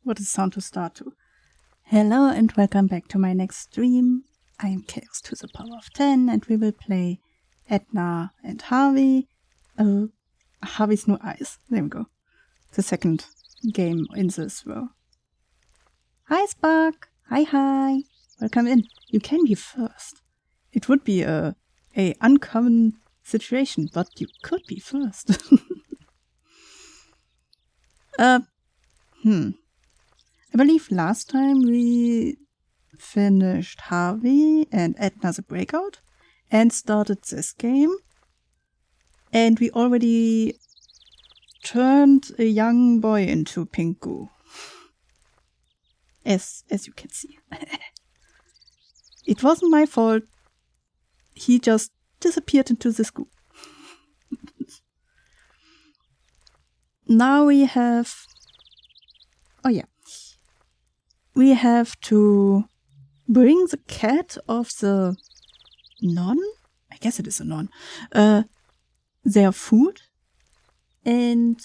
What a sound to start to. Hello and welcome back to my next stream. I am Chaos to the power of 10 and we will play Edna and Harvey. Harvey's New Eyes. There we go. The second game in this row. Hi Spark! Hi! Welcome in. You can be first. It would be a uncommon situation, but you could be first. I believe last time we finished Harvey and Edna the Breakout and started this game. And we already turned a young boy into pink goo. As you can see. It wasn't my fault. He just disappeared into this goo. Now we have... Oh yeah. We have to bring the cat of the nun? I guess it is a nun. Their food. And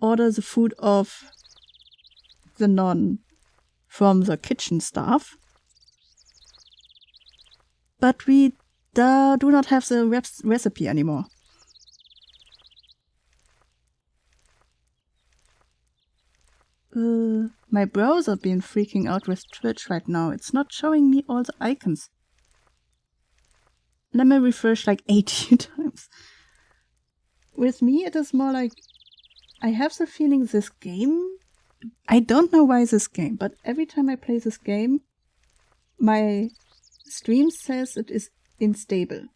order the food of the nun from the kitchen staff. But we do not have the recipe anymore. My browser been freaking out with Twitch right now. It's not showing me all the icons. Let me refresh like 80 times. With me, it is more like I have the feeling this game. I don't know why this game, but every time I play this game, my stream says it is unstable.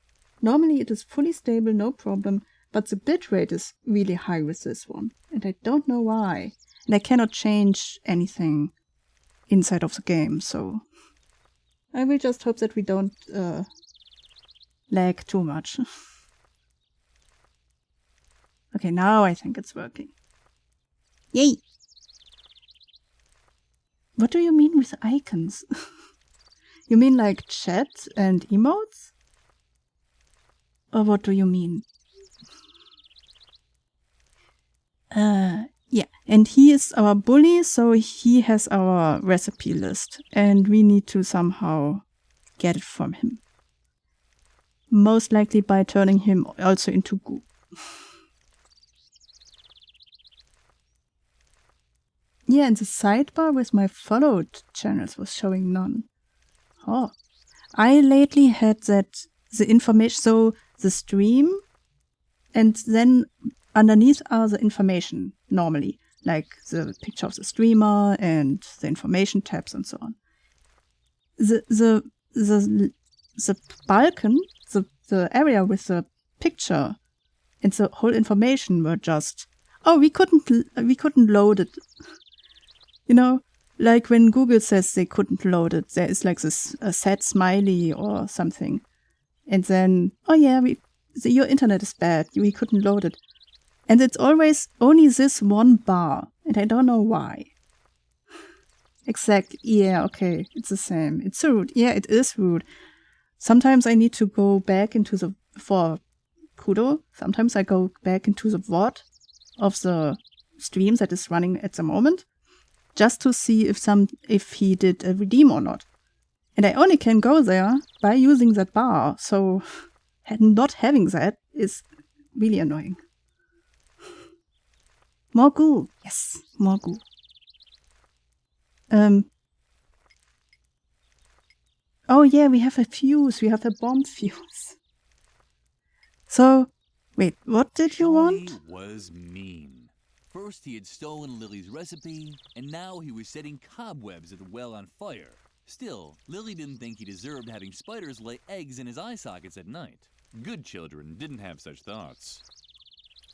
Normally it is fully stable, no problem, but the bitrate is really high with this one, and I don't know why. And I cannot change anything inside of the game, so I will just hope that we don't lag too much. Okay, now I think it's working. Yay! What do you mean with icons? You mean like chat and emotes? Or what do you mean? Yeah, and he is our bully, so he has our recipe list, and we need to somehow get it from him. Most likely by turning him also into goo. Yeah, and the sidebar with my followed channels was showing none. Oh, I lately had that the information, so the stream, and then underneath are the information normally, like the picture of the streamer and the information tabs and so on. The balcony, the area with the picture and the whole information were just, oh, we couldn't load it. You know, like when Google says they couldn't load it, there is like this sad smiley or something. And then, oh yeah, your internet is bad, we couldn't load it. And it's always only this one bar, and I don't know why. Exactly, yeah, okay, it's the same. It's rude, yeah, it is rude. Sometimes I need to go back into for Kudo, sometimes I go back into the VOD of the stream that is running at the moment, just to see if he did a redeem or not. And I only can go there by using that bar, so not having that is really annoying. More goo. Yes, more goo. Oh yeah, we have a fuse. We have a bomb fuse. So, wait, what did you want? Johnny was mean. First he had stolen Lily's recipe, and now he was setting cobwebs at the well on fire. Still, Lily didn't think he deserved having spiders lay eggs in his eye sockets at night. Good children didn't have such thoughts.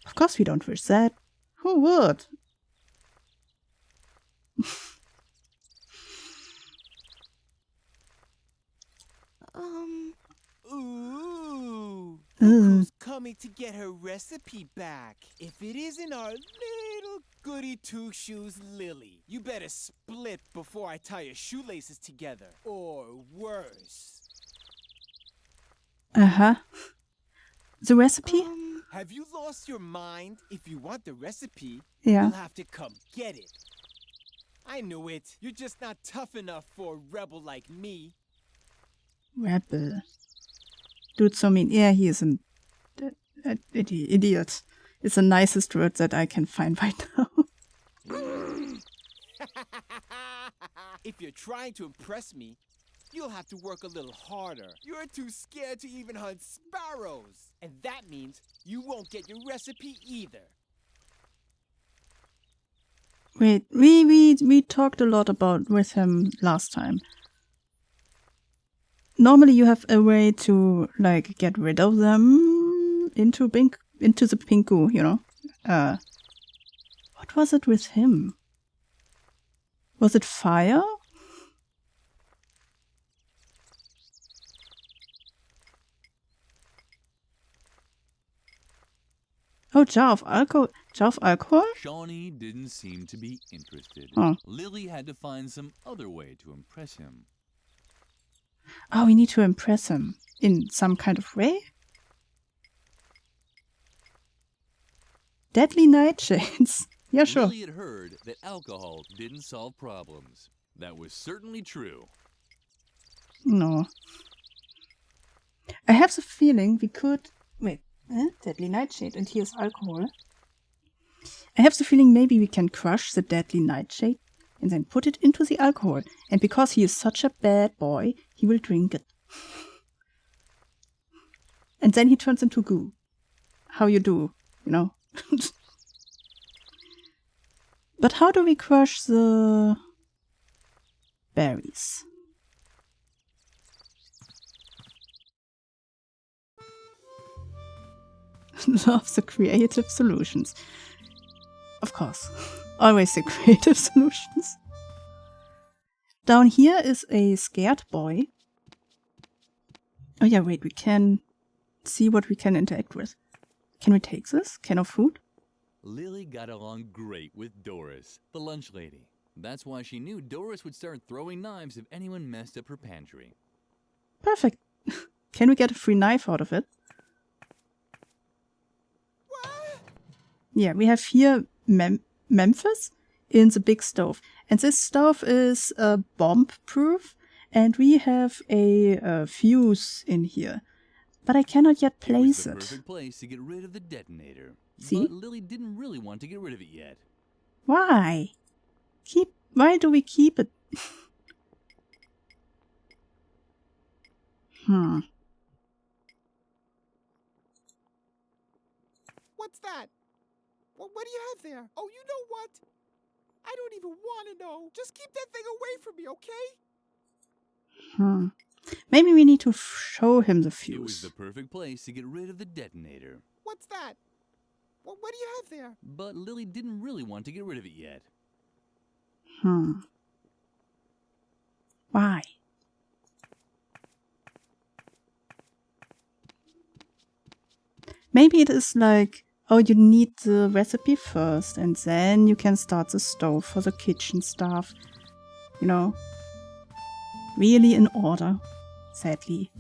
Of course we don't wish that. Who would? Ooh. Who's coming to get her recipe back? If it isn't our little goody two-shoes Lily, you better split before I tie your shoelaces together. Or worse. Uh-huh. The recipe? Have you lost your mind? If you want the recipe, Yeah. you'll have to come get it. I knew it. You're just not tough enough for a rebel like me. Rebel. Dude, so mean. Yeah, he is an idiot. It's the nicest word that I can find right now. If you're trying to impress me, you'll have to work a little harder. You're too scared to even hunt sparrows. And that means you won't get your recipe either. Wait, we talked a lot about with him last time. Normally you have a way to like get rid of them into the pink goo, you know. What was it with him? Was it fire? Oh, jar of alcohol. Jar of alcohol? Shawnee didn't seem to be interested. Oh. Lily had to find some other way to impress him. Oh, we need to impress him in some kind of way? Deadly nightshades. Yeah, sure. Lily had heard that alcohol didn't solve problems. That was certainly true. No. I have the feeling we could... Wait, deadly nightshade, and here's alcohol. I have the feeling maybe we can crush the deadly nightshade and then put it into the alcohol. And because he is such a bad boy, he will drink it. And then he turns into goo. How you do, you know? But how do we crush the berries? Love the creative solutions. Of course. Always the creative solutions. Down here is a scared boy. Oh yeah, wait, we can see what we can interact with. Can we take this? Can of food? Lily got along great with Doris, the lunch lady. That's why she knew Doris would start throwing knives if anyone messed up her pantry. Perfect. Can we get a free knife out of it? What? Yeah, we have here Memphis in the big stove. And this stove is bomb-proof. And we have a fuse in here. But I cannot yet place It was the it. perfect place to get rid of the detonator. See? But Lily didn't really want to get rid of it yet. Why? Why do we keep it? What's that? What do you have there? Oh, you know what? I don't even want to know. Just keep that thing away from me, okay? Maybe we need to show him the fuse. It was the perfect place to get rid of the detonator. What's that? What do you have there? But Lily didn't really want to get rid of it yet. Why? Maybe it is like, oh, you need the recipe first, and then you can start the stove for the kitchen stuff. You know? Really in order, sadly.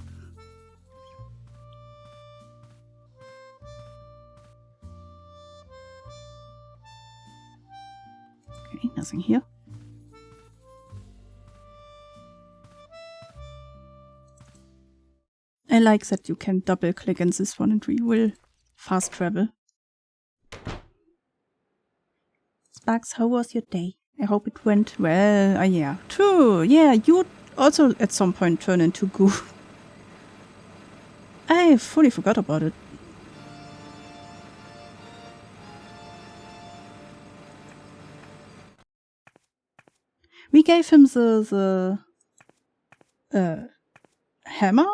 Okay, nothing here. I like that you can double click in this one and we will fast travel. Sparks, how was your day? I hope it went well. Yeah. True. Yeah, you also at some point turn into goo. I fully forgot about it. We gave him the hammer.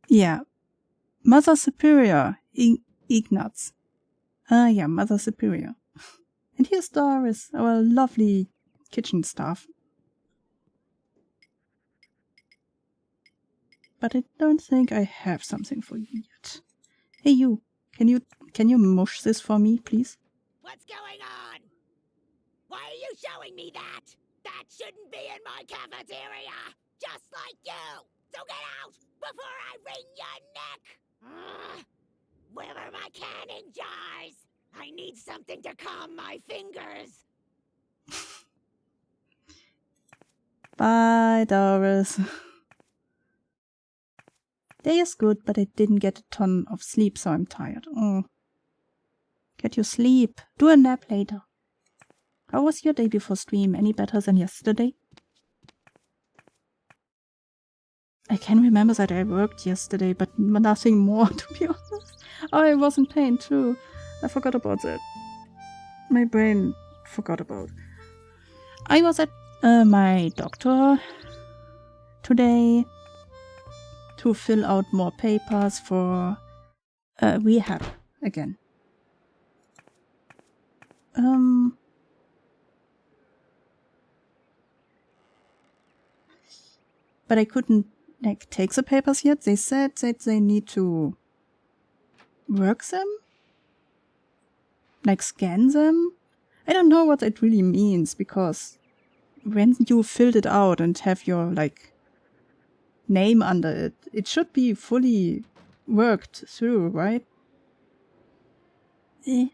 Yeah. Mother Superior. Ignatz. Yeah, Mother Superior. And here's Doris, our lovely kitchen staff. But I don't think I have something for you yet. Hey you, can you mush this for me, please? What's going on? Why are you showing me that? That shouldn't be in my cafeteria! Just like you! So get out before I wring your neck! Where are my canning jars? I need something to calm my fingers. Bye, Doris. Day is good, but I didn't get a ton of sleep, so I'm tired. Oh. Get your sleep. Do a nap later. How was your day before stream? Any better than yesterday? I can remember that I worked yesterday, but nothing more, to be honest. Oh, I was in pain too. I forgot about that. My brain forgot about. I was at my doctor today to fill out more papers for rehab again. But I couldn't take the papers yet. They said that they need to work them, scan them. I don't know what it really means, because when you filled it out and have your name under it, it should be fully worked through, right? I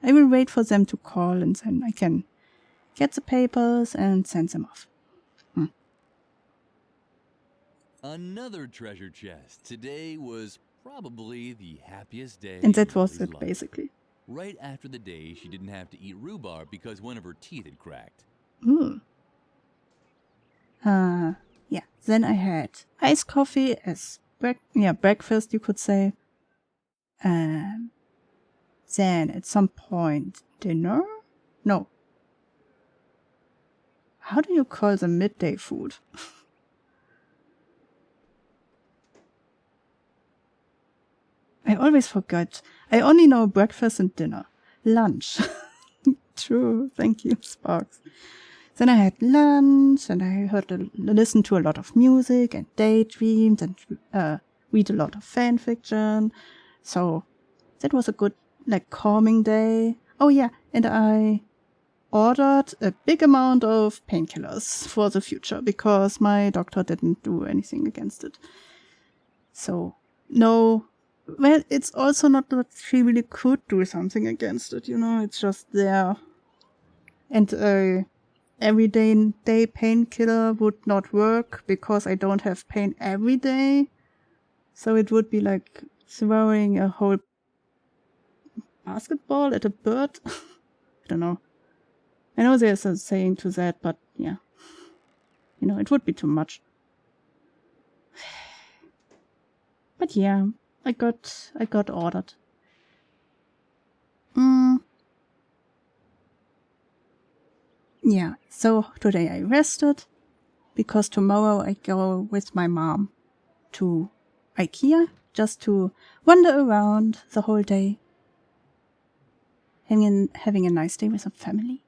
will wait for them to call, and then I can get the papers and send them off. Another treasure chest. Today was probably the happiest day. And that in was Lily's it, life. basically. Right after the day she didn't have to eat rhubarb because one of her teeth had cracked. Yeah. Then I had iced coffee as breakfast, you could say. Then at some point, dinner? No. How do you call the midday food? I always forget. I only know breakfast and dinner. Lunch. True. Thank you, Sparks. Then I had lunch, and I listened to a lot of music and daydreamed and read a lot of fan fiction. So that was a good, calming day. Oh yeah, and I ordered a big amount of painkillers for the future because my doctor didn't do anything against it. So, no. Well, it's also not that she really could do something against it, it's just there. And everyday painkiller would not work because I don't have pain every day. So it would be like throwing a whole basketball at a bird. I don't know. I know there's a saying to that, but yeah. It would be too much. But yeah, I got ordered. Yeah, so today I rested because tomorrow I go with my mom to IKEA just to wander around the whole day, having a nice day with the family.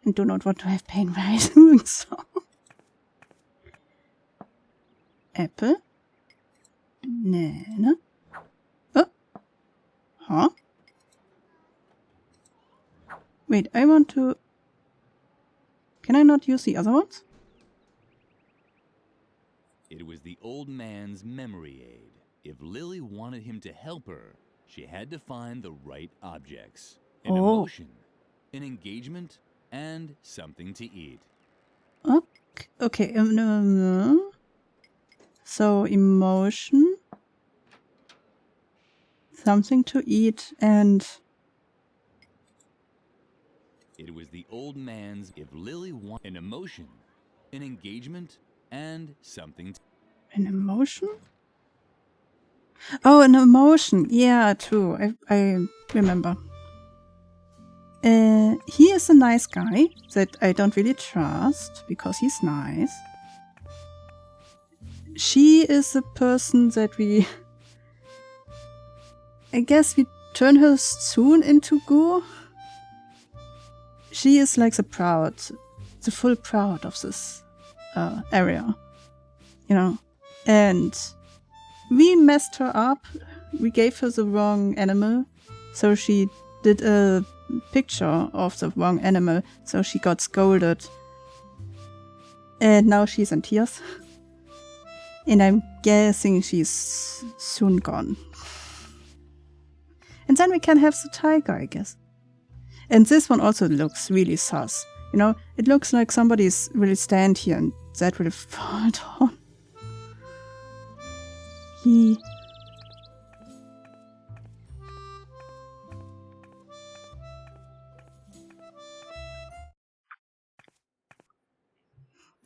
And do not want to have pain while doing so. Apple. Banana. Oh. Huh? Wait, I want to... Can I not use the other ones? It was the old man's memory aid. If Lily wanted him to help her, she had to find the right objects. An emotion, an engagement, and something to eat. Okay. So, emotion, something to eat, and... It was the old man's... If Lily wanted an emotion, an engagement, and something... An emotion? Oh, an emotion. Yeah, true. I remember. He is a nice guy that I don't really trust because he's nice. She is a person that I guess we turn her soon into goo. She is like the full proud of this area, and we messed her up. We gave her the wrong animal, so she did a picture of the wrong animal, so she got scolded. And now she's in tears. And I'm guessing she's soon gone. And then we can have the tiger, I guess. And this one also looks really sus. You know, it looks like somebody's will stand here and that will fall down.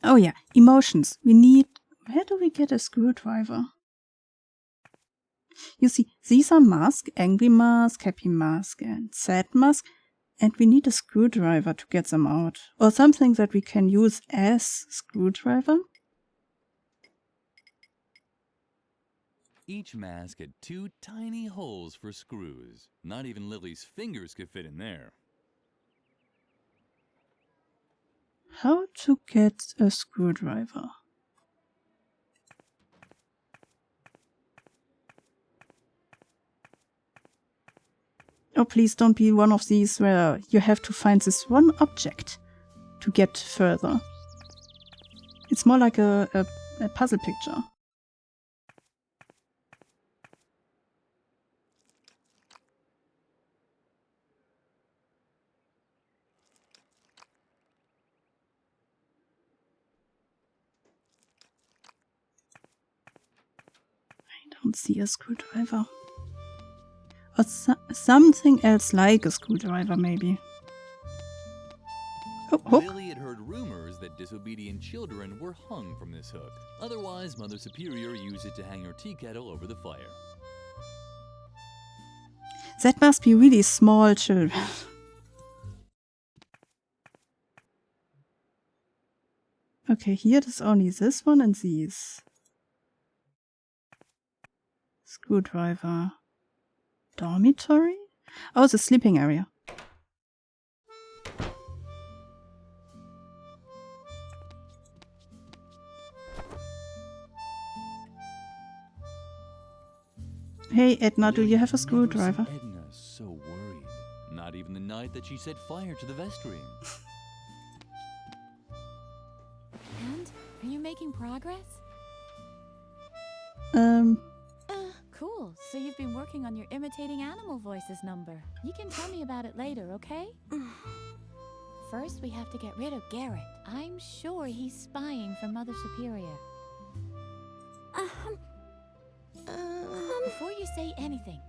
Oh yeah, emotions. We need... Where do we get a screwdriver? You see, these are masks, angry mask, happy mask, and sad mask. And we need a screwdriver to get them out. Or something that we can use as screwdriver. Each mask had 2 tiny holes for screws. Not even Lily's fingers could fit in there. How to get a screwdriver? Oh, please don't be one of these where you have to find this one object to get further. It's more like a puzzle picture. I don't see a screwdriver. Or something else like a screwdriver, maybe. Oh, hook. Lily had heard rumors that disobedient children were hung from this hook. Otherwise, Mother Superior used it to hang her tea kettle over the fire. That must be really small children. Okay, here it is only this one and these. Screwdriver. Dormitory? Oh, the sleeping area. Hey, Edna, do you have a screwdriver? Edna so worried. Not even the night that she set fire to the vestry. And? Are you making progress? Cool. So you've been working on your imitating animal voices number. You can tell me about it later, okay? First, we have to get rid of Garrett. I'm sure he's spying for Mother Superior. Before you say anything,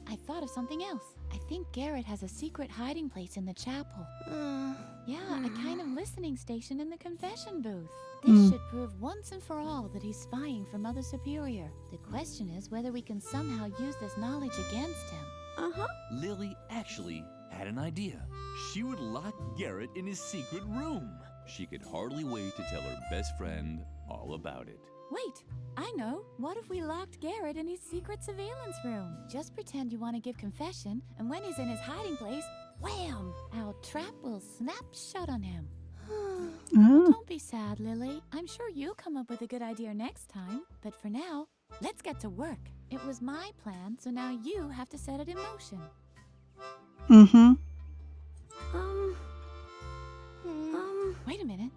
I thought of something else. I think Garrett has a secret hiding place in the chapel. Yeah, a kind of listening station in the confession booth. This should prove once and for all that he's spying for Mother Superior. The question is whether we can somehow use this knowledge against him. Lily actually had an idea. She would lock Garrett in his secret room. She could hardly wait to tell her best friend all about it. Wait, I know. What if we locked Garrett in his secret surveillance room? Just pretend you want to give confession, and when he's in his hiding place, wham! Our trap will snap shut on him. Don't be sad, Lily. I'm sure you'll come up with a good idea next time. But for now, let's get to work. It was my plan, so now you have to set it in motion. Wait a minute.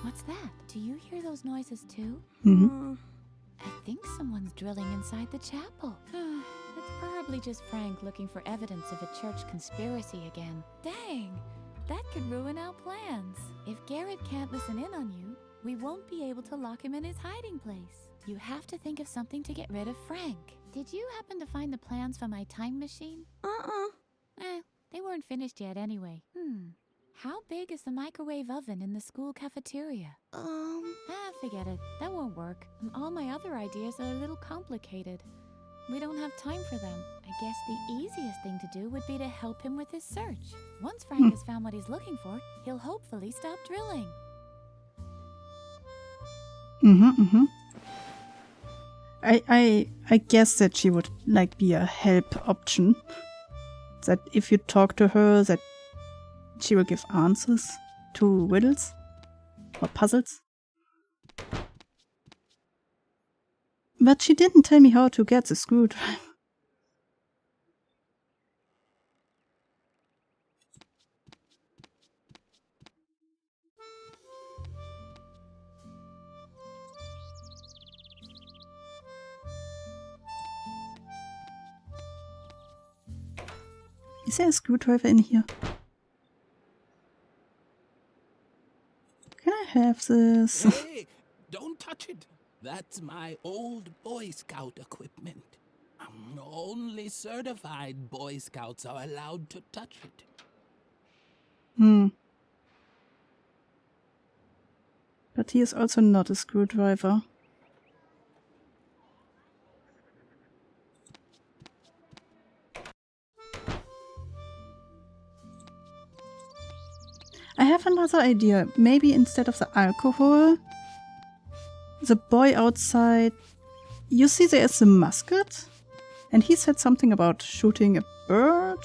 What's that? Do you hear those noises too? I think someone's drilling inside the chapel. It's probably just Frank looking for evidence of a church conspiracy again. Dang! That could ruin our plans. If Garrett can't listen in on you, we won't be able to lock him in his hiding place. You have to think of something to get rid of Frank. Did you happen to find the plans for my time machine? They weren't finished yet anyway. How big is the microwave oven in the school cafeteria? Forget it. That won't work. And all my other ideas are a little complicated. We don't have time for them. I guess the easiest thing to do would be to help him with his search. Once Frank has found what he's looking for, he'll hopefully stop drilling. I guess that she would like be a help option. That if you talk to her, that she will give answers to riddles or puzzles. But she didn't tell me how to get the screwdriver. Is there a screwdriver in here? Can I have this? Hey, don't touch it. That's my old Boy Scout equipment. Only certified Boy Scouts are allowed to touch it. But he is also not a screwdriver. I have another idea. Maybe instead of the alcohol, the boy outside... You see there is a musket? And he said something about shooting a bird?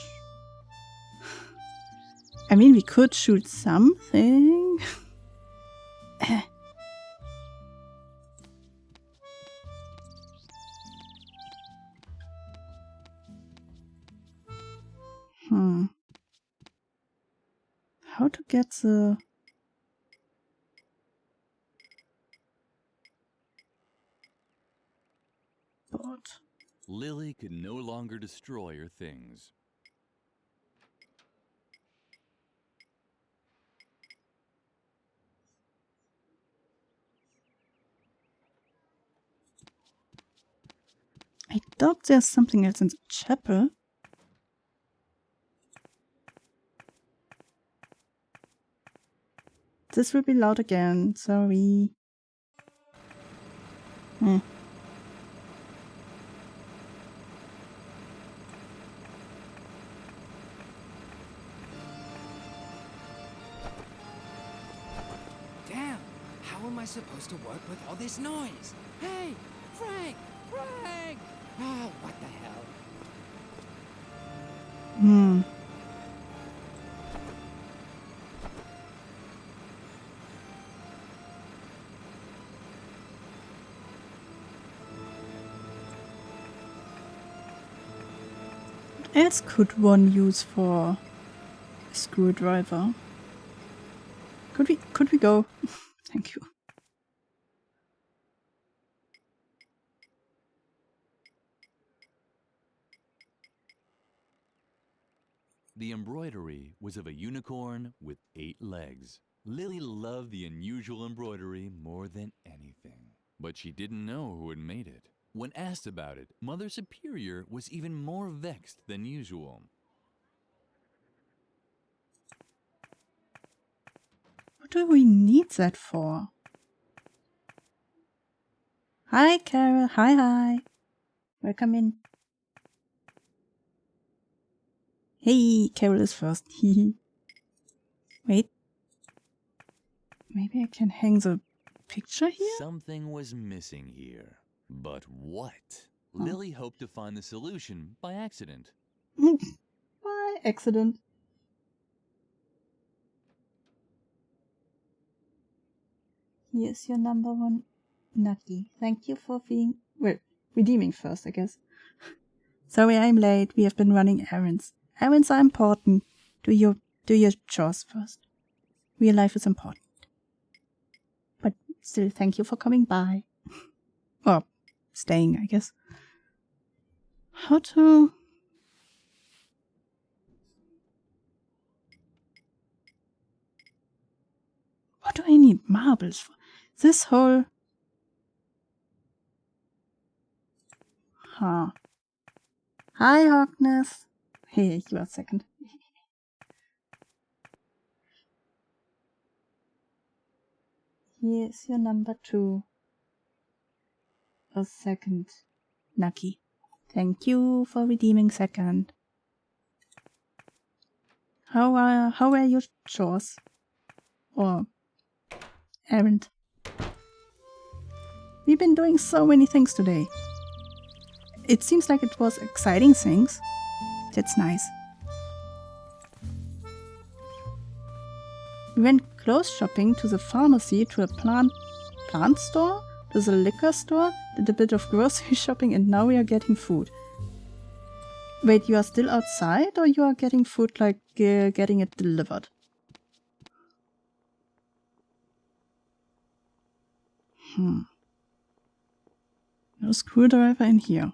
I mean, we could shoot something. How to get the... board? Lily could no longer destroy her things. I doubt there's something else in the chapel. This will be loud again, sorry. Damn, how am I supposed to work with all this noise? Hey, Frank! Frank! Oh, what the hell? What else could one use for a screwdriver? Could we go? Thank you. The embroidery was of a unicorn with 8 legs. Lily loved the unusual embroidery more than anything, but she didn't know who had made it. When asked about it, Mother Superior was even more vexed than usual. What do we need that for? Hi, Carol. Hi. Welcome in. Hey, Carol is first. Wait. Maybe I can hang the picture here? Something was missing here. But what? Lily hoped to find the solution by accident. By accident. Here's your number 1 Nucky. Thank you for being... well, redeeming first, I guess. Sorry I'm late. We have been running errands. Errands are important. Do your chores first. Real life is important. But still, thank you for coming by. Or staying, I guess. How to... What do I need marbles for? This whole... Huh. Hi, Harkness. Hey, you are second. Here's your number 2. A second. Nucky. Thank you for redeeming second. How are your chores? Or errand? We've been doing so many things today. It seems like it was exciting things. That's nice. We went clothes shopping to the pharmacy, to a plant store, to the liquor store, did a bit of grocery shopping, and now we are getting food. Wait, you are still outside, or you are getting food, like getting it delivered? No screwdriver in here.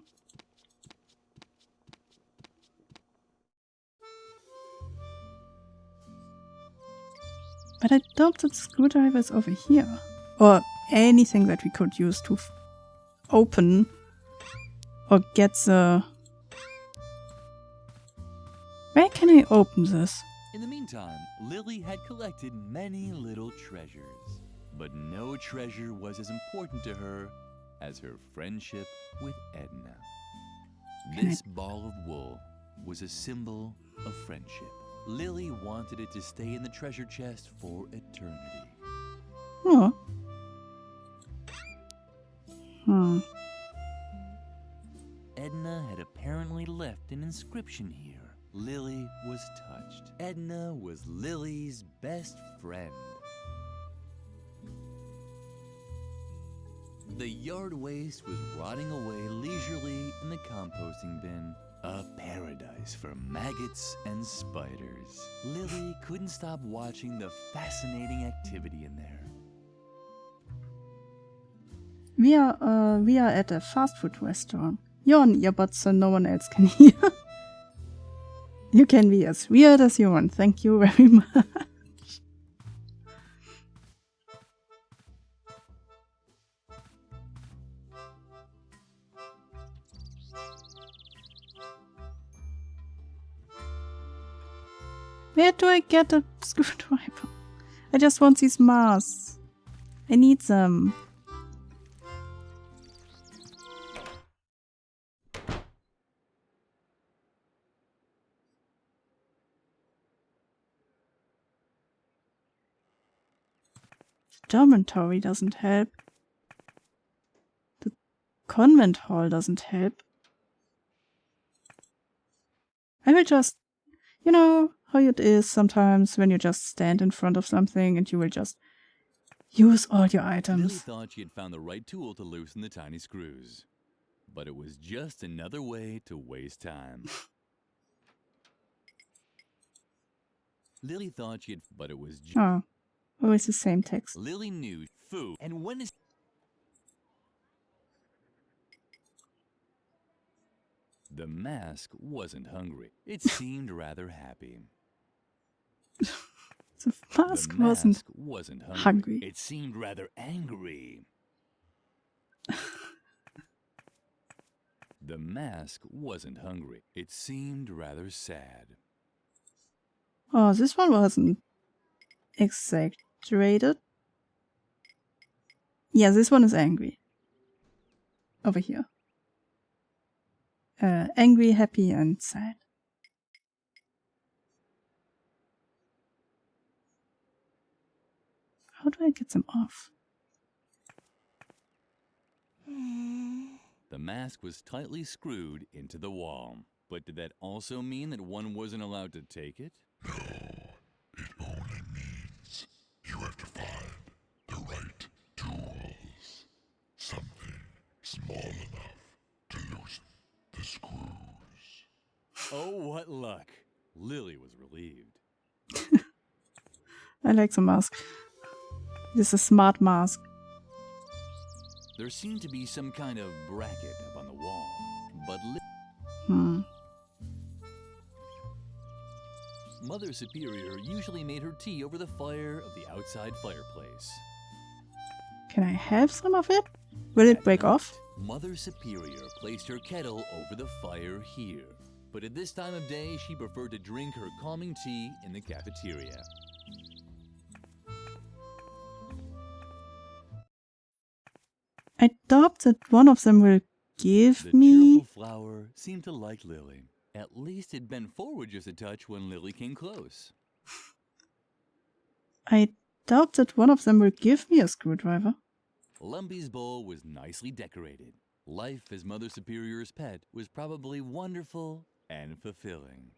But I doubt that screwdriver is over here. Or anything that we could use to open or get the... Where can I open this? In the meantime, Lily had collected many little treasures. But no treasure was as important to her as her friendship with Edna. This ball of wool was a symbol of friendship. Lily wanted it to stay in the treasure chest for eternity. Oh. Edna had apparently left an inscription here. Lily was touched. Edna was Lily's best friend. The yard waste was rotting away leisurely in the composting bin. A paradise for maggots and spiders. Lily couldn't stop watching the fascinating activity in there. We are at a fast food restaurant. You're on earbuds so no one else can hear. You can be as weird as you want. Thank you very much. Where do I get a screwdriver? I just want these masks. I need them. The dormitory doesn't help. The convent hall doesn't help. I will just, you know how it is sometimes when you just stand in front of something and you will just use all your Lily items. thought she had found the right tool to loosen the tiny screws. But it was just another way to waste time. Lily thought she had, but it was just... Oh, always the same text. Lily knew food, and when is... The mask wasn't hungry. It seemed rather happy. The mask wasn't hungry. It seemed rather angry. The mask wasn't hungry. It seemed rather sad. Oh, this one wasn't exaggerated. Yeah, this one is angry. Over here. Angry, happy, and sad. How do I get them off? The mask was tightly screwed into the wall. But did that also mean that one wasn't allowed to take it? No, it only means you have to find the right tools. Something small enough to loosen the screws. Oh, what luck. Lily was relieved. I like the mask. This is a smart mask. There seemed to be some kind of bracket up on the wall, but Mother Superior usually made her tea over the fire of the outside fireplace. Can I have some of it? Will it break off? Mother Superior placed her kettle over the fire here, but at this time of day she preferred to drink her calming tea in the cafeteria. I doubt that one of them will give The me... cheerful flower seemed to like Lily. At least it bent forward just a touch when Lily came close. I doubt that one of them will give me a screwdriver. Lumpy's bowl was nicely decorated. Life as Mother Superior's pet was probably wonderful and fulfilling.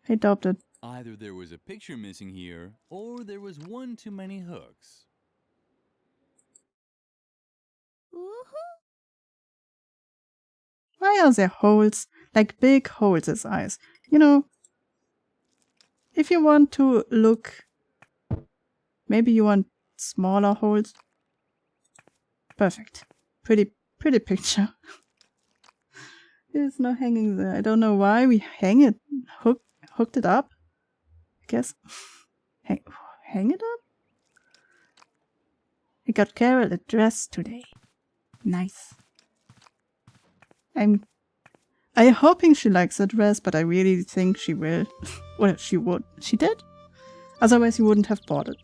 I doubt it. Either there was a picture missing here, or there was one too many hooks. Why are there holes? Like big holes as eyes. You know, if you want to look... Maybe you want smaller holes. Perfect. Pretty picture. It's not hanging there. I don't know why we hang it, hooked it up. I guess. Hang it up? I got Carol a dress today. Nice. I'm hoping she likes the dress, but I really think she will. Well, she would. She did? Otherwise, you wouldn't have bought it.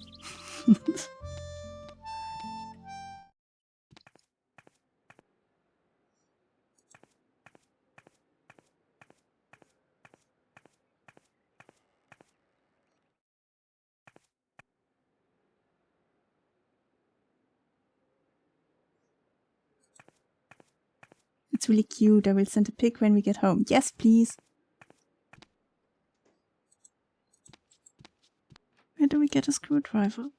It's really cute. I will send a pic when we get home. Yes, please. Where do we get a screwdriver?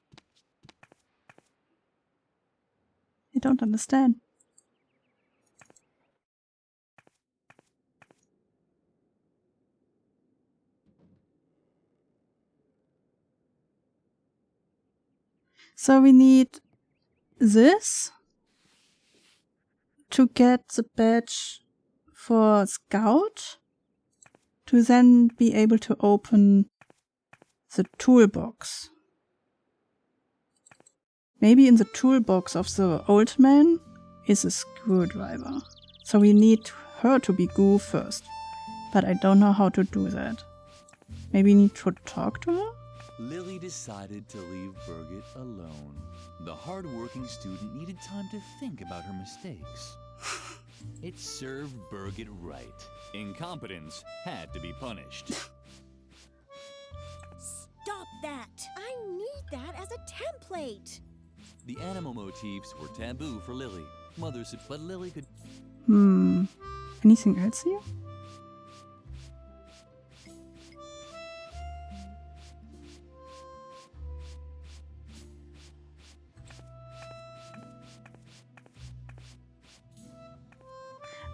I don't understand. So we need this to get the badge for Scout, to then be able to open the toolbox. Maybe in the toolbox of the old man is a screwdriver. So we need her to be Goo first. But I don't know how to do that. Maybe we need to talk to her? Lily decided to leave Birgit alone. The hard-working student needed time to think about her mistakes. It served Birgit right. Incompetence had to be punished. Stop that! I need that as a template! The animal motifs were taboo for Lily. Mother said, but Lily could... Anything else here?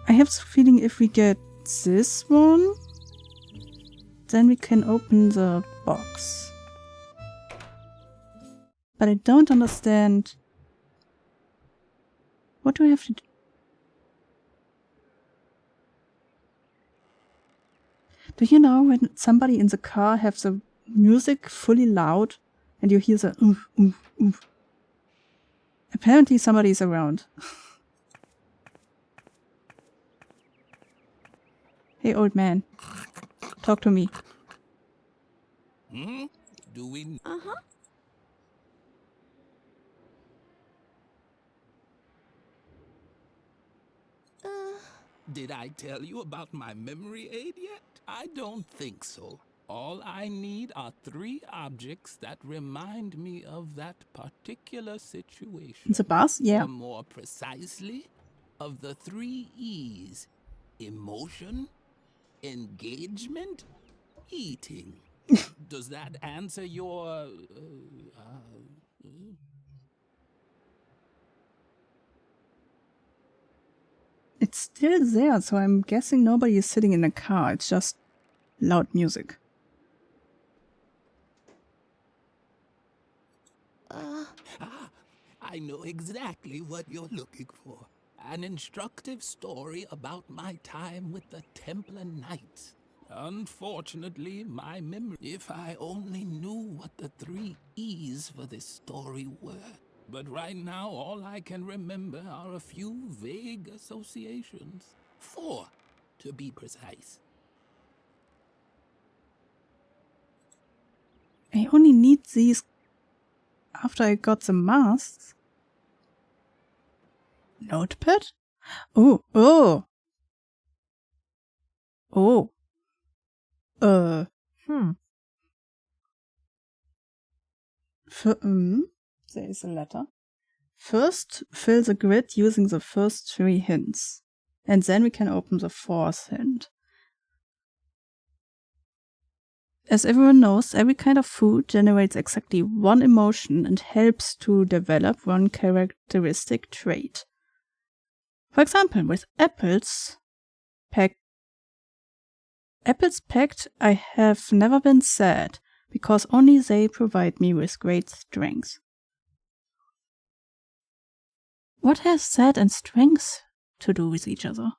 I have the feeling if we get this one, then we can open the box. But I don't understand. What do I have to do? Do you know when somebody in the car has the music fully loud and you hear the oof, oof, oof? Apparently somebody is around. Hey, old man. Talk to me. Do we... Uh-huh. Did I tell you about my memory aid yet? I don't think so. All I need are 3 objects that remind me of that particular situation. The bus? Yeah. Or more precisely, of the 3 E's. Emotion, engagement, eating. Does that answer your... It's still there, so I'm guessing nobody is sitting in a car. It's just loud music. I know exactly what you're looking for. An instructive story about my time with the Templar Knights. Unfortunately, my memory... If I only knew what the 3 E's for this story were. But right now, all I can remember are a few vague associations. 4, to be precise. I only need these after I got the masks. Notepad? Oh, oh. Oh. There is a letter. First, fill the grid using the first 3 hints. And then we can open the 4th hint. As everyone knows, every kind of food generates exactly 1 emotion and helps to develop 1 characteristic trait. For example, with apples packed, I have never been sad, because only they provide me with great strength. What has sad and strength to do with each other?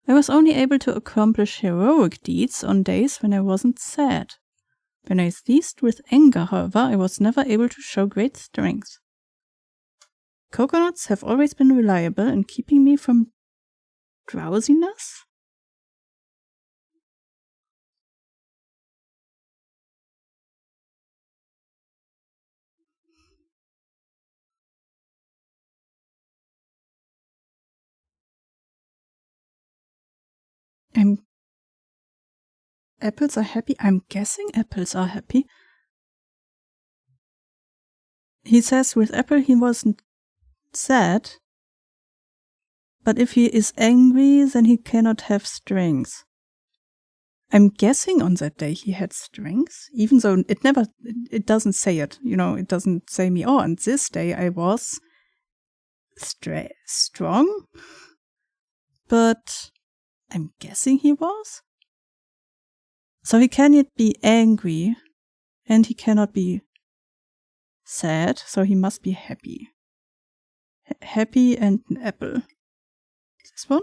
I was only able to accomplish heroic deeds on days when I wasn't sad. When I seized with anger, however, I was never able to show great strength. Coconuts have always been reliable in keeping me from drowsiness? Apples are happy? I'm guessing apples are happy. He says with apple he wasn't sad, but if he is angry, then he cannot have strength. I'm guessing on that day he had strength, even though it doesn't say it. It doesn't say me, oh, on this day I was strong, but I'm guessing he was. So he cannot be angry, and he cannot be sad, so he must be happy. Happy and an apple. This one?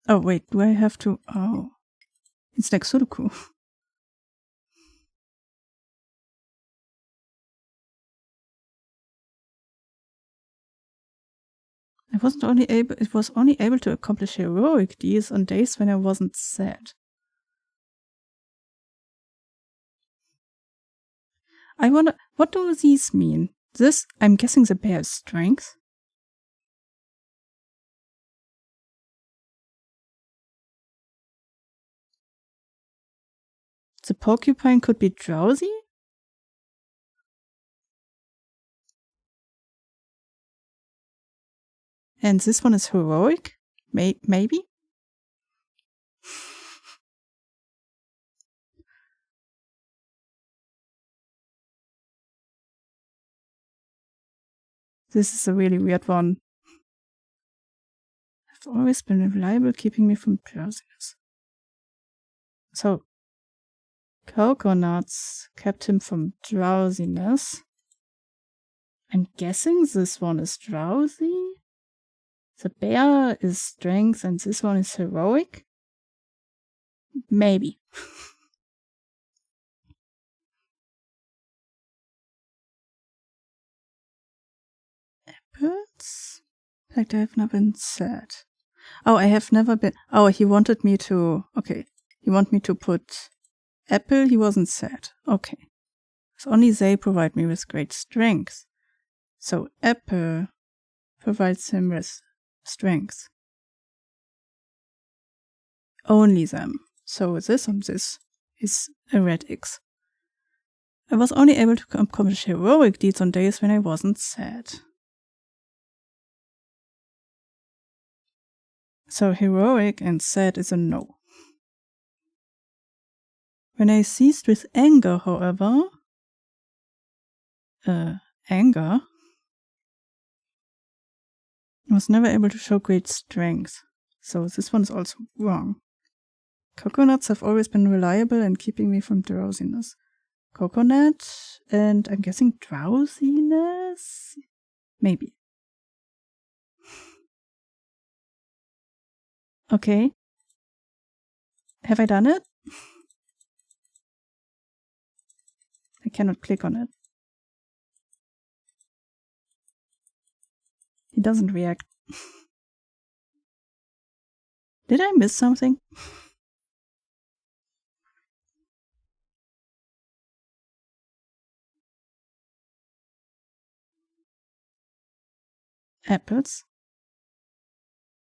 Oh, wait, do I have to? Oh. It's like Sudoku. It was only able to accomplish heroic deeds on days when I wasn't sad. I wonder, what do these mean? This, I'm guessing the bear is strength. The porcupine could be drowsy? And this one is heroic? Maybe? This is a really weird one. I've always been reliable, keeping me from drowsiness. So, coconuts kept him from drowsiness. I'm guessing this one is drowsy. The bear is strength and this one is heroic? Maybe. Apples? Like I have never been sad. Oh, I have never been. Oh, he wanted me to. Okay. He wanted me to put apple. He wasn't sad. Okay. So only they provide me with great strength. So apple provides him with strength. Only them. So this and this is a red X. I was only able to accomplish heroic deeds on days when I wasn't sad. So heroic and sad is a no. When I seized with anger, however, anger, I was never able to show great strength. So this one is also wrong. Coconuts have always been reliable in keeping me from drowsiness. Coconut, and I'm guessing drowsiness? Maybe. Okay. Have I done it? I cannot click on it. He doesn't react. Did I miss something? Apples.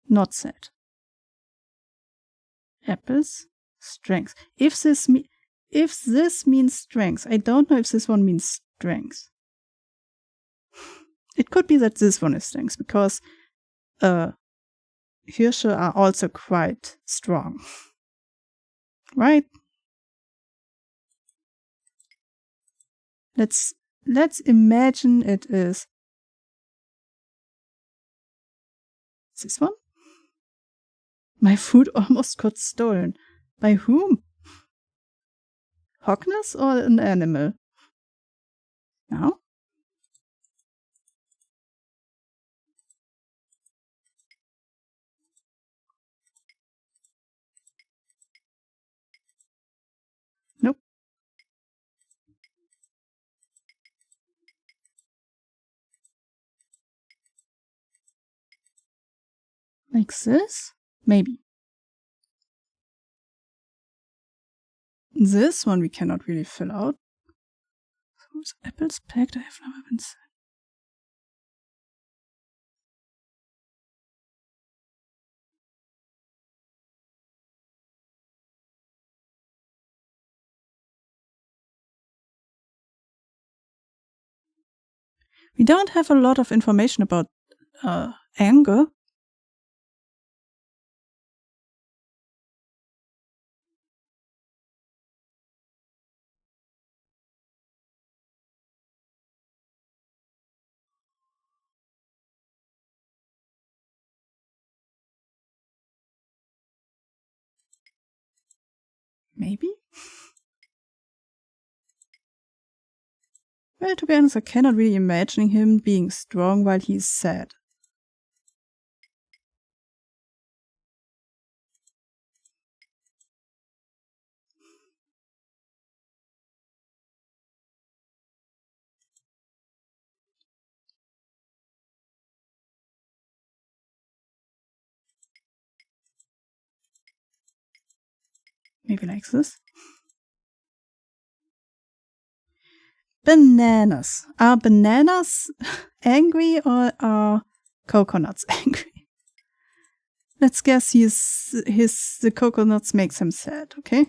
Not sad. Apples. Strength. If this means strength, I don't know if this one means strength. It could be that this one is strength, because Hirsche are also quite strong. Right? Let's imagine it is this one? My food almost got stolen. By whom? Hogness or an animal? No? Like this? Maybe. This one we cannot really fill out. Those apples packed, I have never been said. We don't have a lot of information about anger. Maybe? Well, to be honest, I cannot really imagine him being strong while he's sad. Maybe like this. Bananas. Are bananas angry or are coconuts angry? Let's guess the coconuts makes him sad, okay?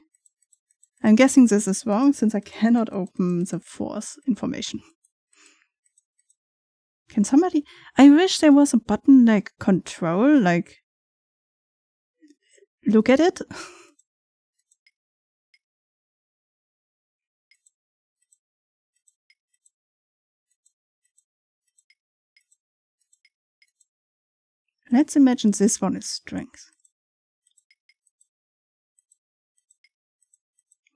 I'm guessing this is wrong since I cannot open the fourth information. Can somebody... I wish there was a button like control, like look at it. Let's imagine this one is strength.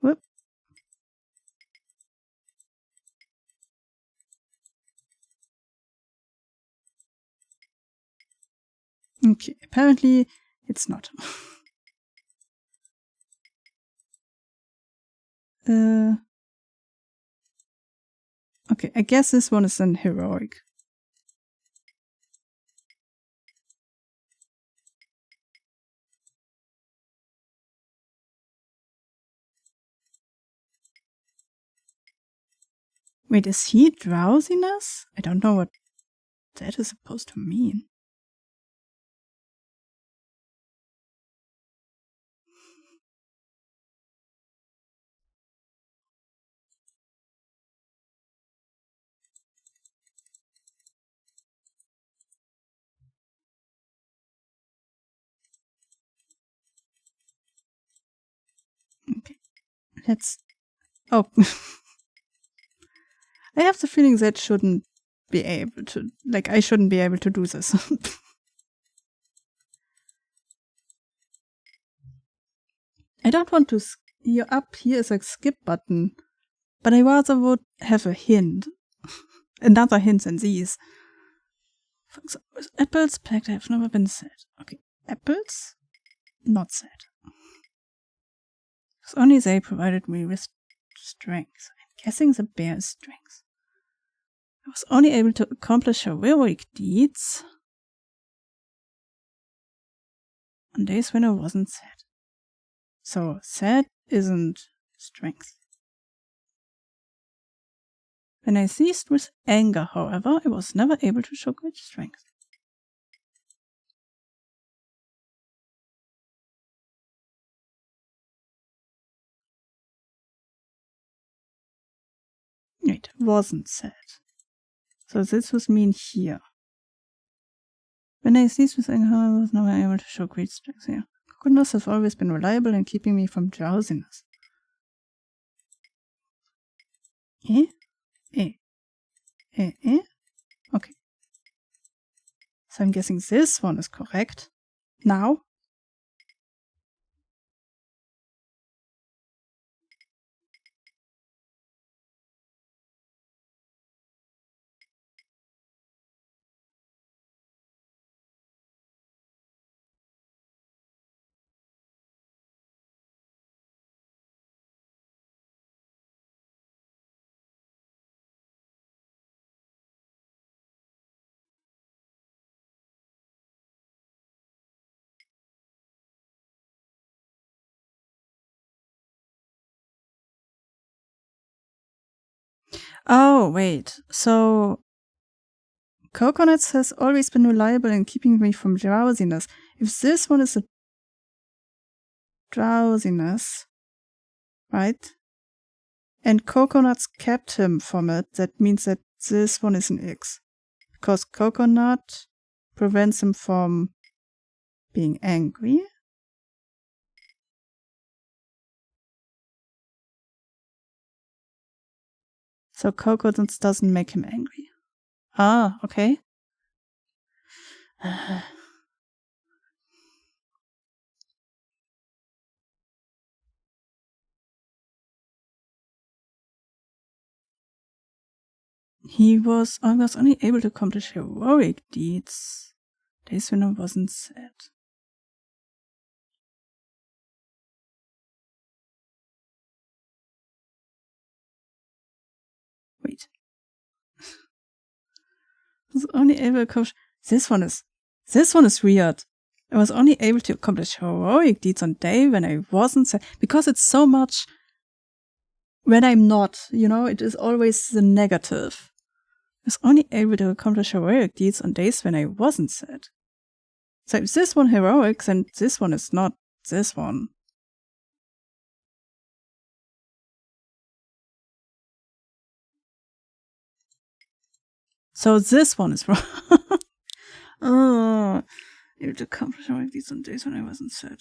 Whoop. Okay, apparently it's not. Okay, I guess this one is an heroic. Wait, is he drowsiness? I don't know what that is supposed to mean. Okay, let's... Oh. I have the feeling that shouldn't be able to... Like, I shouldn't be able to do this. I don't want to... Here up here is a skip button. But I rather would have a hint. Another hint than these. For example, apples packed have never been said. Okay, apples? Not said. Because only they provided me with strength. I'm guessing the bear is strength. I was only able to accomplish heroic deeds on days when I wasn't sad. So, sad isn't strength. When I seized with anger, however, I was never able to show great strength. Wait, wasn't sad. So this was mean here. When I seized with anger, I was never able to show great strength here. Coconuts have always been reliable in keeping me from drowsiness. Eh? Eh? Eh? Eh? Okay. So I'm guessing this one is correct. Now? Oh, wait. So, coconuts has always been reliable in keeping me from drowsiness. If this one is a drowsiness, right? And coconuts kept him from it, that means that this one is an X. Because coconut prevents him from being angry. So coconuts doesn't make him angry. Ah, okay. He was only able to accomplish heroic deeds. Days when I wasn't sad. Wait. I was only able to accomplish. This one is weird. I was only able to accomplish heroic deeds on day when I wasn't sad. Because it's so much when I'm not, it is always the negative. I was only able to accomplish heroic deeds on days when I wasn't sad. So if this one heroic, then this one is not this one. So this one is wrong. Oh, able to accomplish heroic deeds on days when I wasn't sad.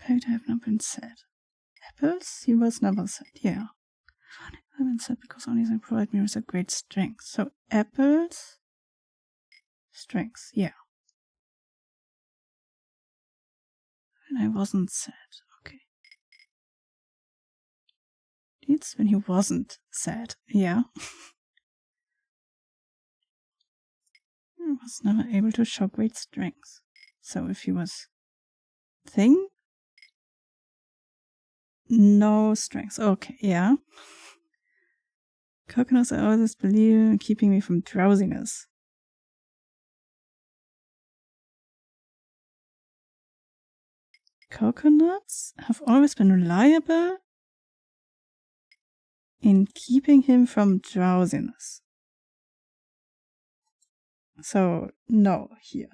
I have not been sad. Apples? He was never sad, yeah. I haven't been sad because only they provide me with a great strength. So apples, strength, yeah. And I wasn't sad, okay. It's when he wasn't sad, yeah. He was never able to show great strength. So if he was thing, no strength. Okay, yeah. Coconuts I always believe in keeping me from drowsiness. Coconuts have always been reliable in keeping him from drowsiness. So, no, here.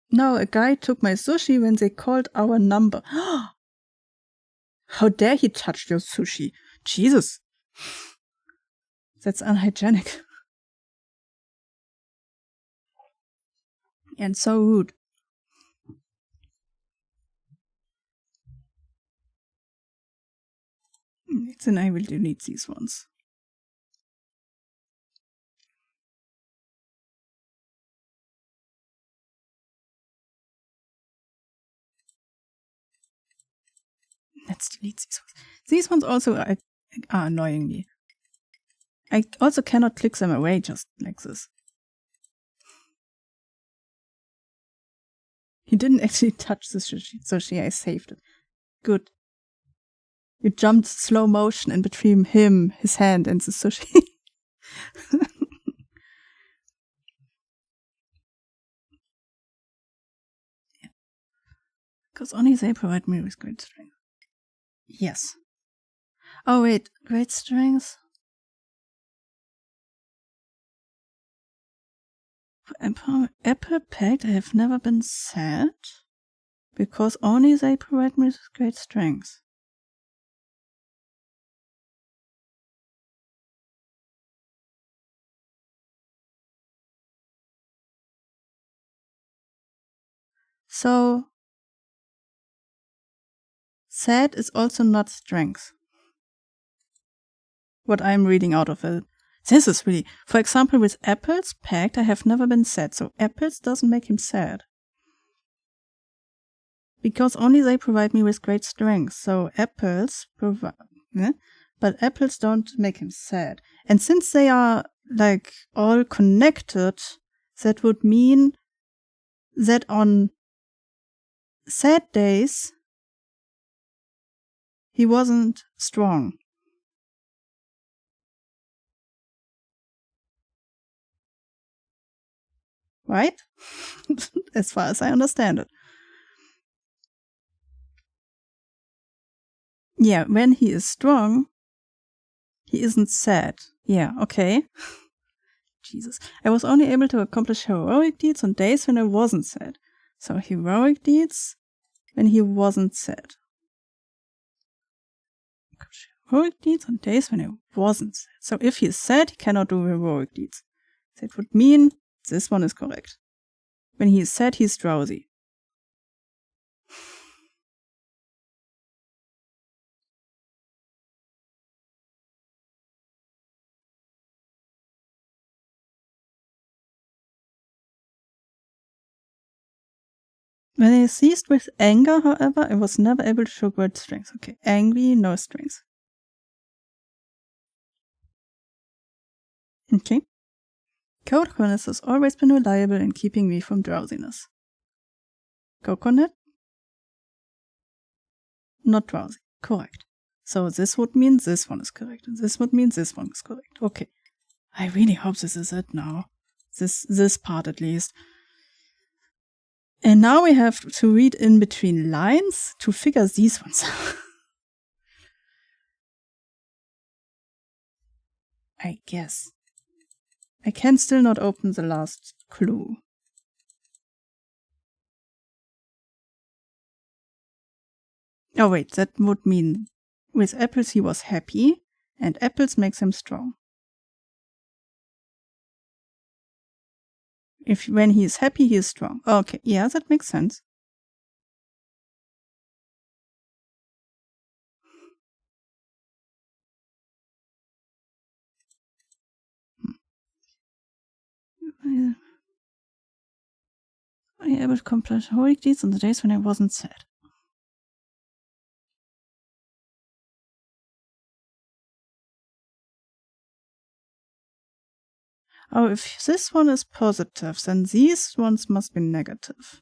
No, a guy took my sushi when they called our number. How dare he touch your sushi? Jesus. That's unhygienic. And so rude. Then I will delete these ones. Let's delete these ones. These ones also are annoying me. I also cannot click them away just like this. He didn't actually touch the sushi, I saved it. Good. You jumped slow motion in between him, his hand, and the sushi. Because only they provide me with great strength. Yes. Oh wait, great strength? Apple packed, I have never been sad. Because only they provide me with great strength. So, sad is also not strength. What I'm reading out of it. This is really, for example, with apples packed, I have never been sad. So apples doesn't make him sad. Because only they provide me with great strength. So apples provide, but apples don't make him sad. And since they are like all connected, that would mean that on sad days he wasn't strong. Right? As far as I understand it. Yeah, when he is strong, he isn't sad. Yeah, okay. Jesus. I was only able to accomplish heroic deeds on days when I wasn't sad. So heroic deeds when he wasn't sad. Heroic deeds on days when I wasn't sad. So if he is sad, he cannot do heroic deeds. That would mean this one is correct. When he is sad, he is drowsy. When I seized with anger, however, I was never able to show great strength. Okay, angry, no strength. Okay. Coconut has always been reliable in keeping me from drowsiness. Coconut? Not drowsy. Correct. So this would mean this one is correct, and this would mean this one is correct. Okay. I really hope this is it now. This part at least. And now we have to read in between lines to figure these ones out. I guess. I can still not open the last clue. Oh wait, that would mean with apples he was happy, and apples makes him strong. When he is happy, he is strong. Okay, yeah, that makes sense. I able to complete heroic deeds on the days when I wasn't sad. Oh, if this one is positive, then these ones must be negative.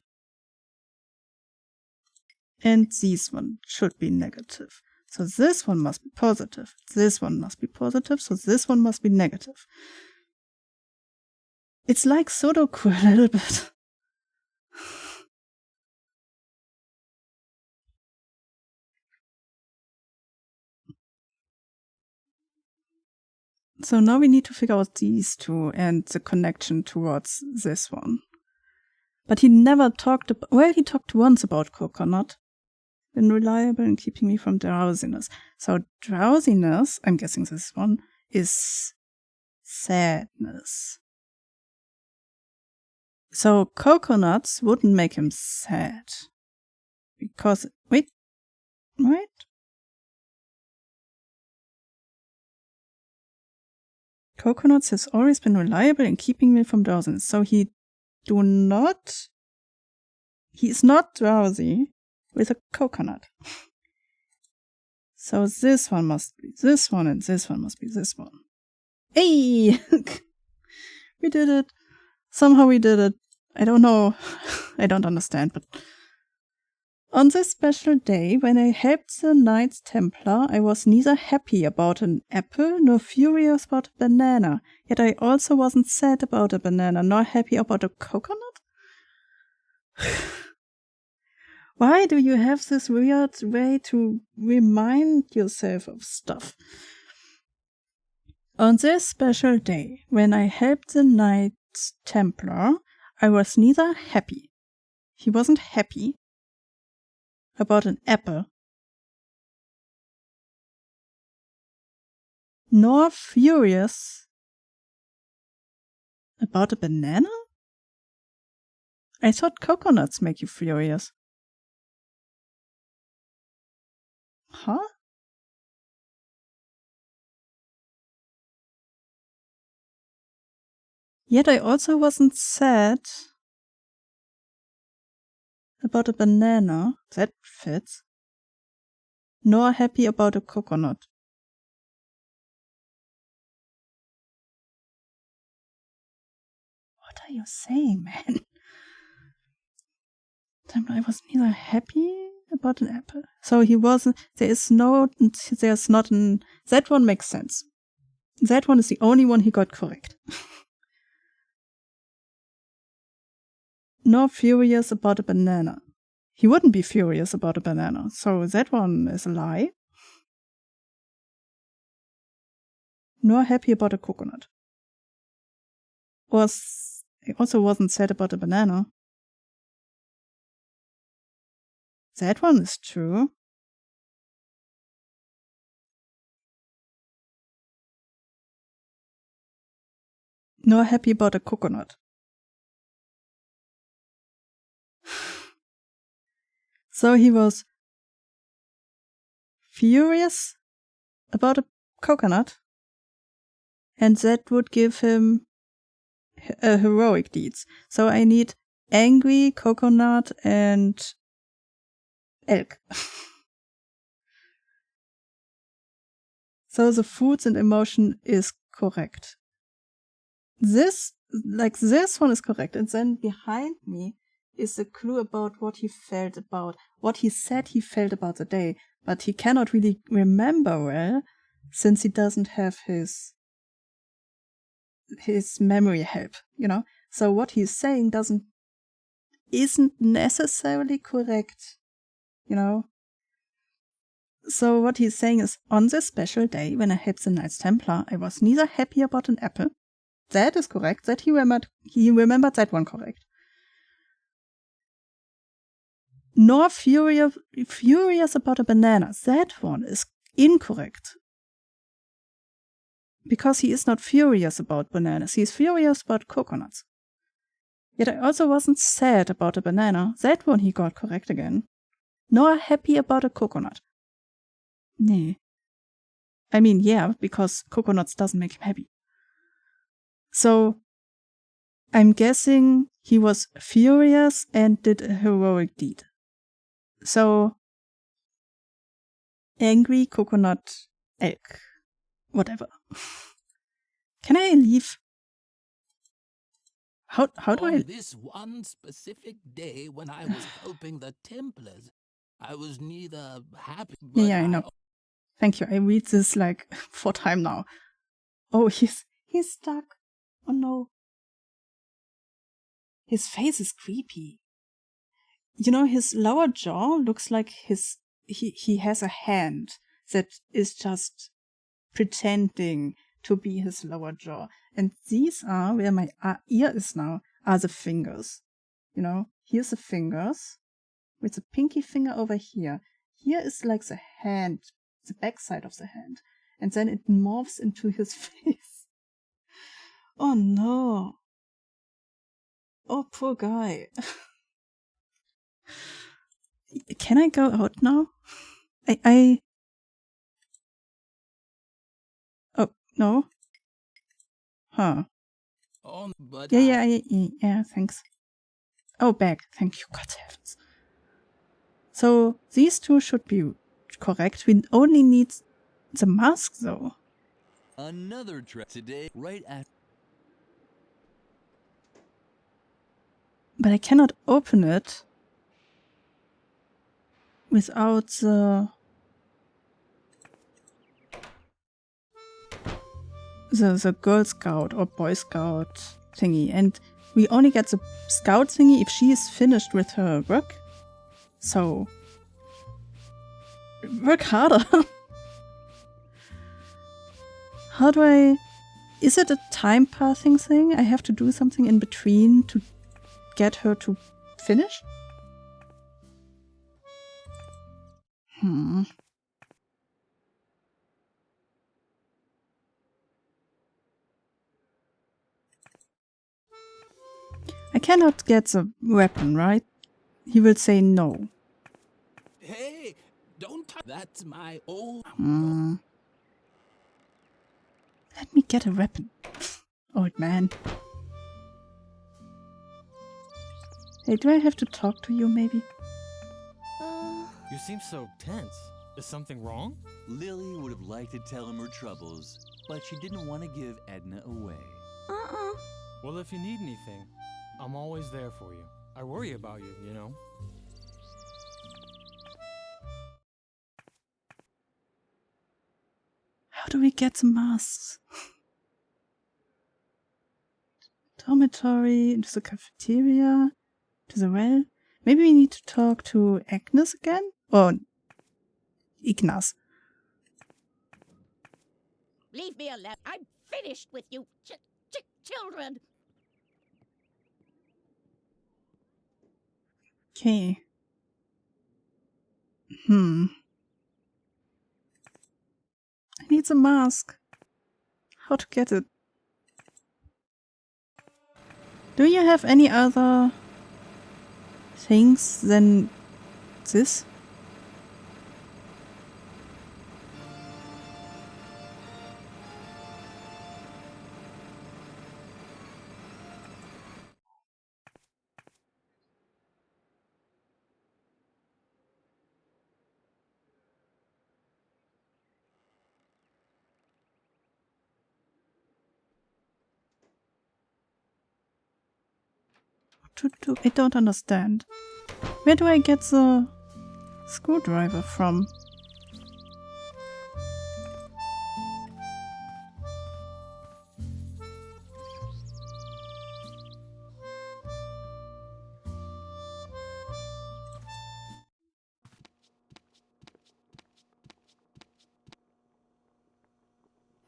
And these one should be negative. So this one must be positive. This one must be positive, so this one must be negative. It's like Sudoku a little bit. So now we need to figure out these two and the connection towards this one. But he never talked about, well, he talked once about coconut. Been reliable in keeping me from drowsiness. So drowsiness, I'm guessing this one, is sadness. So coconuts wouldn't make him sad. Because, wait. Coconuts has always been reliable in keeping me from drowsiness. So he is not drowsy with a coconut. So this one must be this one, and this one must be this one. Hey! We did it. Somehow we did it. I don't know. I don't understand, but on this special day, when I helped the Knights Templar, I was neither happy about an apple nor furious about a banana. Yet I also wasn't sad about a banana nor happy about a coconut. Why do you have this weird way to remind yourself of stuff? On this special day, when I helped the Knights Templar, I was neither happy. He wasn't happy about an apple, nor furious about a banana? I thought coconuts make you furious. Huh? Yet I also wasn't sad about a banana. That fits. Nor happy about a coconut. are you saying, man? I was neither happy about an apple. So he wasn't, there's not an, that one makes sense. That one is the only one he got correct. Nor furious about a banana. He wouldn't be furious about a banana. So that one is a lie. Nor happy about a coconut. He also wasn't sad about a banana. That one is true. Nor happy about a coconut. So he was furious about a coconut, and that would give him a heroic deeds. So I need angry, coconut, and elk. So the foods and emotion is correct. This one is correct. And then behind me is a clue about what he felt about, what he said he felt about the day. But he cannot really remember well, since he doesn't have his memory help, So what he's saying isn't necessarily correct, So what he's saying is, on this special day when I helped the Knights Templar, I was neither happy about an apple. That is correct. That he remembered that one correct. Nor furious about a banana. That one is incorrect. Because he is not furious about bananas. He is furious about coconuts. Yet I also wasn't sad about a banana. That one he got correct again. Nor happy about a coconut. Nee. I mean, yeah, because coconuts doesn't make him happy. So, I'm guessing he was furious and did a heroic deed. So, angry, coconut, elk. Whatever. Can I leave? How do I... On this one specific day when I was helping the Templars, I was neither happy... Yeah, I know. Thank you. I read this 4 times now. Oh, he's stuck. Oh no. His face is creepy. His lower jaw looks like he has a hand that is just pretending to be his lower jaw. And these are, where my ear is now, are the fingers. Here's the fingers, with the pinky finger over here. Here is the hand, the backside of the hand. And then it morphs into his face. Oh no. Oh, poor guy. Can I go out now? Oh, no? Huh. Yeah, thanks. Oh, back. Thank you, God heavens. So, these two should be correct. We only need the mask, though. Another trap today, right at... But I cannot open it without the Girl Scout or Boy Scout thingy. And we only get the Scout thingy if she is finished with her work. So, work harder. How do I... Is it a time passing thing? I have to do something in between to get her to finish? I cannot get the weapon, right? He will say no. Hey, don't touch... That's my old... Let me get a weapon, old man. Hey, do I have to talk to you, maybe? You seem so tense. Is something wrong? Lily would have liked to tell him her troubles, but she didn't want to give Edna away. Well, if you need anything, I'm always there for you. I worry about you, you know? How do we get the masks? Dormitory, into the cafeteria, to the well. Maybe we need to talk to Agnes again? Or Ignas. Leave me alone. I'm finished with you children. Okay. I need the mask. How to get it? Do you have any other things than this? I don't understand. Where do I get the screwdriver from?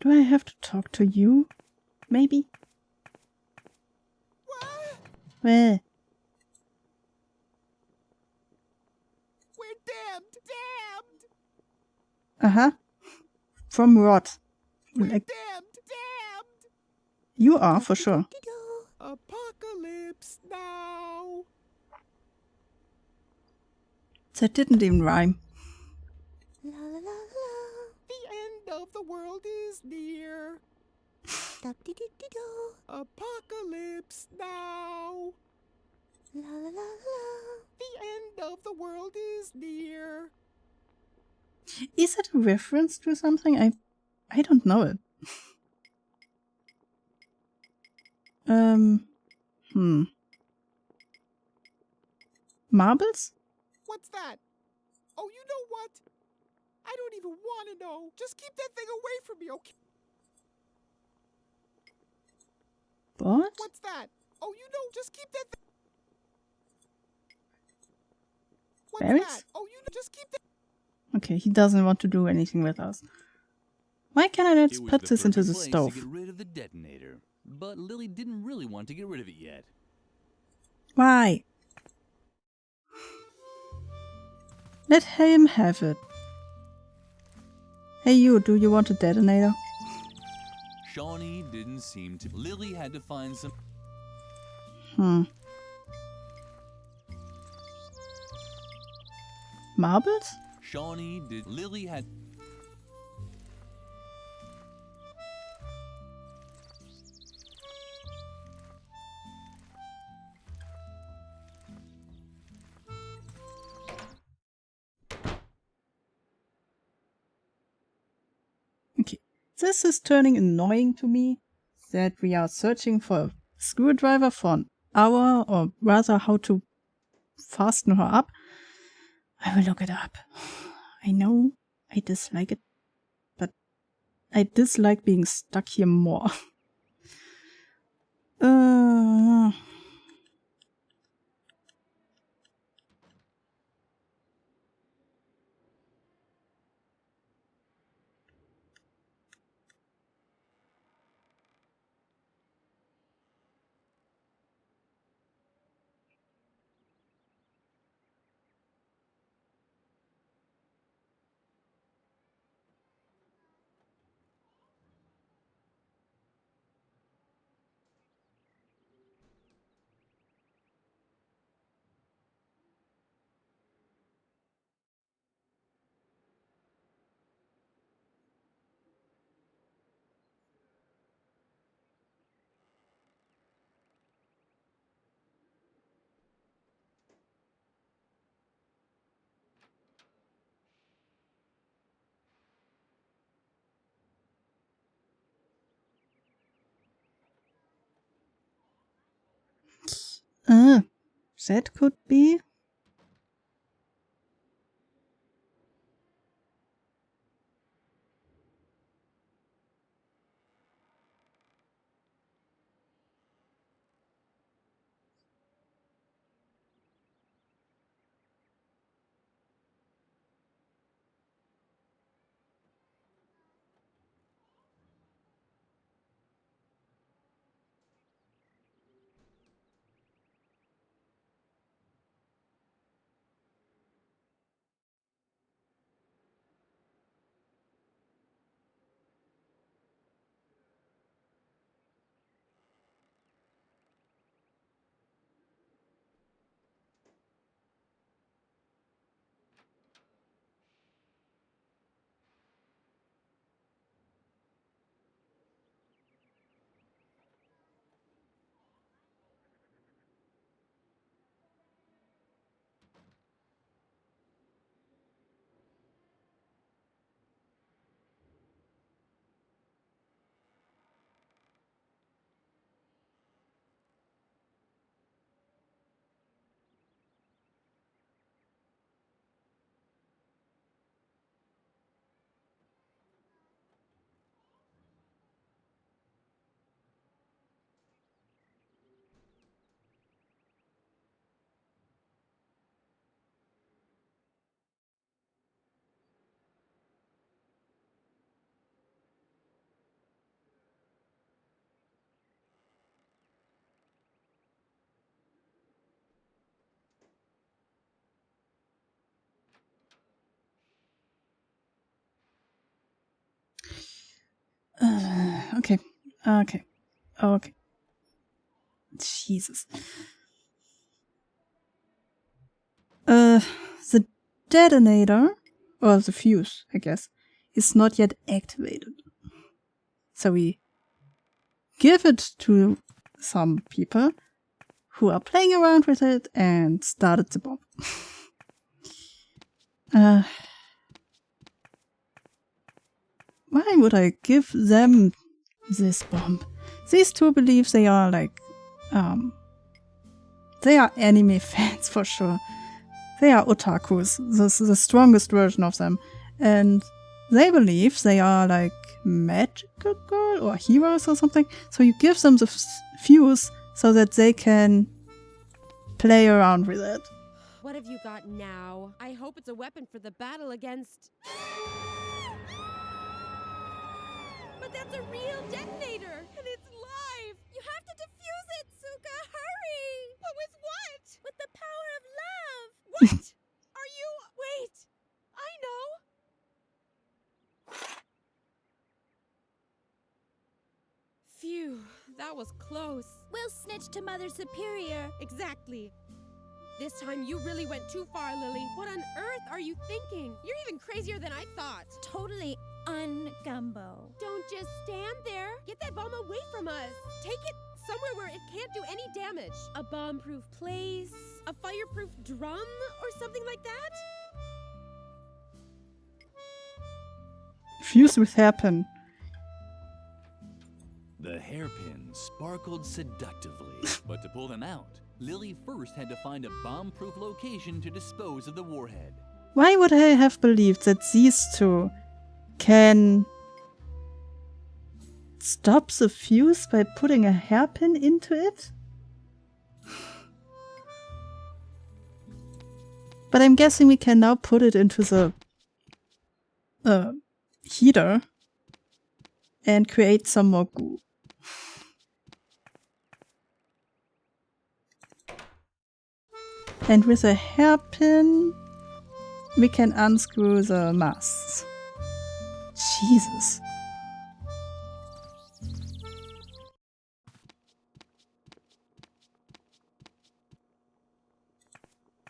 Do I have to talk to you? Maybe? Well, We're damned! Damned! uh-huh. From what? We're Like, damned! Damned! you are, for sure. Apocalypse now! That didn't even rhyme. La la la la. The end of the world is near. Da dee dee dee do. Apocalypse now! La la la la. The end of the world is near. Is it a reference to something? I don't know it. Marbles? What's that? Oh, you know what? I don't even want to know. Just keep that thing away from me, okay? What? What's that? Oh, you know, just keep that thing. What's Berries? that? Oh, you know, just keep that. Okay, he doesn't want to do anything with us. Why can't I It just was put the this into perfect the place stove? to get rid of the detonator, but Lily didn't really want to get rid of it yet. Why? Let him have it. Hey you, do you want a detonator? Shawnee didn't seem to. Lily had to find some. Marbles? Shawnee did. Lily had. Okay, this is turning annoying to me, that we are searching for a screwdriver for an hour, or rather how to fasten her up. I will look it up. I know I dislike it, but I dislike being stuck here more. That could be. Okay. Jesus. The detonator, or the fuse, I guess, is not yet activated. So we give it to some people who are playing around with it and started the bomb. Why would I give them this bomb? These two believe they are like, they are anime fans for sure. They are otakus, the strongest version of them. And they believe they are like magical girl or heroes or something. So you give them the fuse so that they can play around with it. What have you got now? I hope it's a weapon for the battle against... But that's a real detonator, and it's live! You have to defuse it, Suka! Hurry! But with what? With the power of love! What? Are you... Wait! I know! Phew, that was close. We'll snitch to Mother Superior. Exactly. This time you really went too far, Lily. What on earth are you thinking? You're even crazier than I thought. Totally un-gumbo. Don't just stand there. Get that bomb away from us. Take it somewhere where it can't do any damage. A bomb-proof place, a fireproof drum, or something like that? Fuse with hairpin. The hairpins sparkled seductively, but to pull them out, Lily first had to find a bomb-proof location to dispose of the warhead. Why would I have believed that these two can stop the fuse by putting a hairpin into it? But I'm guessing we can now put it into the heater and create some more goo. And with a hairpin, we can unscrew the masks. Jesus.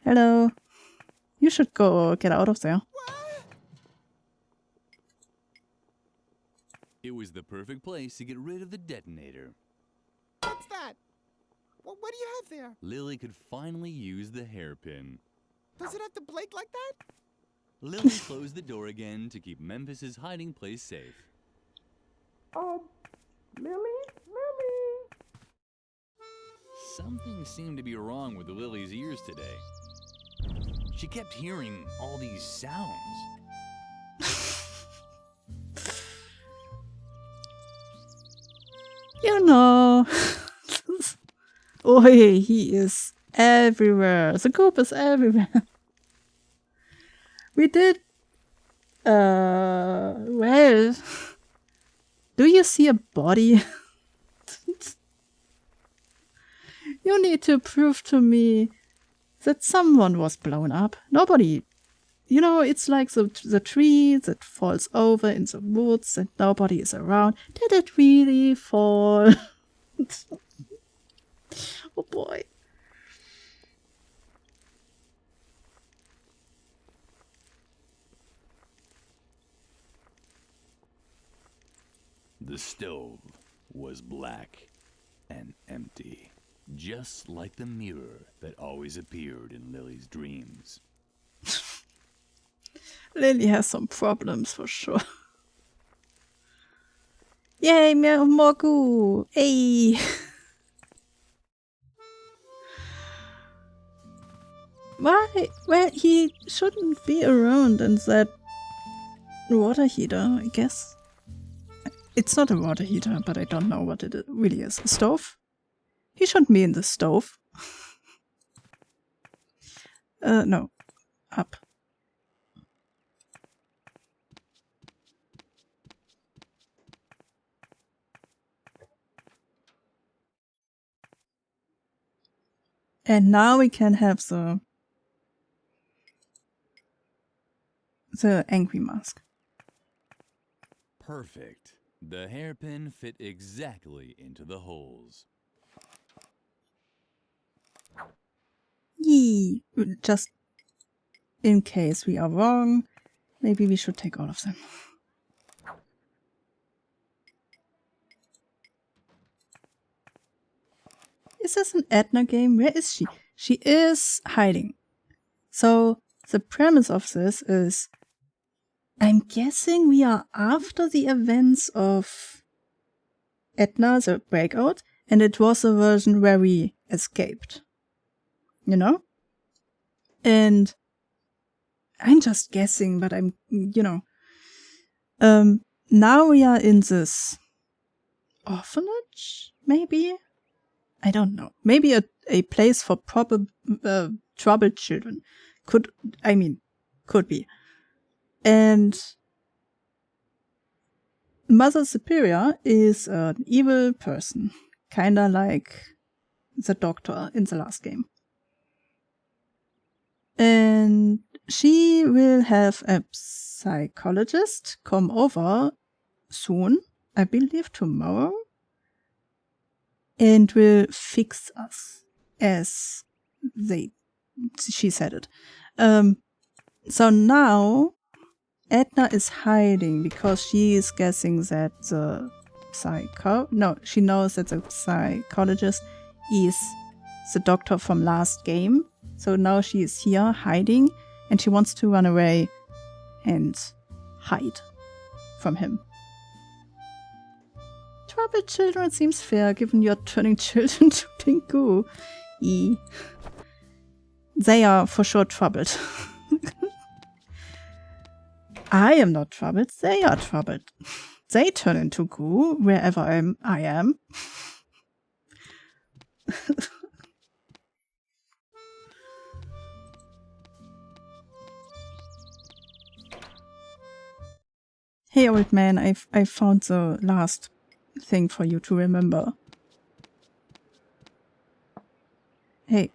Hello. You should go get out of there. It was the perfect place to get rid of the detonator. What's that? What do you have there? Lily could finally use the hairpin. Does it have to blink like that? Lily closed the door again to keep Memphis's hiding place safe. Lily? Something seemed to be wrong with Lily's ears today. She kept hearing all these sounds. You know. Oh, he is everywhere. The goop is everywhere. We did. Well. Do you see a body? You need to prove to me that someone was blown up. Nobody. You know, it's like the tree that falls over in the woods and nobody is around. Did it really fall? Oh boy. The stove was black and empty, just like the mirror that always appeared in Lily's dreams. Lily has some problems for sure. Yay, more goo! Hey! Why? Well, he shouldn't be around in that water heater, I guess. It's not a water heater, but I don't know what it really is. A stove? He shouldn't be in the stove. No. Up. And now we can have the angry mask. Perfect. The hairpin fit exactly into the holes. Yee! Just in case we are wrong, maybe we should take all of them. Is this an Edna game? Where is she? She is hiding. So the premise of this is, I'm guessing we are after the events of Edna, the breakout, and it was a version where we escaped. You know? And I'm just guessing, but I'm, you know. Now we are in this orphanage, maybe? I don't know. Maybe a place for troubled children. Could be. And Mother Superior is an evil person. Kinda like the doctor in the last game. And she will have a psychologist come over soon, I believe tomorrow, and will fix us, as she said it. So now Edna is hiding because she is guessing that she knows that the psychologist is the doctor from last game. So now she is here hiding and she wants to run away and hide from him. Troubled children seems fair given you're turning children to pink goo. They are for sure troubled. I am not troubled, they are troubled. They turn into goo wherever I am. Hey old man, I found the last thing for you to remember. Hey.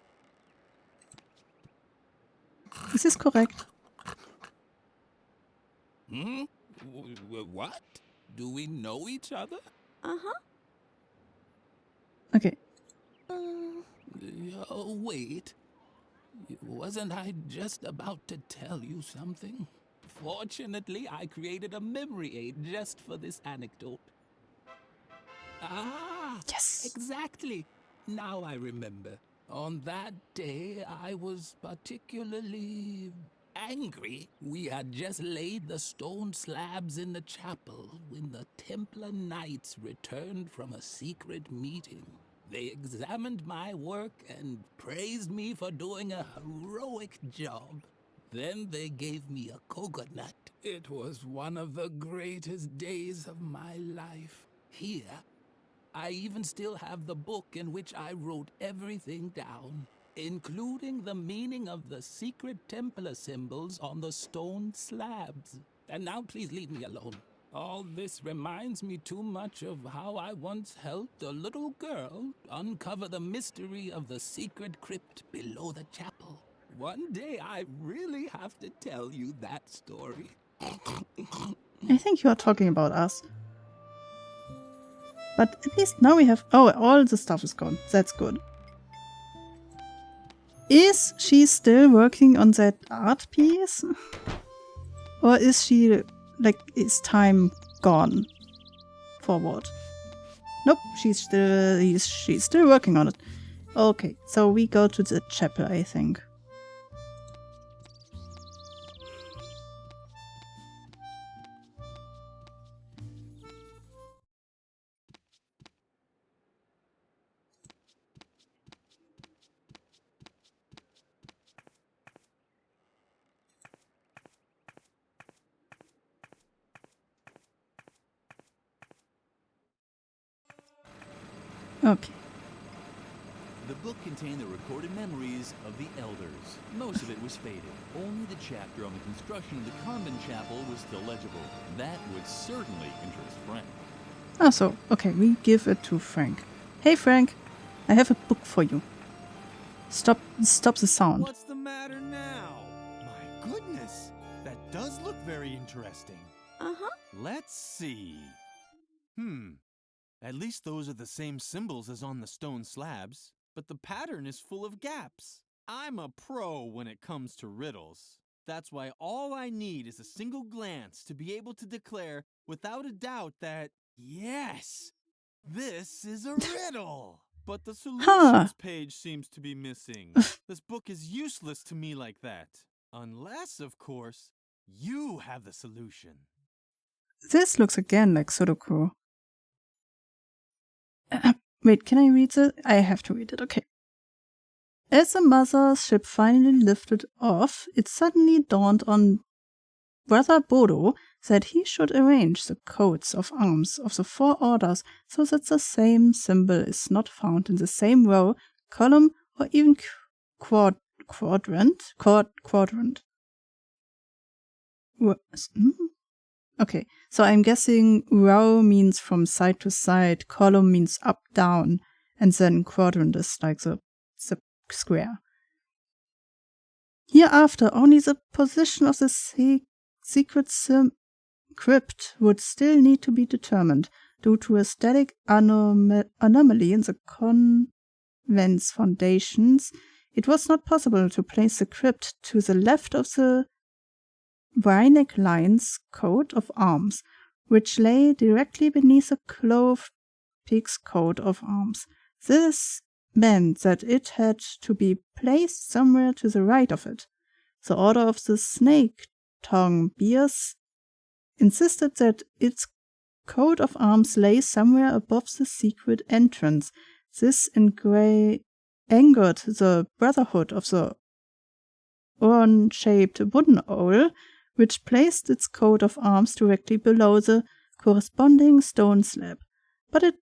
Is this correct? What? Do we know each other? Uh-huh. Okay. Oh, wait. Wasn't I just about to tell you something? Fortunately, I created a memory aid just for this anecdote. Ah, yes. Exactly. Now I remember. On that day, I was particularly angry. We had just laid the stone slabs in the chapel when the Templar Knights returned from a secret meeting. They examined my work and praised me for doing a heroic job. Then they gave me a coconut. It was one of the greatest days of my life. Here, I even still have the book in which I wrote everything down, including the meaning of the secret Templar symbols on the stone slabs. And now please leave me alone. All this reminds me too much of how I once helped a little girl uncover the mystery of the secret crypt below the chapel. One day I really have to tell you that story. I think you are talking about us. But at least now we have... Oh, all the stuff is gone. That's good. Is she still working on that art piece? Or is she... like, is time gone? For what? Nope, she's still working on it. Okay, so we go to the chapel, I think. Okay. The book contained the recorded memories of the elders. Most of it was faded. Only the chapter on the construction of the convent chapel was still legible. That would certainly interest Frank. Ah, so, okay, we give it to Frank. Hey Frank, I have a book for you. Stop the sound. What's the matter now? My goodness, that does look very interesting. Uh-huh. Let's see. At least those are the same symbols as on the stone slabs, but the pattern is full of gaps. I'm a pro when it comes to riddles. That's why all I need is a single glance to be able to declare without a doubt that, yes, this is a riddle. But the solutions page seems to be missing. This book is useless to me like that. Unless, of course, you have the solution. This looks again like Sudoku. Wait, can I read it? I have to read it, okay. As the mother's ship finally lifted off, it suddenly dawned on Brother Bodo that he should arrange the coats of arms of the four orders so that the same symbol is not found in the same row, column, or even quadrant. Okay, so I'm guessing row means from side to side, column means up, down, and then quadrant is like the square. Hereafter, only the position of the secret crypt would still need to be determined due to a static anomaly in the convent's foundations. It was not possible to place the crypt to the left of the Rhineck line's coat of arms, which lay directly beneath the clove pig's coat of arms. This meant that it had to be placed somewhere to the right of it. The order of the snake-tongue bears insisted that its coat of arms lay somewhere above the secret entrance. This angered the Brotherhood of the urn-shaped wooden owl, which placed its coat of arms directly below the corresponding stone slab. But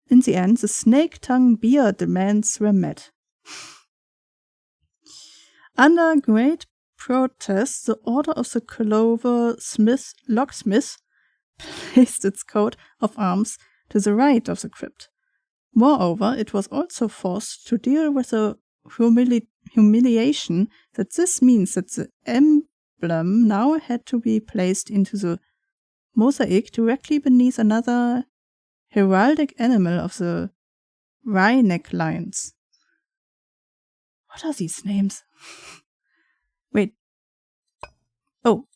in the end, the snake-tongue bear demands were met. Under great protest, the order of the locksmith placed its coat of arms to the right of the crypt. Moreover, it was also forced to deal with the humiliation that this means that the emblem now had to be placed into the mosaic directly beneath another heraldic animal of the Rhineck lines. What are these names? Wait. Oh.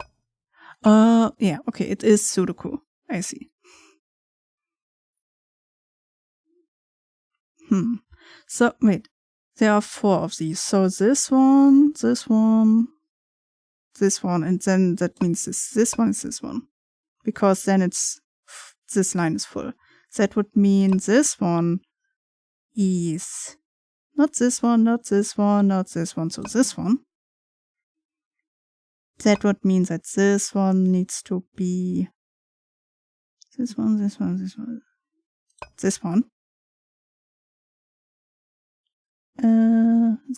Yeah, okay, it is Sudoku. I see. So, wait. There are 4 of these. So this one, and then that means this one is this one. Because then this line is full. That would mean this one is not this one, not this one, not this one, so this one. That would mean that this one needs to be this one, this one, this one, this one.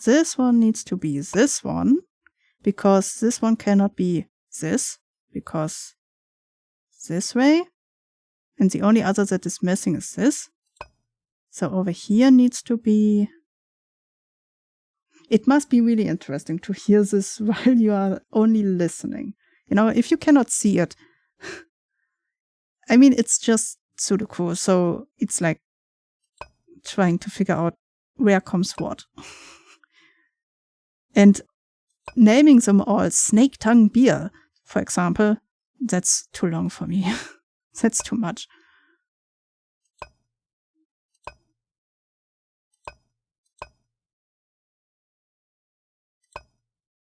This one needs to be this one, because this one cannot be this, because this way. And the only other that is missing is this. So over here needs to be... It must be really interesting to hear this while you are only listening. You know, if you cannot see it. I mean, it's just Sudoku, so it's like trying to figure out where comes what. And naming them all snake tongue beer, for example, that's too long for me. That's too much.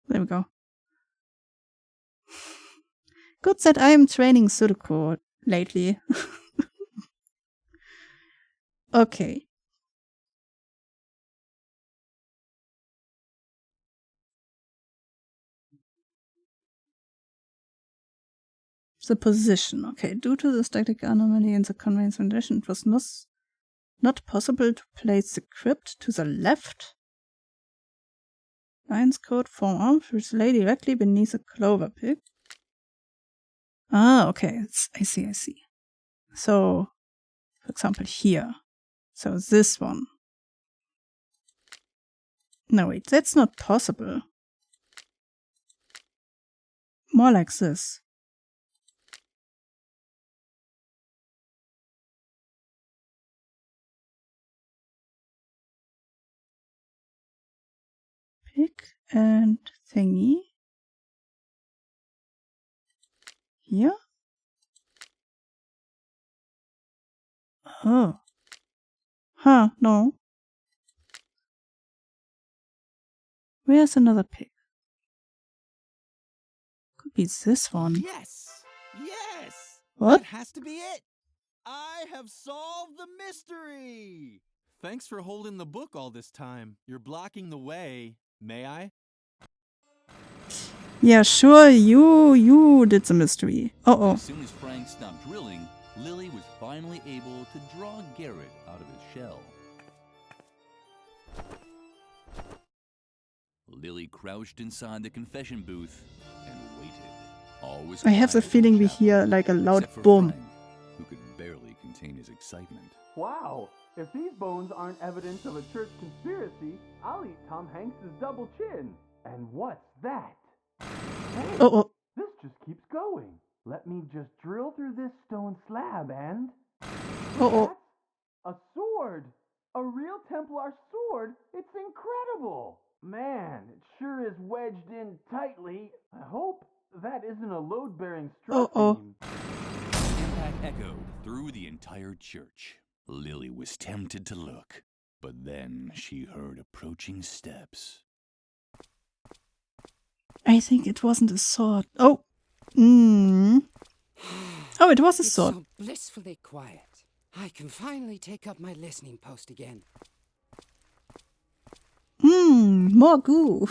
There we go. Good that I am training Sudoku lately. Okay. The position. Okay, due to the static anomaly in the conveyance condition, it was not possible to place the crypt to the left. Lion's coat forearm which lay directly beneath a clover pig. Ah, okay. I see. So, for example, here. So this one. No, wait, that's not possible. More like this. Pig and thingy. Here? Oh. Huh, no. Where's another pig? Could be this one. Yes! Yes! What? That has to be it! I have solved the mystery! Thanks for holding the book all this time. You're blocking the way. May I? Yeah, sure, you did the mystery. Uh-oh. As soon as Frank stopped drilling, Lily was finally able to draw Garrett out of his shell. Lily crouched inside the confession booth and waited. Always I have the quiet feeling in the we chapel, hear like a loud except for boom. Frank, who could barely contain his excitement. Wow, if these bones aren't evidence of a church conspiracy, I'll eat Tom Hanks' double chin. And what's that? Hey, Uh-oh. this just keeps going. Let me just drill through this stone slab and... Uh-oh. That's a sword! A real Templar sword! It's incredible! Man, it sure is wedged in tightly. I hope that isn't a load-bearing strut beam. The impact echoed through the entire church. Lily was tempted to look, but then she heard approaching steps. I think it wasn't a sword. Oh. Oh, it was a sword. It's so blissfully quiet. I can finally take up my listening post again. More goo.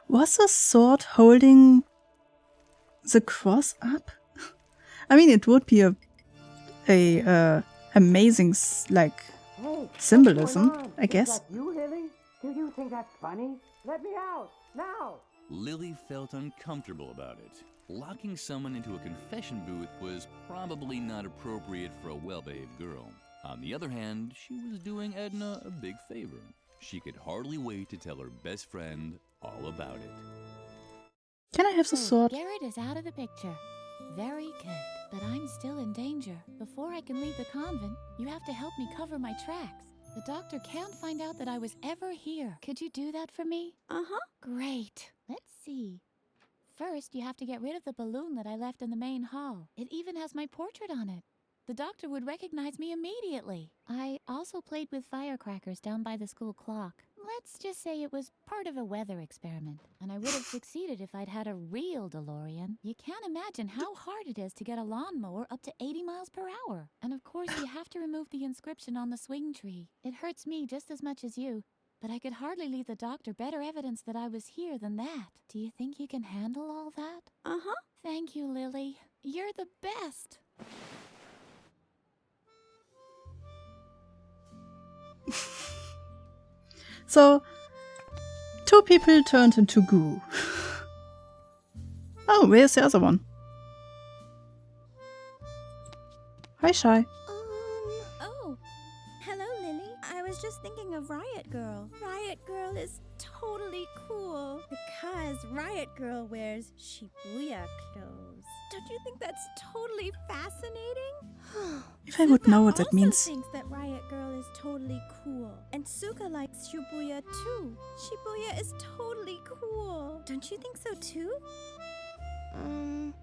Was the sword holding the cross up? I mean, it would be a amazing symbolism, I guess. Is that you, Lily? Do you think that's funny? Let me out now. Lily felt uncomfortable about it. Locking someone into a confession booth was probably not appropriate for a well-behaved girl. On the other hand, she was doing Edna a big favor. She could hardly wait to tell her best friend all about it. Can I have the sword? Garrett is out of the picture. Very good. But I'm still in danger. Before I can leave the convent, you have to help me cover my tracks. The doctor can't find out that I was ever here. Could you do that for me? Uh-huh. Great. Let's see. First, you have to get rid of the balloon that I left in the main hall. It even has my portrait on it. The doctor would recognize me immediately. I also played with firecrackers down by the school clock. Let's just say it was part of a weather experiment, and I would have succeeded if I'd had a real DeLorean. You can't imagine how hard it is to get a lawnmower up to 80 miles per hour. And of course, you have to remove the inscription on the swing tree. It hurts me just as much as you, but I could hardly leave the doctor better evidence that I was here than that. Do you think you can handle all that? Uh-huh. Thank you, Lily. You're the best. So, 2 people turned into goo. Oh, where's the other one? Hi, Shy. Oh. Hello, Lily. I was just thinking of Riot Girl. Riot Girl is totally cool because Riot Girl wears Shibuya clothes. Don't you think that's totally fascinating? If I would know what that also means. thinks that Riot Girl is totally cool. And Suka likes Shibuya too. Shibuya is totally cool. Don't you think so too?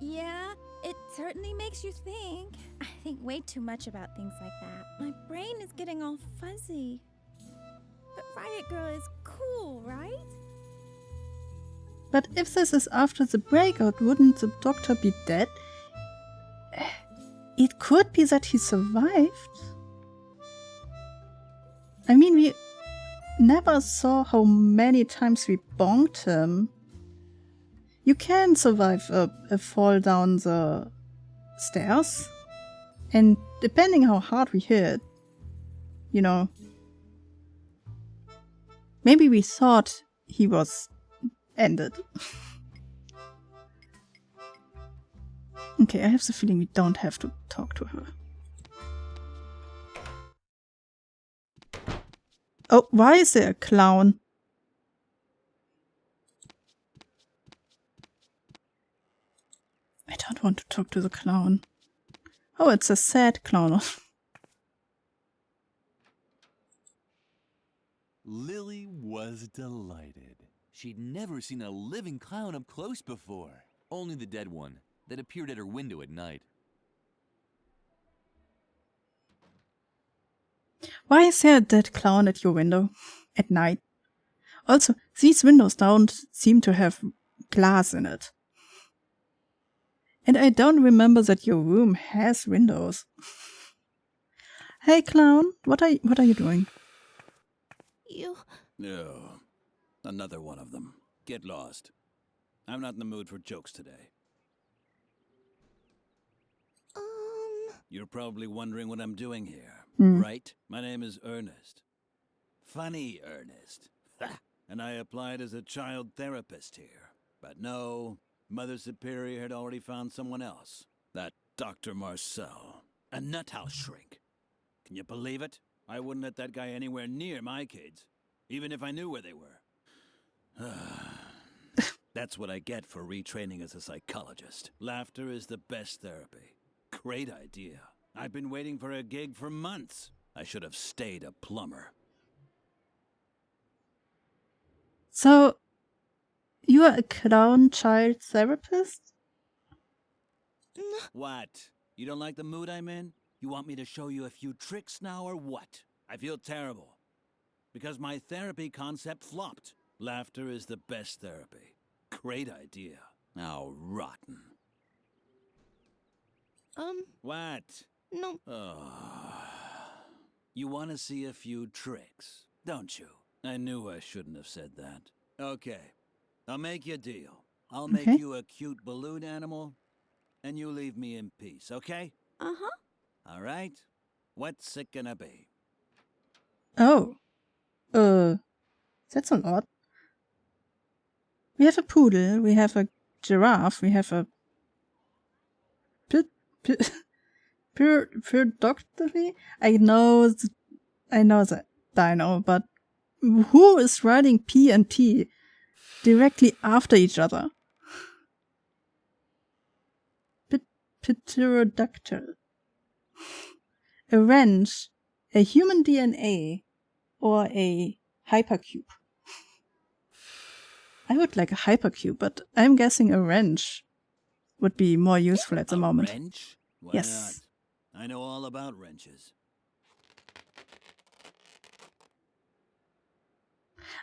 Yeah, it certainly makes you think. I think way too much about things like that. My brain is getting all fuzzy. But Riot Girl is cool, right? But if this is after the breakout, wouldn't the doctor be dead? It could be that he survived. I mean, we never saw how many times we bonked him. You can survive a fall down the stairs. And depending how hard we hit, you know, maybe we thought he was ended. Okay, I have the feeling we don't have to talk to her. Oh, why is there a clown? I don't want to talk to the clown. Oh, it's a sad clown. Lily was delighted. She'd never seen a living clown up close before. Only the dead one that appeared at her window at night. Why is there a dead clown at your window at night? Also, these windows don't seem to have glass in it. And I don't remember that your room has windows. Hey clown, what are you doing? No, another one of them. Get lost. I'm not in the mood for jokes today. You're probably wondering what I'm doing here, right? My name is Ernest. Funny Ernest. And I applied as a child therapist here. But no, Mother Superior had already found someone else. That Dr. Marcel. A nuthouse shrink. Can you believe it? I wouldn't let that guy anywhere near my kids, even if I knew where they were. That's what I get for retraining as a psychologist. Laughter is the best therapy. Great idea. I've been waiting for a gig for months. I should have stayed a plumber. So, you are a clown child therapist? What? You don't like the mood I'm in? You want me to show you a few tricks now or what? I feel terrible. Because my therapy concept flopped. Laughter is the best therapy. Great idea. How rotten. What? No. You want to see a few tricks, don't you? I knew I shouldn't have said that. Okay. I'll make you a deal. I'll make you a cute balloon animal, and you leave me in peace, okay? Uh-huh. All right? What's it gonna be? Oh. That's a lot. We have a poodle, we have a giraffe, we have a Doctory? I know that dino, but who is riding P and T directly after each other? Pterodactyl. A wrench, a human DNA, or a hypercube. I would like a hypercube, but I'm guessing a wrench would be more useful at the moment. Wrench? Why Yes. not? I know all about wrenches.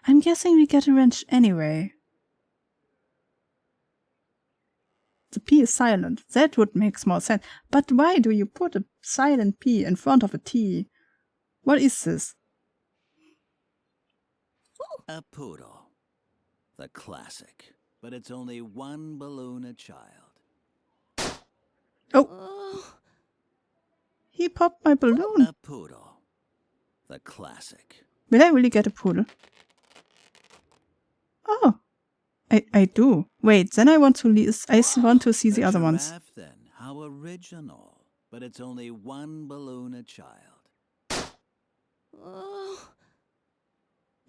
I'm guessing we get a wrench anyway. The P is silent. That would make more sense. But why do you put a silent P in front of a T? What is this? A poodle. The classic. But it's only one balloon a child. Oh! He popped my balloon. A poodle. The classic. Will I really get a poodle? Oh! I do. Wait, then I want to want to see the other ones. Then. How original. But it's only one balloon a child.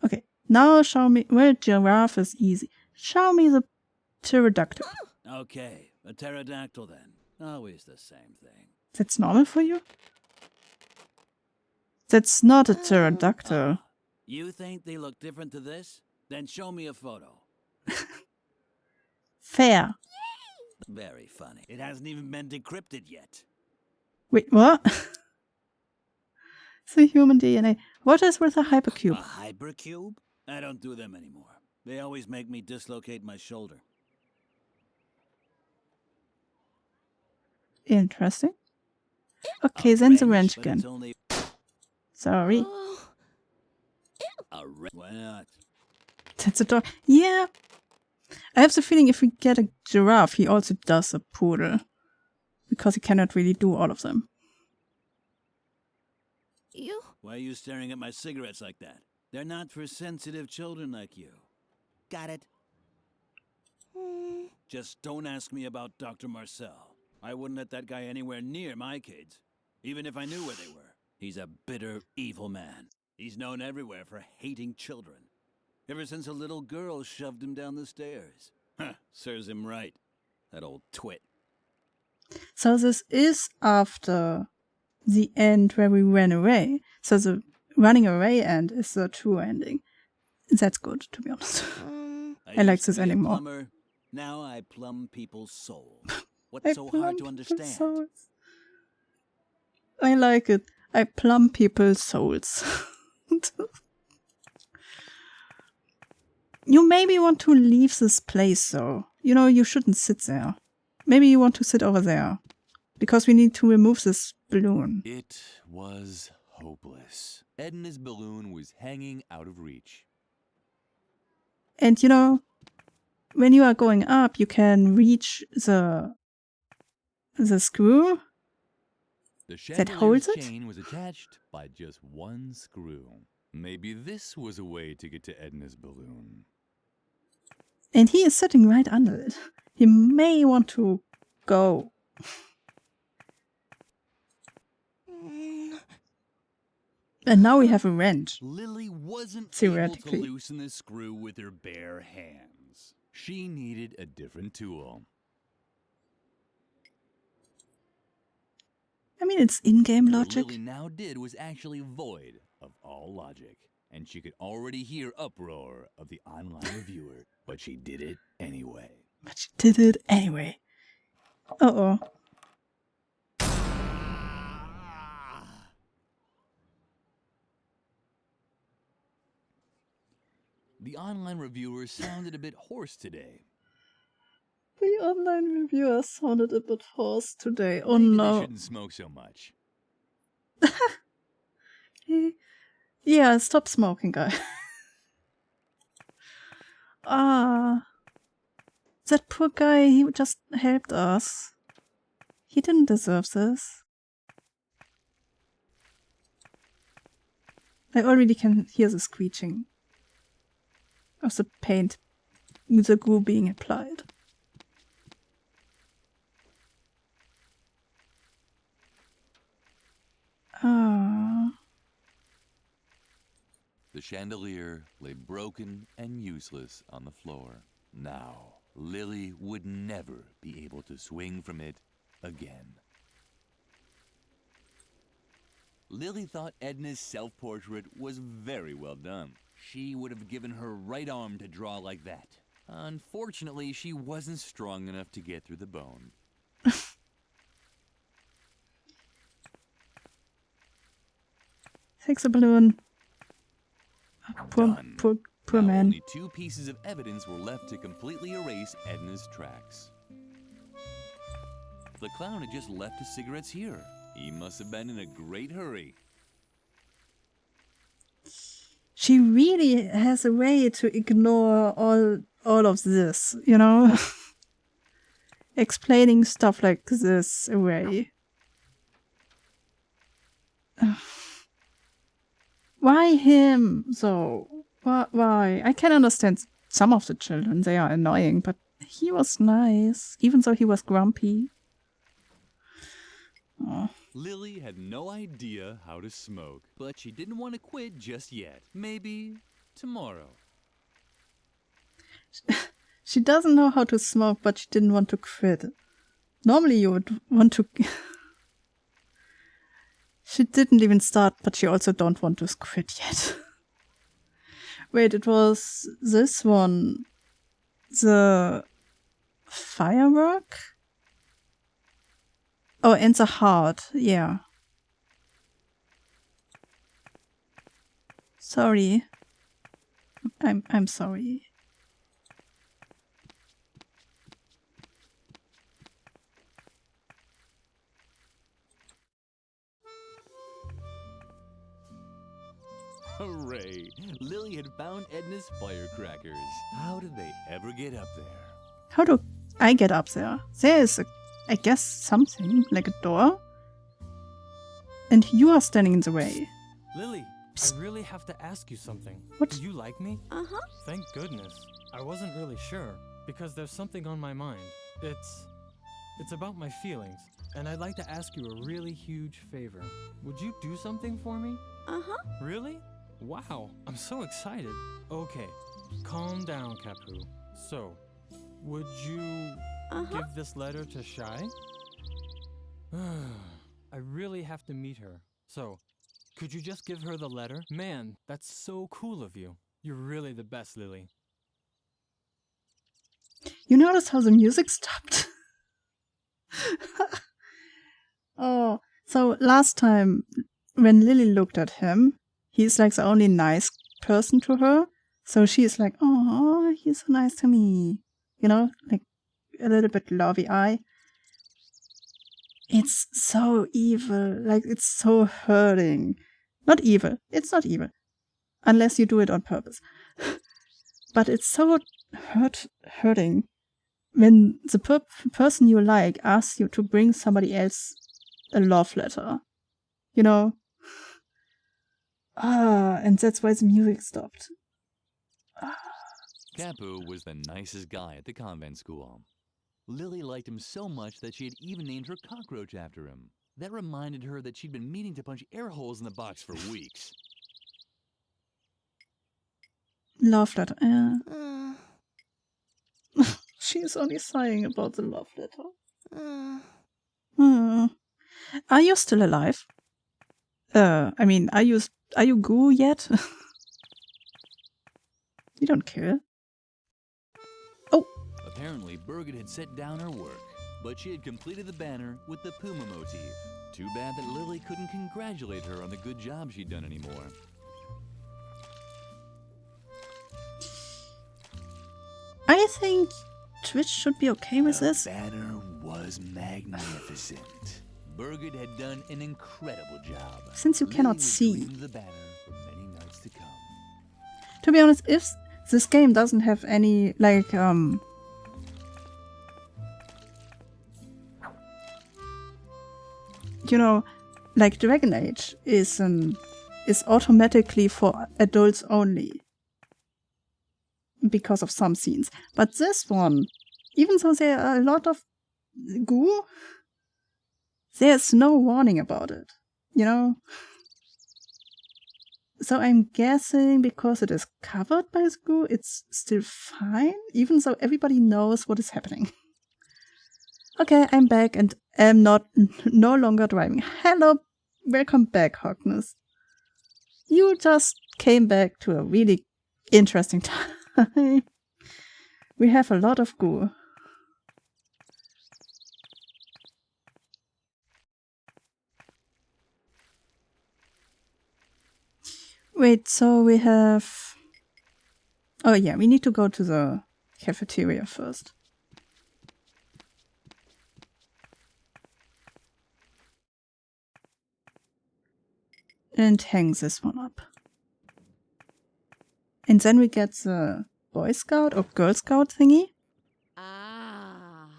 Okay, now show me. Well, giraffe is easy. Show me the pterodactyl. Okay, a pterodactyl then. Always the same thing. That's normal for you? That's not a pterodactyl. You think they look different to this? Then show me a photo. Fair. Very funny. It hasn't even been decrypted yet. Wait, what? The human DNA. What is with a hypercube? A hypercube? I don't do them anymore. They always make me dislocate my shoulder. Interesting. Okay, then the wrench again. Sorry. Why not? That's a dog. Yeah. I have the feeling if we get a giraffe, he also does a poodle. Because he cannot really do all of them. Why are you staring at my cigarettes like that? They're not for sensitive children like you. Got it? Just don't ask me about Dr. Marcel. I wouldn't let that guy anywhere near my kids, even if I knew where they were. He's a bitter, evil man. He's known everywhere for hating children. Ever since a little girl shoved him down the stairs. Huh, serves him right. That old twit. So this is after the end where we ran away. So the running away end is the true ending. That's good, to be honest. I like this anymore. Plumber. Now I plumb people's souls. What's so hard to understand? Souls. I like it. I plumb people's souls. You maybe want to leave this place, though. You know, you shouldn't sit there. Maybe you want to sit over there. Because we need to remove this balloon. It was hopeless. Edna's balloon was hanging out of reach. And you know, when you are going up, you can reach the screw that holds it. The chain was attached by just one screw. Maybe this was a way to get to Edna's balloon. And he is sitting right under it. He may want to go. And now we have a wrench. Lily wasn't theoretically able to loosen the screw with her bare hands. She needed a different tool. I mean, it's in-game logic. What Lily now did was actually void of all logic, and she could already hear uproar of the online reviewer, but she did it anyway. Uh-oh. The online reviewer sounded a bit hoarse today. The online reviewer sounded a bit hoarse today. Oh Maybe no. They shouldn't smoke so much. Yeah, stop smoking, guy. That poor guy, he just helped us. He didn't deserve this. I already can hear the screeching of the paint, the glue being applied. The chandelier lay broken and useless on the floor. Now, Lily would never be able to swing from it again. Lily thought Edna's self-portrait was very well done. She would have given her right arm to draw like that. Unfortunately, she wasn't strong enough to get through the bone. Takes a balloon. Poor Poor Now man. only 2 pieces of evidence were left to completely erase Edna's tracks. The clown had just left his cigarettes here. He must have been in a great hurry. She really has a way to ignore all of this, you know? Explaining stuff like this away. Why him, though? Why? I can understand some of the children, they are annoying, but he was nice, even though he was grumpy. Oh. Lily had no idea how to smoke, but she didn't want to quit just yet. Maybe tomorrow. She doesn't know how to smoke, but she didn't want to quit. Normally you would want to... She didn't even start, but she also don't want to quit yet. Wait, it was this one. The firework? Oh, and the heart, yeah. Sorry. I'm sorry. Hooray! Lily had found Edna's firecrackers. How did they ever get up there? How do I get up there? There is, I guess, something, like a door. And you are standing in the way. Lily, I really have to ask you something. What? Do you like me? Uh-huh. Thank goodness. I wasn't really sure, because there's something on my mind. It's about my feelings, and I'd like to ask you a really huge favor. Would you do something for me? Uh-huh. Really? Wow, I'm so excited. Okay, calm down, Capu. So, would you give this letter to Shy? I really have to meet her. So, could you just give her the letter? Man, that's so cool of you. You're really the best, Lily. You notice how the music stopped? Oh, so last time when Lily looked at him, he's like the only nice person to her. So she's like, oh, he's so nice to me. You know, like a little bit lovey eye. It's so evil. Like, it's so hurting. Not evil. It's not evil. Unless you do it on purpose. But it's so hurting when the person you like asks you to bring somebody else a love letter. You know? And that's why the music stopped. Capu was the nicest guy at the convent school. Lily liked him so much that she had even named her cockroach after him. That reminded her that she'd been meaning to punch air holes in the box for weeks. Love letter. She's only sighing about the love letter. Are you still alive? I mean, are you goo yet? You don't care. Oh! Apparently, Birgit had set down her work, but she had completed the banner with the puma motif. Too bad that Lily couldn't congratulate her on the good job she'd done anymore. I think Twitch should be okay with this. The banner was magnificent. Birgit had done an incredible job. Since you cannot Lily would see. dream of the banner for many nights to come. To be honest, if this game doesn't have any, like, you know, like Dragon Age is automatically for adults only because of some scenes. But this one, even though there are a lot of goo, there's no warning about it, you know? So I'm guessing because it is covered by the goo, it's still fine, even though everybody knows what is happening. Okay, I'm back and am no longer driving. Hello, welcome back, Hogness. You just came back to a really interesting time. We have a lot of goo. Wait, so we have Oh yeah, we need to go to the cafeteria first. And hang this one up. And then we get the Boy Scout or Girl Scout thingy. Ah,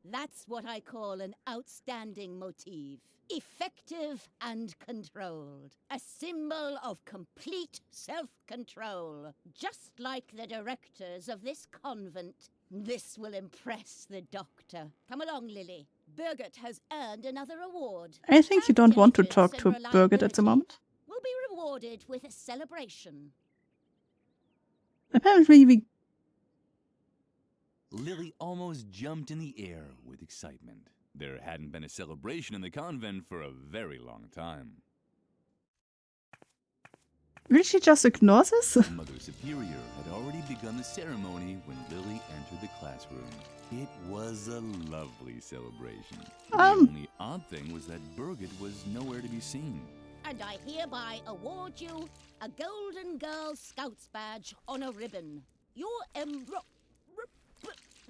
that's what I call an outstanding motif. Effective and controlled. A symbol of complete self-control. Just like the directors of this convent. This will impress the doctor. Come along, Lily. Birgit has earned another award. I think you don't want to talk to and Birgit at the moment. Will be rewarded with a celebration. Apparently we... Lily almost jumped in the air with excitement. There hadn't been a celebration in the convent for a very long time. Will she just ignore this? Mother Superior had already begun the ceremony when Lily entered the classroom. It was a lovely celebration. The only odd thing was that Birgit was nowhere to be seen. And I hereby award you a Golden Girl Scouts badge on a ribbon. Your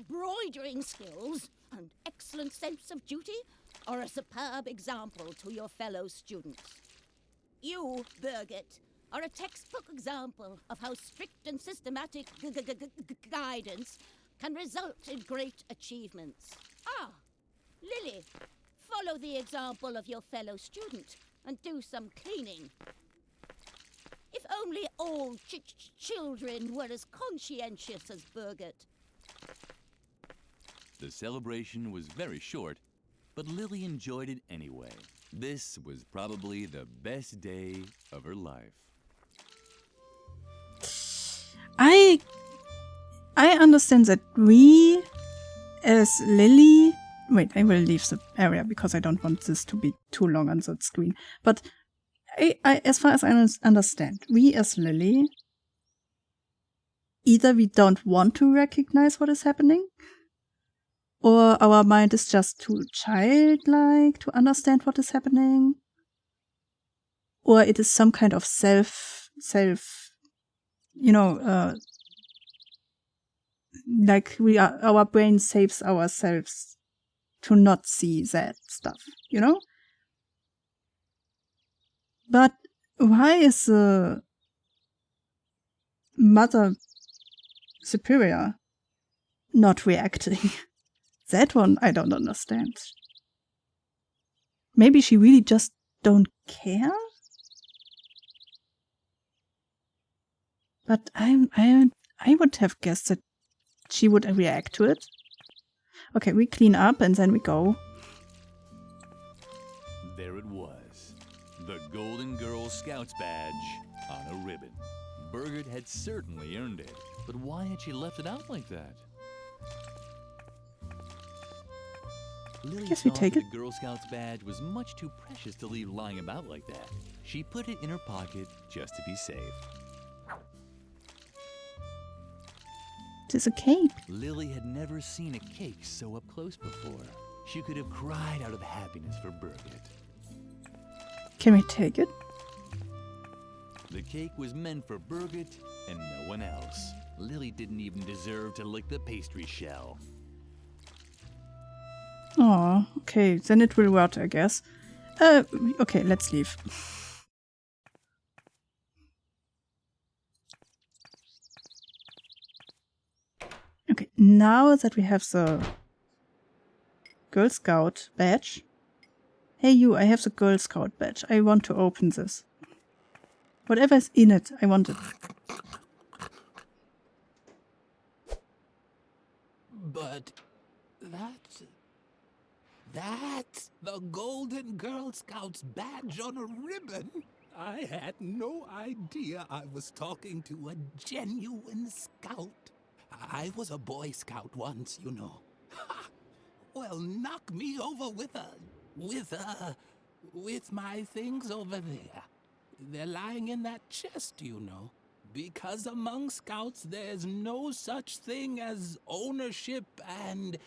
embroidering skills and excellent sense of duty are a superb example to your fellow students. You, Birgit, are a textbook example of how strict and systematic guidance can result in great achievements. Ah, Lily, follow the example of your fellow student and do some cleaning. If only all children were as conscientious as Birgit. The celebration was very short, but Lily enjoyed it anyway. This was probably the best day of her life. I understand that we, as Lily... Wait, I will leave the area because I don't want this to be too long on the screen. But as far as I understand, we as Lily, either we don't want to recognize what is happening, or our mind is just too childlike to understand what is happening, or it is some kind of like our brain saves ourselves to not see that stuff, But why is the Mother Superior not reacting? That one I don't understand. Maybe she really just don't care? But I would have guessed that she would react to it. Okay, we clean up and then we go. There it was. The Golden Girl Scouts badge on a ribbon. Birgit had certainly earned it. But why had she left it out like that? Lily Guess we thought take that it. The Girl Scouts badge was much too precious to leave lying about like that. She put it in her pocket just to be safe. It's a cake. Lily had never seen a cake so up close before. She could have cried out of happiness for Birgit. Can we take it? The cake was meant for Birgit and no one else. Lily didn't even deserve to lick the pastry shell. Oh, okay, then it will rot, I guess. Okay, let's leave. Okay, now that we have the Girl Scout badge. Hey you, I have the Girl Scout badge. I want to open this. Whatever is in it, I want it. But that's the Golden Girl Scouts badge on a ribbon. I had no idea I was talking to a genuine scout. I was a Boy Scout once, you know. Ha! Well, knock me over with my things over there. They're lying in that chest, you know. Because among scouts, there's no such thing as ownership and...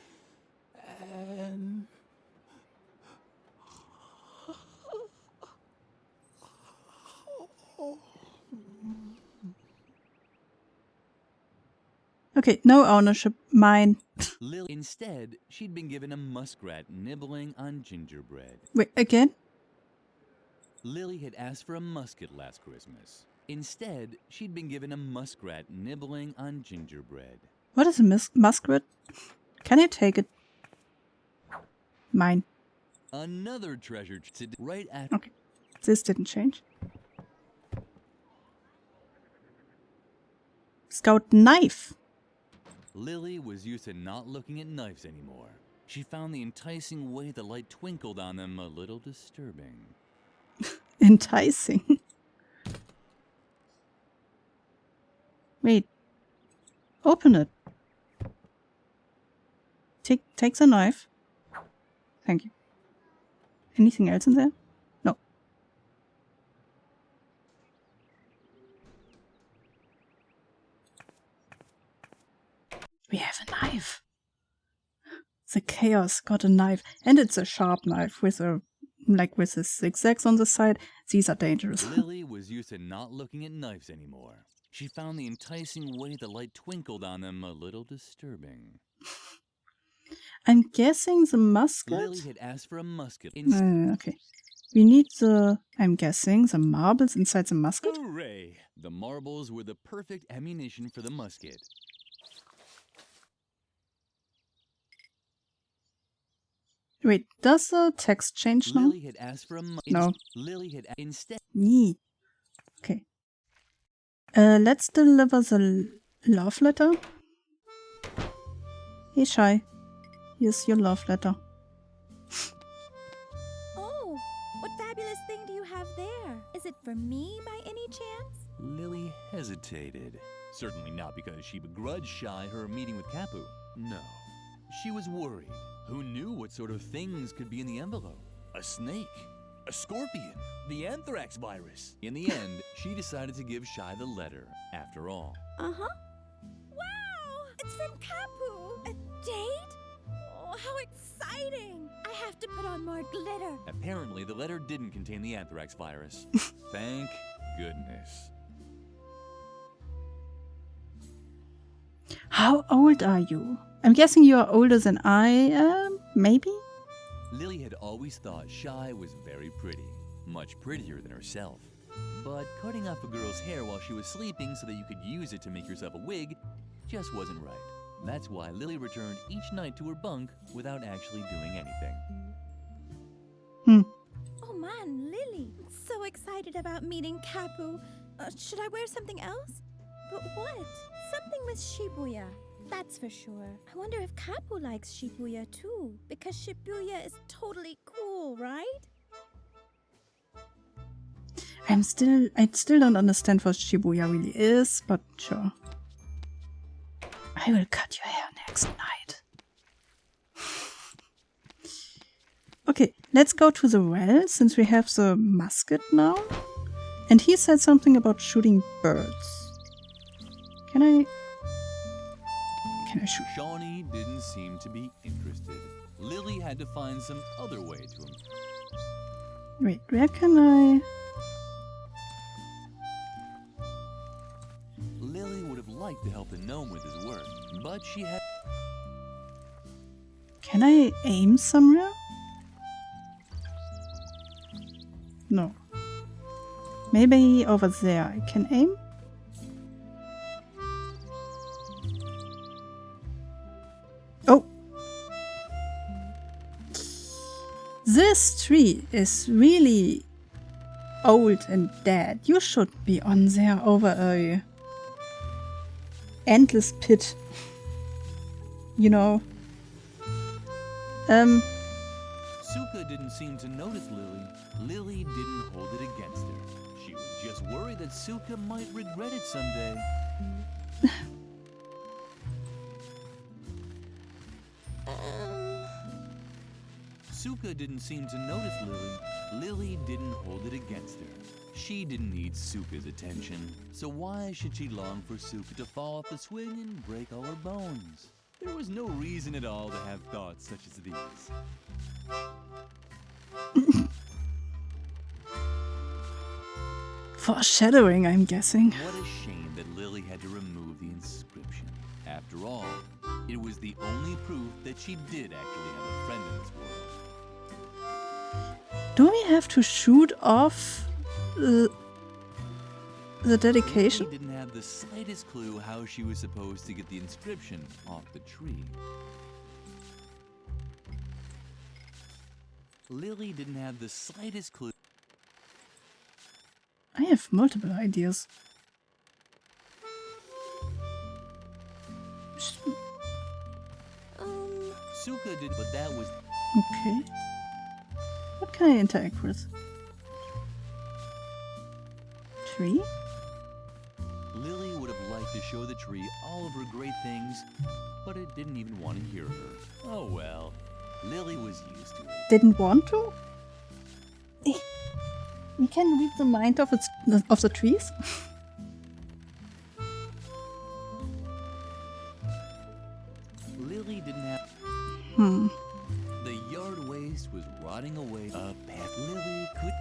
Okay, no ownership. Mine. Lily, instead, she'd been given a muskrat nibbling on gingerbread. Wait, again? Lily had asked for a musket last Christmas. Instead, she'd been given a muskrat nibbling on gingerbread. What is a muskrat? Can I take it? Mine. Another treasure right after. Okay, this didn't change. Scout knife. Lily was used to not looking at knives anymore. She found the enticing way the light twinkled on them a little disturbing. Enticing. Wait. Open it. Take the knife. Thank you. Anything else in there? No. We have a knife. The chaos got a knife, and it's a sharp knife with a with the zigzags on the side. These are dangerous. Lily was used to not looking at knives anymore. She found the enticing way the light twinkled on them a little disturbing. I'm guessing the musket? Lily had asked for a musket. Okay. We need I'm guessing, the marbles inside the musket? Hooray! The marbles were the perfect ammunition for the musket. Wait, does the text change now? Lily had asked for a no. Lily had instead. Nee. Okay. Let's deliver the love letter. Hey, Shy. Here's your love letter. Oh, what fabulous thing do you have there? Is it for me by any chance? Lily hesitated. Certainly not because she begrudged Shy her meeting with Kapu. No. She was worried. Who knew what sort of things could be in the envelope? A snake? A scorpion? The anthrax virus? In the end, she decided to give Shy the letter, after all. Uh-huh. Wow! It's from Kapu! A date? Oh, how exciting! I have to put on more glitter. Apparently, the letter didn't contain the anthrax virus. Thank goodness. How old are you? I'm guessing you are older than I am, maybe? Lily had always thought Shy was very pretty, much prettier than herself. But cutting off a girl's hair while she was sleeping so that you could use it to make yourself a wig just wasn't right. That's why Lily returned each night to her bunk without actually doing anything. Oh man, Lily, I'm so excited about meeting Kapu. Should I wear something else? But what? Something with Shibuya. That's for sure. I wonder if Kapu likes Shibuya too, because Shibuya is totally cool, right? I still don't understand what Shibuya really is, but sure. I will cut your hair next night. Okay, let's go to the well, since we have the musket now. And he said something about shooting birds. Can I shoot? Shawnee didn't seem to be interested. Lily had to find some other way to him. Wait, where can I... Lily would have liked to help the gnome with his work, but she had... Can I aim somewhere? No. Maybe over there I can aim? Oh! This tree is really old and dead. You should be on there over a endless pit. You know. Suka didn't seem to notice Lily. Lily didn't hold it against her. She was just worried that Suka might regret it someday. Suka didn't seem to notice Lily. Lily didn't hold it against her. She didn't need Suka's attention. So why should she long for Suka to fall off the swing and break all her bones? There was no reason at all to have thoughts such as these. Foreshadowing, I'm guessing. What a shame that Lily had to remove the inscription. After After all, it was the only proof that she did actually have a friend in this world. Do we have to shoot off the dedication? Lily didn't have the slightest clue how she was supposed to get the inscription off the tree. Lily didn't have the slightest clue. I have multiple ideas. Suka did, but that was... Okay. What can I interact with? Tree? Lily would have liked to show the tree all of her great things, but it didn't even want to hear her. Oh well, Lily was used to it. Didn't want to? We can read the mind of the trees? Lily didn't have... The yard waste was rotting away. A pet Lily could...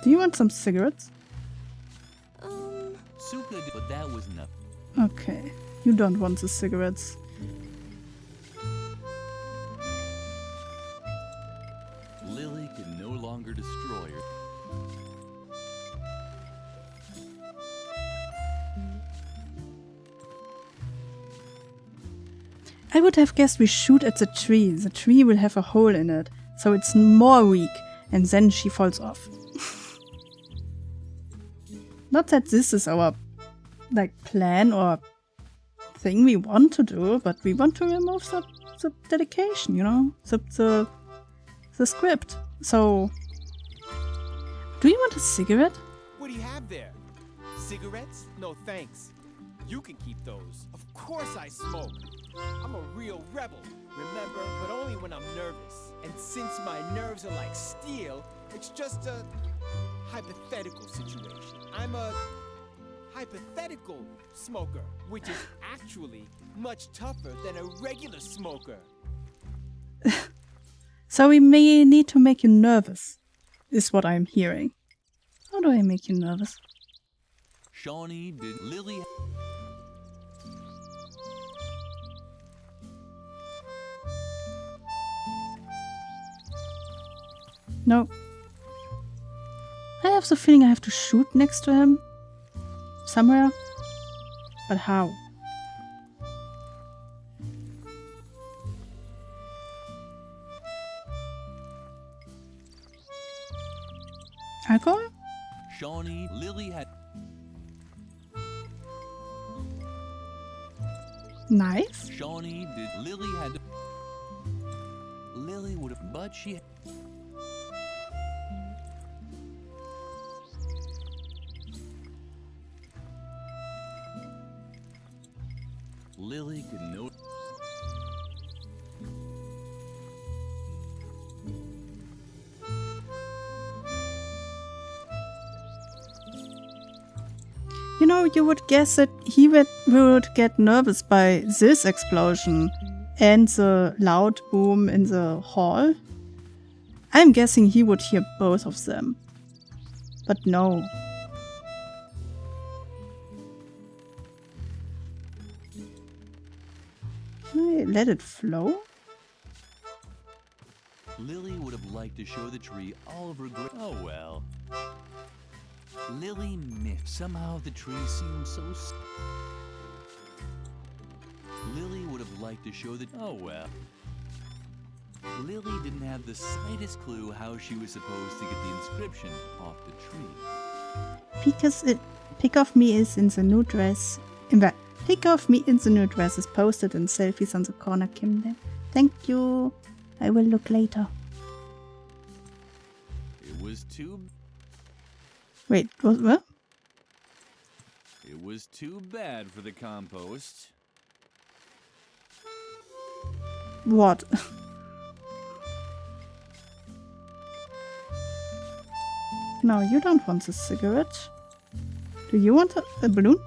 Do you want some cigarettes? Suka did, but that was nothing. Okay, you don't want the cigarettes. Lily could no longer destroy her. I would have guessed we shoot at the tree. The tree will have a hole in it, so it's more weak, and then she falls off. Not that this is our plan or thing we want to do, but we want to remove the dedication, you know, the script. So, do you want a cigarette? What do you have there? Cigarettes? No thanks. You can keep those. Of course I smoke. I'm a real rebel, remember? But only when I'm nervous. And since my nerves are like steel, it's just a hypothetical situation. I'm a hypothetical smoker, which is actually much tougher than a regular smoker. So we may need to make you nervous, is what I'm hearing. How do I make you nervous? Shawnee did Lily... No. I have the feeling I have to shoot next to him. Somewhere. But how? Alcohol? Shawnee, Lily had... Knife? Shawnee did... Lily had to... Lily would have... But she... Lily could know... You know, you would guess that he would get nervous by this explosion and the loud boom in the hall. I'm guessing he would hear both of them. But no. Can I let it flow? Lily would have liked to show the tree all of her great... Oh well. Lily missed. Somehow the tree seemed so... Lily would have liked to show the... Oh well. Lily didn't have the slightest clue how she was supposed to get the inscription off the tree. Because pic of me is in the new dress. In fact, pic of me in the new dress is posted in selfies on the corner, Kim. Thank you. I will look later. It was too... Wait, what? It was too bad for the compost. What? No, you don't want a cigarette. Do you want a balloon?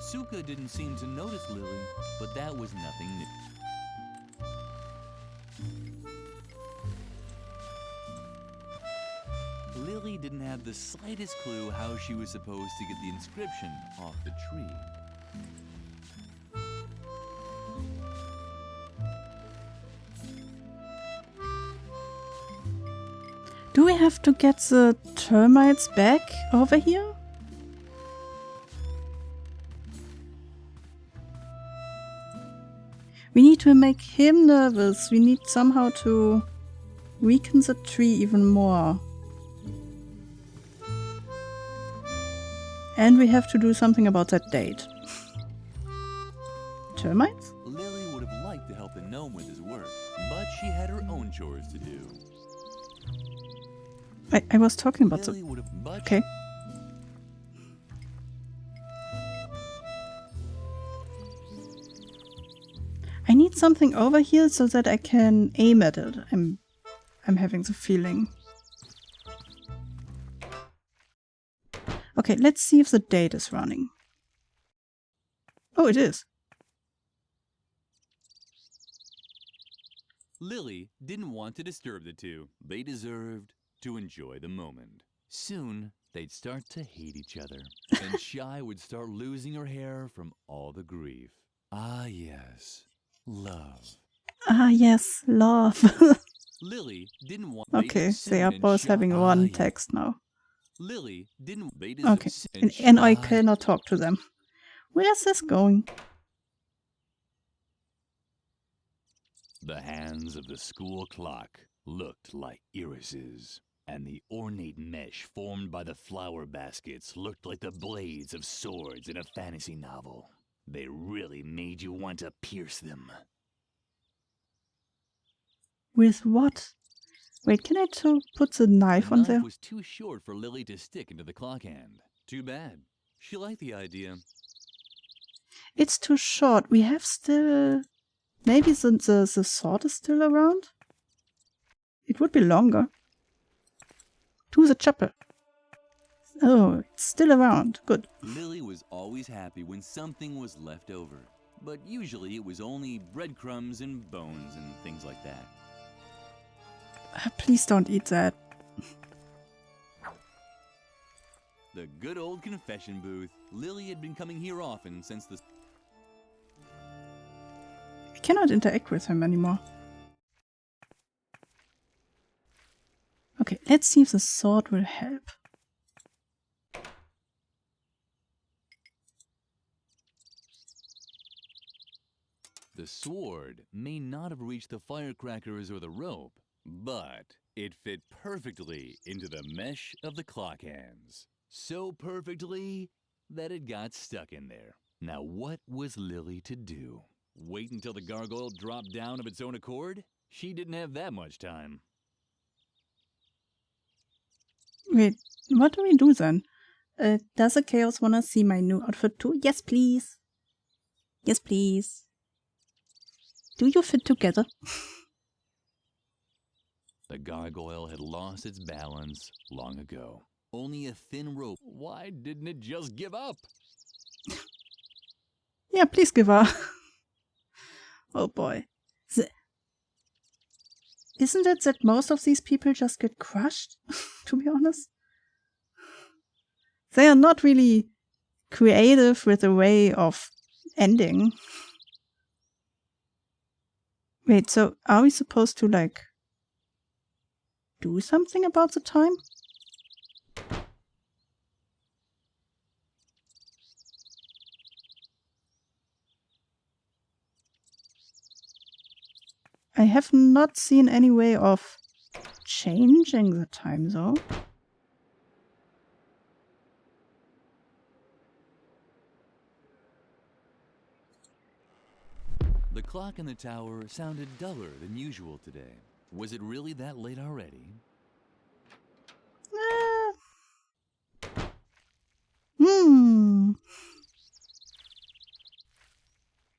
Suka didn't seem to notice Lily, but that was nothing new. Lily didn't have the slightest clue how she was supposed to get the inscription off the tree. Do we have to get the termites back over here? We need to make him nervous. We need somehow to weaken the tree even more. And we have to do something about that date. Termites? Lily would have liked to help the gnome with his work, but she had her own chores to do. I was talking about Lily would have, but okay. I need something over here so that I can aim at it. I'm having the feeling. Okay, let's see if the date is running. Oh, it is. Lily didn't want to disturb the two. They deserved to enjoy the moment. Soon, they'd start to hate each other, and Shy would start losing her hair from all the grief. Ah, yes, love. Ah, yes, love. Lily didn't want. Okay, they are both having one text now. Lily didn't. Okay, and I cannot talk to them. Where's this going? The hands of the school clock looked like irises, and the ornate mesh formed by the flower baskets looked like the blades of swords in a fantasy novel. They really made you want to pierce them. With what? Wait, can I put the knife on there? The knife was too short for Lily to stick into the clock hand. Too bad. She liked the idea. It's too short. We have still... Maybe the sword is still around? It would be longer. To the chopper. Oh, it's still around. Good. Lily was always happy when something was left over. But usually it was only breadcrumbs and bones and things like that. Please don't eat that. The good old confession booth. Lily had been coming here often since the... I cannot interact with him anymore. Okay, let's see if the sword will help. The sword may not have reached the firecrackers or the rope, but it fit perfectly into the mesh of the clock hands. So perfectly that it got stuck in there. Now what was Lily to do? Wait until the gargoyle dropped down of its own accord? She didn't have that much time. Wait, what do we do then? Does the Chaos wanna see my new outfit too? Yes, please. Yes, please. Do you fit together? The gargoyle had lost its balance long ago. Only a thin rope. Why didn't it just give up? Yeah, please give up. Oh boy. Isn't it that most of these people just get crushed? To be honest. They are not really creative with a way of ending. Wait, so are we supposed to, like, do something about the time? I have not seen any way of changing the time, though. The clock in the tower sounded duller than usual today. Was it really that late already?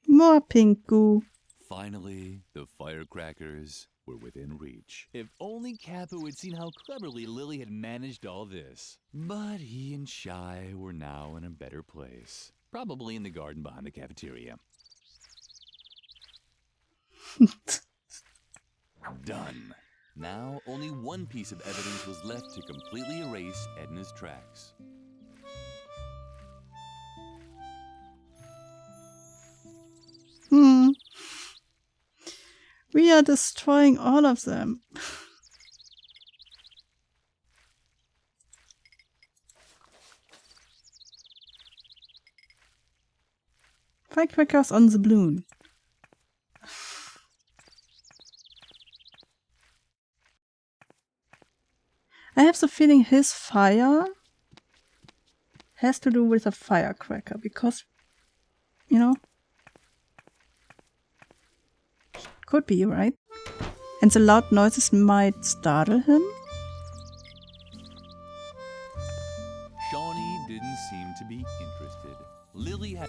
More pink goo. Finally, the firecrackers were within reach. If only Capu had seen how cleverly Lily had managed all this. But he and Shy were now in a better place. Probably in the garden behind the cafeteria. Done. Now, only one piece of evidence was left to completely erase Edna's tracks. We are destroying all of them. Firecrackers on the balloon. I have the feeling his fire has to do with a firecracker because, you know, could be, right? And the loud noises might startle him. Shawnee didn't seem to be interested. Lily had...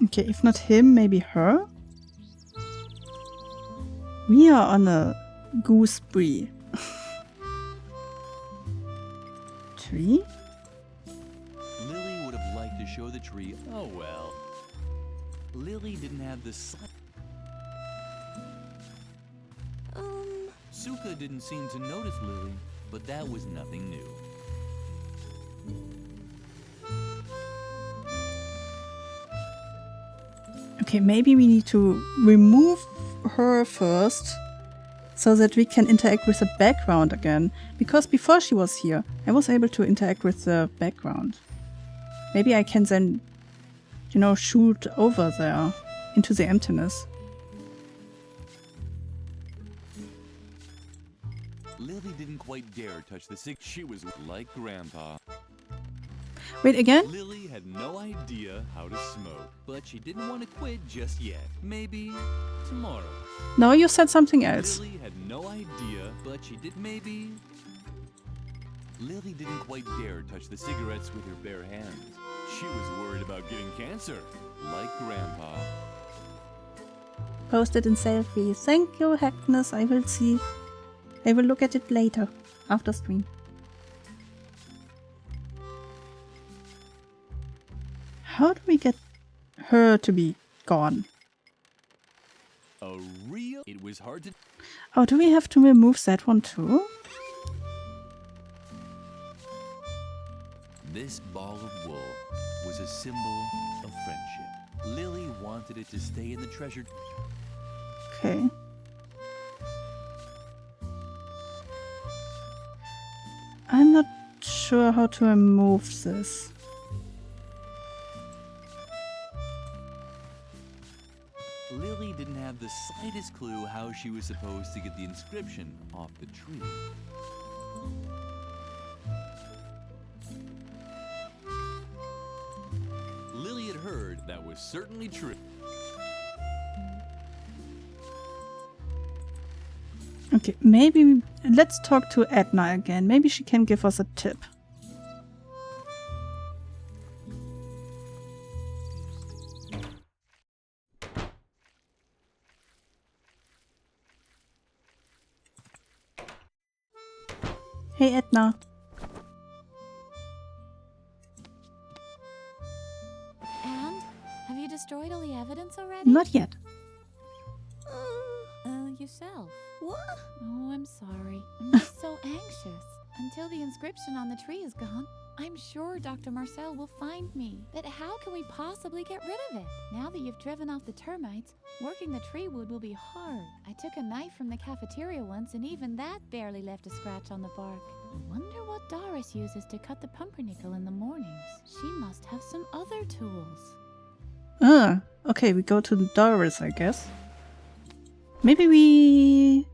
Okay, if not him, maybe her. We are on a goose spree. Tree? Lily would have liked to show the tree. Oh well. Lily didn't have the Suka didn't seem to notice Lily, but that was nothing new. Okay, maybe we need to remove her first so that we can interact with the background again. Because before she was here, I was able to interact with the background. Maybe I can then, you know, shoot over there into the emptiness. Lily didn't quite dare touch the stick. She was like Grandpa. Wait, again? Lily had no idea how to smoke, but she didn't want to quit just yet. Maybe tomorrow. No, you said something else. Lily had no idea, but she did maybe. Lily didn't quite dare touch the cigarettes with her bare hands. She was worried about getting cancer, like Grandpa. Posted in selfie. Thank you, Hackness. I will see. I will look at it later, after stream. How do we get her to be gone? It was hard to... Oh, do we have to remove that one too? This ball of wool was a symbol of friendship. Lily wanted it to stay in the treasure... Okay. I'm not sure how to remove this. Lily didn't have the slightest clue how she was supposed to get the inscription off the tree. Lily had heard that was certainly true. Okay, maybe let's talk to Edna again. Maybe she can give us a tip. Hey, Edna. And? Have you destroyed all the evidence already? Not yet. Yourself. What? Oh, I'm sorry. I'm just so anxious. Until the inscription on the tree is gone, I'm sure Dr. Marcel will find me. But how can we possibly get rid of it? Now that you've driven off the termites, working the tree wood will be hard. I took a knife from the cafeteria once, and even that barely left a scratch on the bark. I wonder what Doris uses to cut the pumpernickel in the mornings. She must have some other tools. Okay, we go to Doris, I guess. Maybe we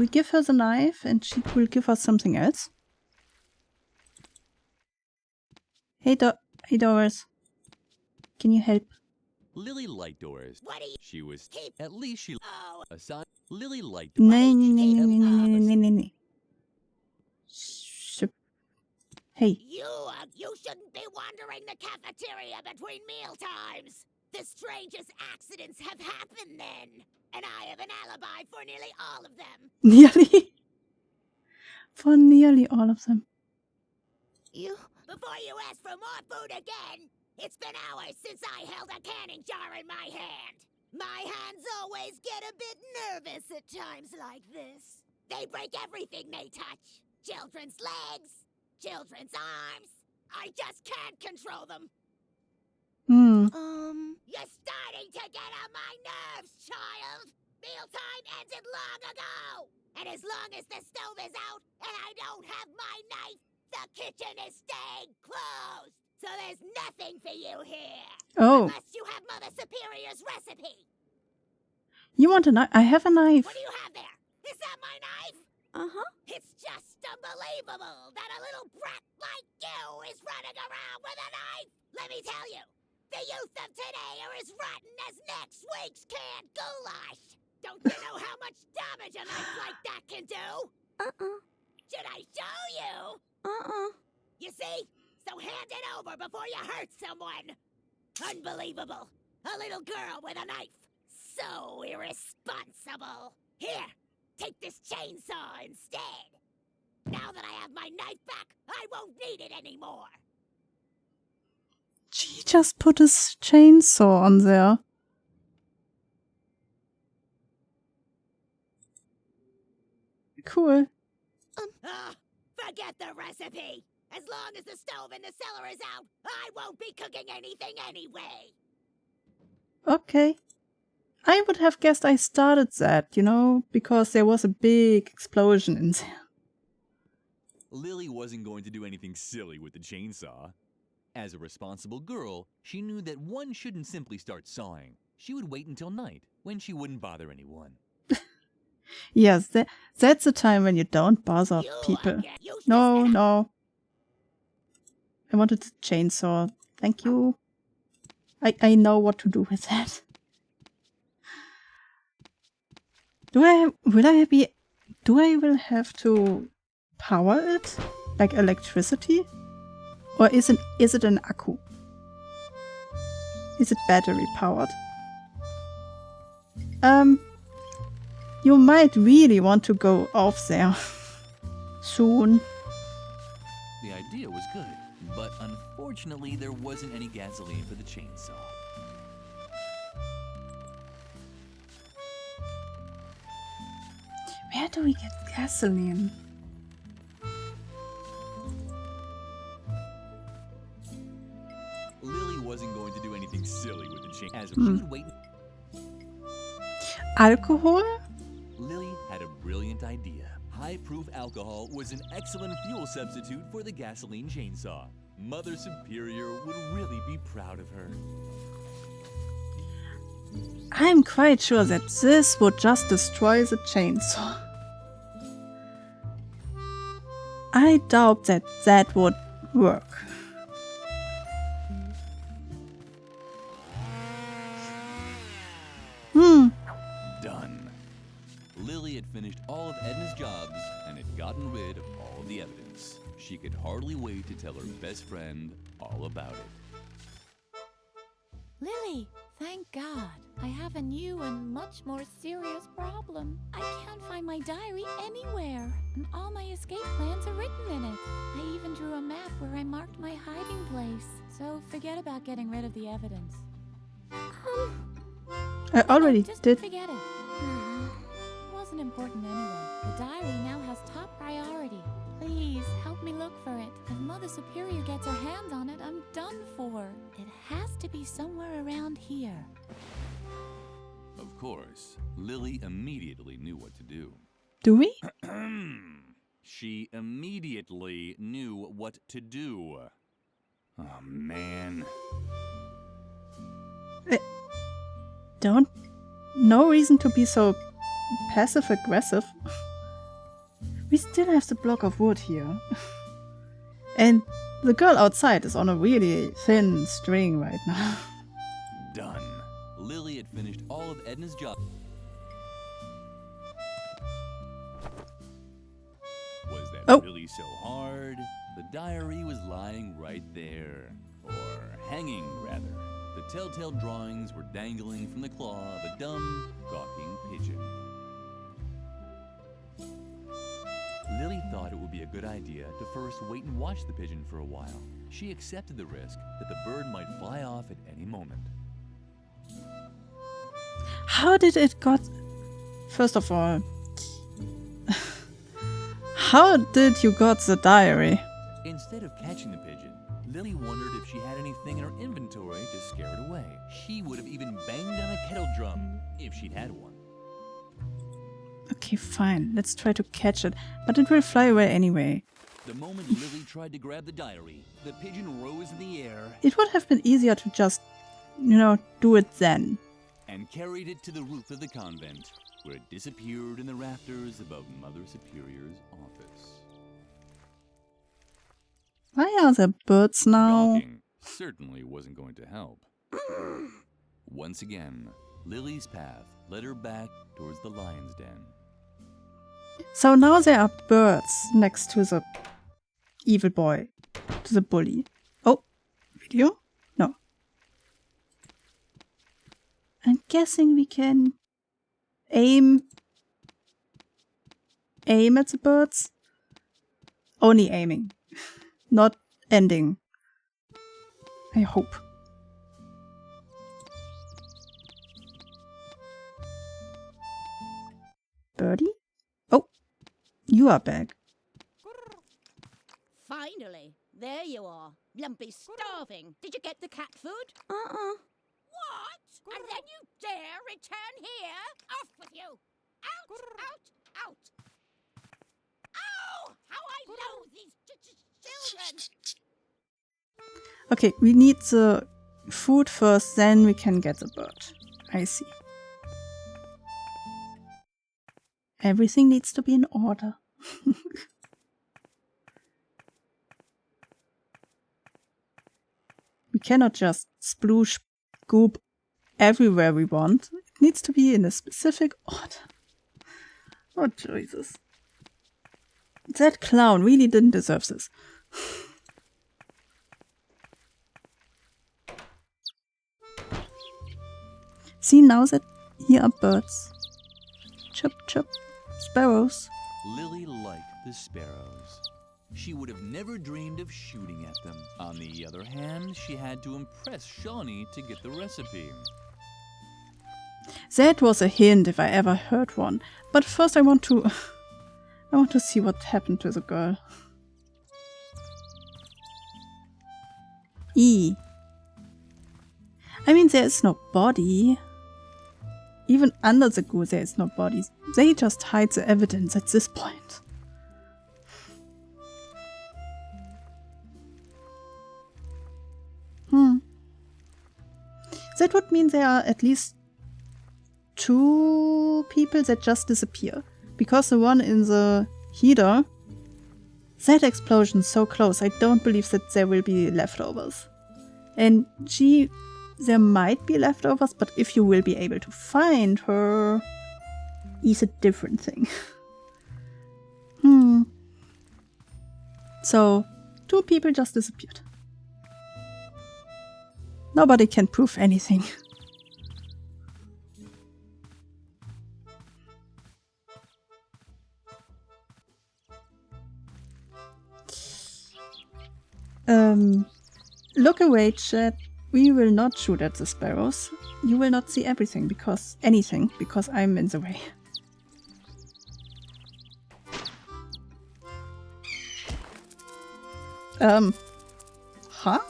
give her the knife and she will give us something else. Hey Doris. Can you help? Lily liked Doris. What do you... She was... Keep... At least she... Oh. Aside... Lily liked... Nee. Hey. You shouldn't be wandering the cafeteria between meal times. The strangest accidents have happened then, and I have an alibi for nearly all of them. Nearly? For nearly all of them. Before you ask for more food again, it's been hours since I held a canning jar in my hand. My hands always get a bit nervous at times like this. They break everything they touch. Children's legs, children's arms. I just can't control them. You're starting to get on my nerves, child. Mealtime ended long ago. And as long as the stove is out and I don't have my knife, the kitchen is staying closed. So there's nothing for you here. Oh. Unless you have Mother Superior's recipe. You want a knife? I have a knife. What do you have there? Is that my knife? Uh-huh. It's just unbelievable that a little brat like you is running around with a knife. Let me tell you, the youth of today are as rotten as next week's canned goulash. Don't you know how much damage a knife like that can do? Should I show you? You see? So hand it over before you hurt someone. Unbelievable. A little girl with a knife. So irresponsible. Here, take this chainsaw instead. Now that I have my knife back, I won't need it anymore. She just put his chainsaw on there. Cool. Forget the recipe. As long as the stove in the cellar is out, I won't be cooking anything anyway. Okay. I would have guessed I started that, you know, because there was a big explosion in there. Lily wasn't going to do anything silly with the chainsaw. As a responsible girl, she knew that one shouldn't simply start sawing. She would wait until night, when she wouldn't bother anyone. Yes, that's the time when you don't bother people. No. I wanted the chainsaw. Thank you. I know what to do with that. Do I will have to power it? Like electricity? Or is it an akku? Is it battery powered? You might really want to go off there soon. The idea was good, but unfortunately there wasn't any gasoline for the chainsaw. Where do we get gasoline? Lily wasn't going to do anything silly with the chainsaw. As she would wait. Alcohol? Lily had a brilliant idea. High-proof alcohol was an excellent fuel substitute for the gasoline chainsaw. Mother Superior would really be proud of her. I'm quite sure that this would just destroy the chainsaw. I doubt that would work. Done. Lily had finished all of Edna's jobs and had gotten rid of all of the evidence. She could hardly wait to tell her best friend all about it. Lily, thank God. I have a new and much more serious problem. I can't find my diary anywhere, and all my escape plans are written in it. I even drew a map where I marked my hiding place. So forget about getting rid of the evidence. I already just did. Forget it. It wasn't important anyway. The diary now has top priority. Please, help me look for it. If Mother Superior gets her hands on it, I'm done for. It has to be somewhere around here. Of course, Lily immediately knew what to do. Do we? She immediately knew what to do. Oh, man. No reason to be so passive-aggressive. We still have the block of wood here. And the girl outside is on a really thin string right now. Done. Lily had finished all of Edna's job. Was that really so hard? The diary was lying right there. Or hanging, rather. The telltale drawings were dangling from the claw of a dumb, gawking pigeon. Lily thought it would be a good idea to first wait and watch the pigeon for a while. She accepted the risk that the bird might fly off at any moment. How did it got... First of all, how did you got the diary? Instead of catching the pigeon, Lily wondered if she had anything in her inventory to scare it away. She would have even banged on a kettle drum if she'd had one. Okay, fine. Let's try to catch it. But it will fly away anyway. The moment Lily tried to grab the diary, the pigeon rose in the air. It would have been easier to just, you know, do it then. And carried it to the roof of the convent, where it disappeared in the rafters above Mother Superior's office. Why are there birds now? Gawking certainly wasn't going to help. Once again, Lily's path led her back towards the lion's den. So now there are birds next to the evil boy, to the bully. Oh, video? No. I'm guessing we can aim at the birds. Only aiming, not ending. I hope. Birdie? Oh, you are back. Finally, there you are. Lumpy starving. Did you get the cat food? What? And then you dare return here? Off with you! Out! Out! Out! Ow! How I loathe these children! Okay, we need the food first, then we can get the bird. I see. Everything needs to be in order. We cannot just sploosh goop everywhere we want. It needs to be in a specific order. Oh, Jesus. That clown really didn't deserve this. See, now that here are birds. Chirp, chirp. Sparrows. Lily liked the sparrows. She would have never dreamed of shooting at them. On the other hand, she had to impress Shawnee to get the recipe. That was a hint if I ever heard one. But first I want to see what happened to the girl. E. I mean, there is no body. Even under the goo there is no bodies. They just hide the evidence at this point. That would mean there are at least 2 people that just disappear. Because the one in the heater, that explosion's so close, I don't believe that there will be leftovers. And G, there might be leftovers, but if you will be able to find her, is a different thing. So, 2 people just disappeared. Nobody can prove anything. Look away, chat. We will not shoot at the sparrows. You will not see everything because I'm in the way. Huh?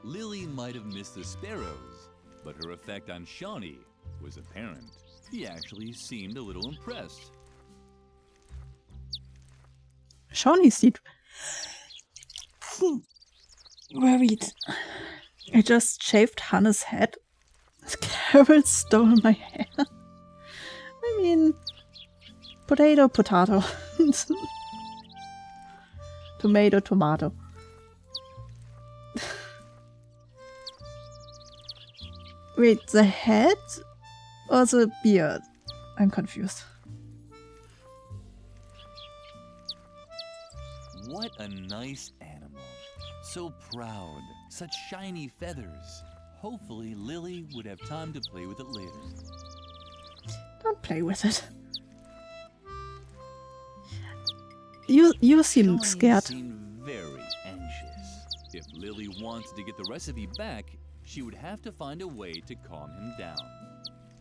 Lily might have missed the sparrows, but her effect on Shawnee was apparent. He actually seemed a little impressed. Shawnee seemed worried. I just shaved Hannah's head. Carol stole my hair. I mean, potato, potato. Tomato, tomato. Wait, the head or the beard? I'm confused. What a nice animal. So proud, such shiny feathers. Hopefully, Lily would have time to play with it later. Don't play with it. You seem Shawnee scared. seemed very anxious. If Lily wanted to get the recipe back, she would have to find a way to calm him down.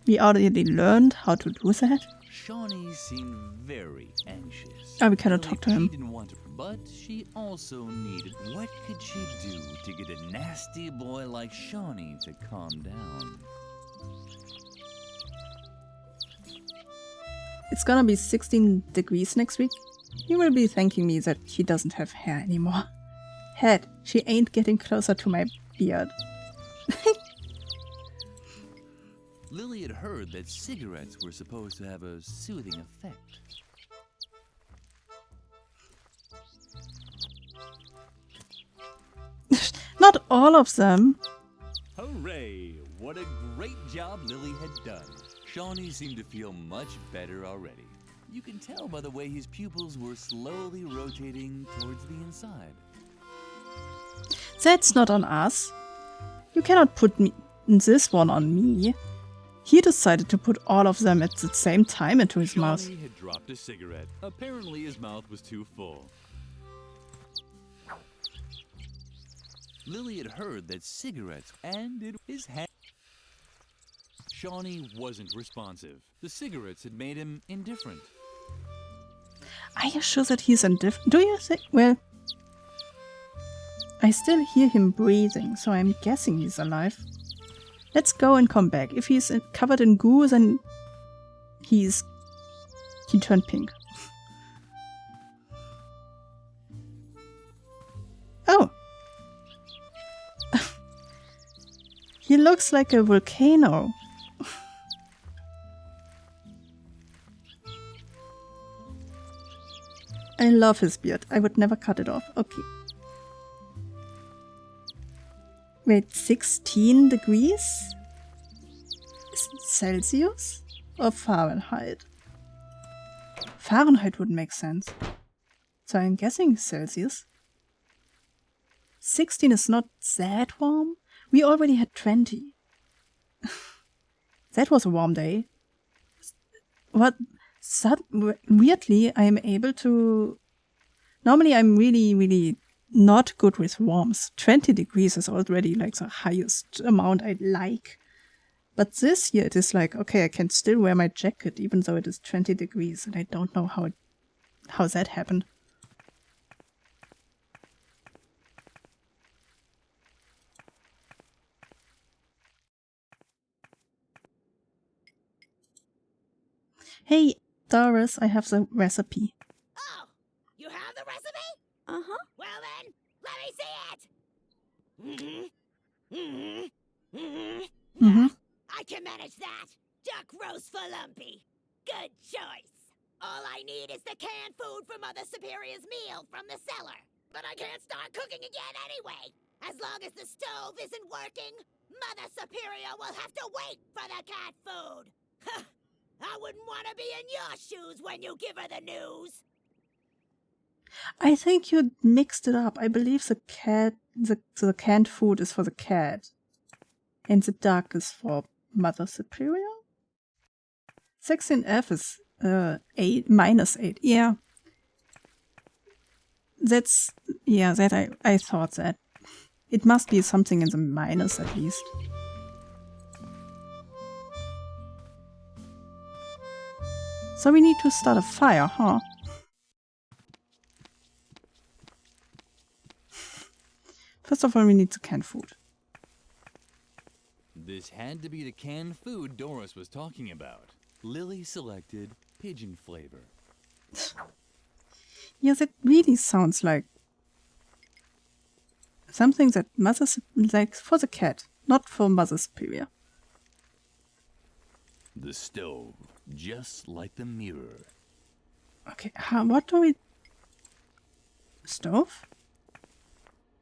We already learned how to do that. Shawnee seemed very anxious. Oh, we cannot Lily, talk to him. She didn't want to, but she also needed. What could she do to get a nasty boy like Shawnee to calm down? It's gonna be 16 degrees next week. He will be thanking me that he doesn't have hair anymore. Head, she ain't getting closer to my beard. Lily had heard that cigarettes were supposed to have a soothing effect. Not all of them. Hooray! What a great job Lily had done. Shawnee seemed to feel much better already. You can tell by the way his pupils were slowly rotating towards the inside. That's not on us. You cannot put this one on me. He decided to put all of them at the same time into his mouth. Shawnee had dropped a cigarette. Apparently his mouth was too full. Lily had heard that cigarettes and his hand. Shawnee wasn't responsive. The cigarettes had made him indifferent. Are you sure that he's indifferent? Do you think? Well, I still hear him breathing, so I'm guessing he's alive. Let's go and come back. If he's covered in goo, then he turned pink. Oh! He looks like a volcano. I love his beard. I would never cut it off. Okay. Wait, 16 degrees? Is it Celsius or Fahrenheit? Fahrenheit would make sense. So I'm guessing Celsius. 16 is not that warm. We already had 20. That was a warm day. What? Weirdly, I'm able to... Normally I'm really not good with warms. 20 degrees is already like the highest amount I like. But this year it is like, okay, I can still wear my jacket even though it is 20 degrees, and I don't know how that happened. Hey, Doris, I have the recipe. Oh, you have the recipe? Uh-huh. Well then, let me see it. I can manage that. Duck roast for lumpy. Good choice. All I need is the canned food for Mother Superior's meal from the cellar. But I can't start cooking again anyway. As long as the stove isn't working, Mother Superior will have to wait for the cat food. I wouldn't want to be in your shoes when you give her the news. I think you mixed it up. I believe the canned food is for the cat. And the duck is for Mother Superior? 16F is 8, -8. Yeah. I thought that. It must be something in the minus at least. So we need to start a fire, huh? First of all, we need the canned food. This had to be the canned food Doris was talking about. Lily selected pigeon flavor. Yes, it really sounds like something that like for the cat, not for Mother Superior. The stove, just like the mirror. Okay, what do we... Stove?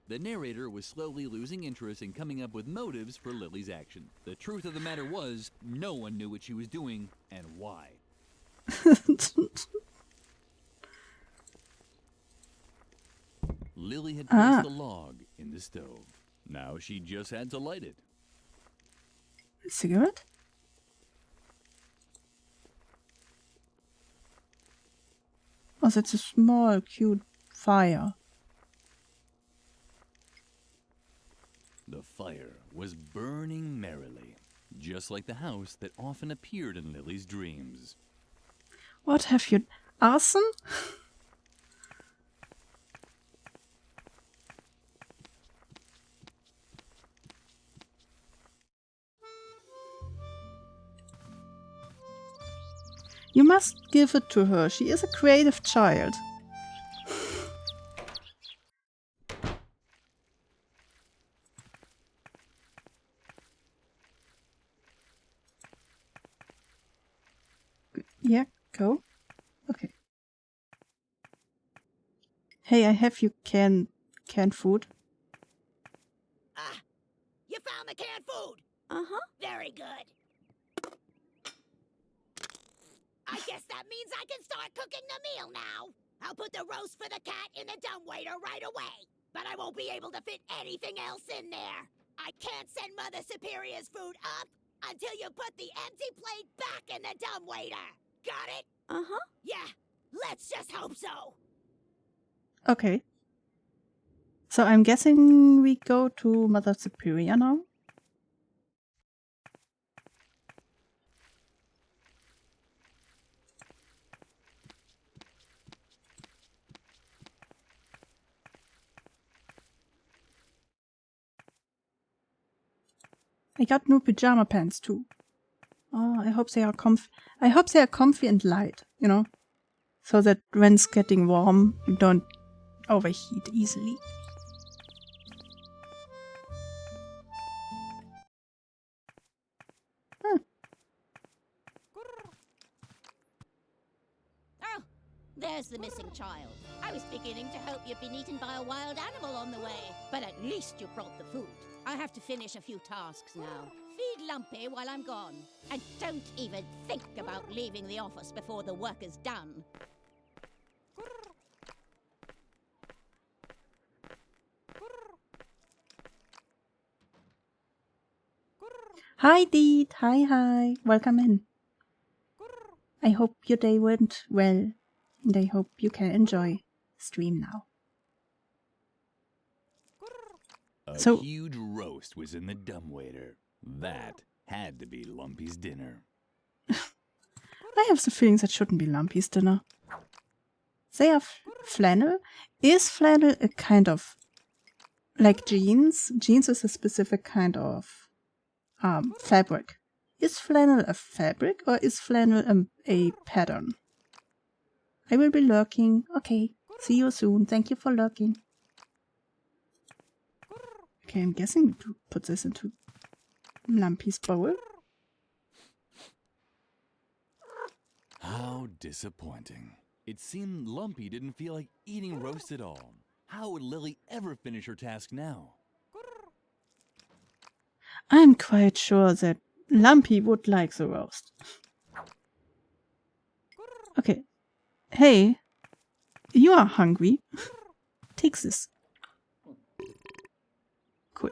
The narrator was slowly losing interest in coming up with motives for Lily's action. The truth of the matter was, no one knew what she was doing and why. Lily had placed the log in the stove. Now she just had to light it. A cigarette? Oh, that's a small, cute fire. The fire was burning merrily, just like the house that often appeared in Lily's dreams. What have you... Arson? You must give it to her. She is a creative child. Yeah, go. Okay. Hey, I have you canned food. Ah, you found the canned food. Uh-huh. Very good. I guess that means I can start cooking the meal now. I'll put the roast for the cat in the dumbwaiter right away. But I won't be able to fit anything else in there. I can't send Mother Superior's food up until you put the empty plate back in the dumbwaiter. Got it? Uh-huh. Yeah, let's just hope so. Okay. So I'm guessing we go to Mother Superior now. I got new pajama pants too. Oh, I hope they are comfy. I hope they are comfy and light, you know, so that when it's getting warm, you don't overheat easily. Huh. Oh, there's the missing child. I was beginning to hope you'd been eaten by a wild animal on the way, but at least you brought the food. I have to finish a few tasks now. Feed Lumpy while I'm gone. And don't even think about leaving the office before the work is done. Hi, Deed. Hi. Welcome in. I hope your day went well, and I hope you can enjoy stream now. A huge roast was in the dumbwaiter. That had to be Lumpy's dinner. I have the feeling that shouldn't be Lumpy's dinner. They are flannel. Is flannel a kind of like jeans? Jeans is a specific kind of fabric. Is flannel a fabric or is flannel a pattern? I will be lurking. Okay, see you soon. Thank you for lurking. Okay, I'm guessing to put this into Lumpy's bowl. How disappointing. It seemed Lumpy didn't feel like eating roast at all. How would Lily ever finish her task now? I'm quite sure that Lumpy would like the roast. Okay. Hey, you are hungry. Take this. Cool.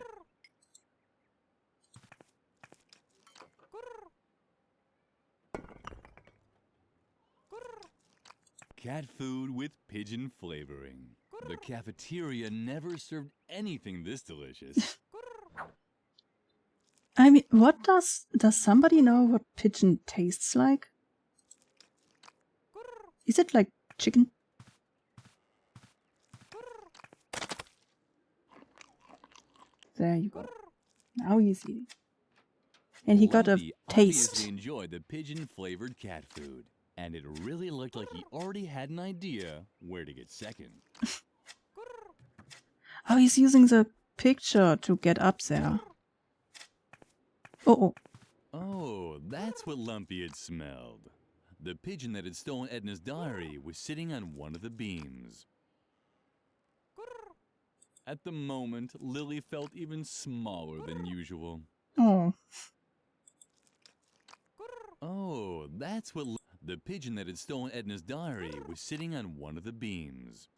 Cat food with pigeon flavoring. The cafeteria never served anything this delicious. I mean, what does somebody know what pigeon tastes like? Is it like chicken? There you go. Now he's eating. And he got a Lumpy taste. obviously enjoyed the pigeon-flavored cat food, and it really looked like he already had an idea where to get second. Oh, he's using the picture to get up there. Oh. Oh, that's what Lumpy had smelled. The pigeon that had stolen Edna's diary was sitting on one of the beams. At the moment, Lily felt even smaller than usual. Oh. Oh, that's what the pigeon that had stolen Edna's diary was sitting on one of the beams.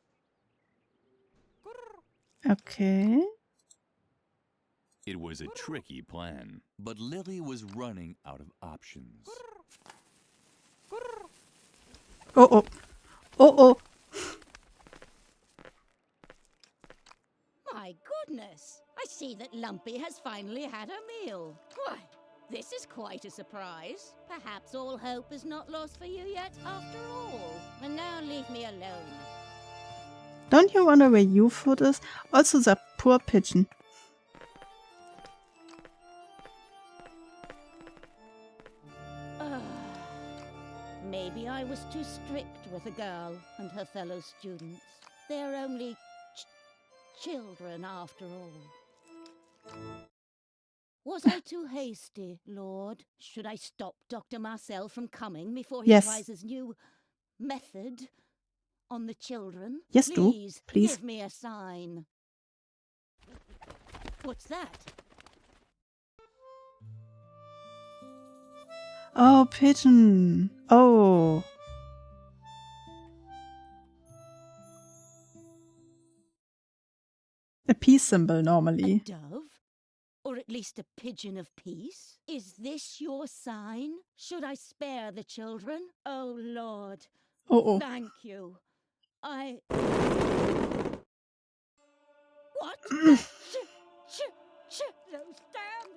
Okay. It was a tricky plan, but Lily was running out of options. Oh, oh. Oh, oh. My goodness! I see that Lumpy has finally had a meal. Why, this is quite a surprise. Perhaps all hope is not lost for you yet after all. And now leave me alone. Don't you wonder where your food is? Also the poor pigeon. Maybe I was too strict with the girl and her fellow students. They're only children after all. Was I too hasty, Lord? Should I stop Dr. Marcel from coming before he tries his new method on the children? Yes, Please, please. Give me a sign. What's that? Oh, pigeon. Oh. A peace symbol normally. A dove? Or at least a pigeon of peace? Is this your sign? Should I spare the children? Oh, Lord. Oh. Thank you. What? Those damn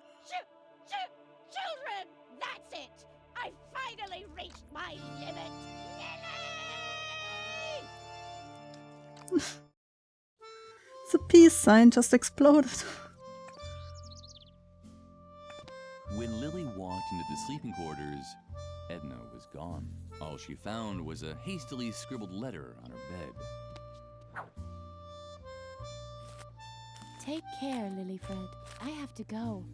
children! That's it! I finally reached my limit! Lily! The peace sign just exploded. When Lily walked into the sleeping quarters, Edna was gone. All she found was a hastily scribbled letter on her bed. Take care, Lilyfred. I have to go.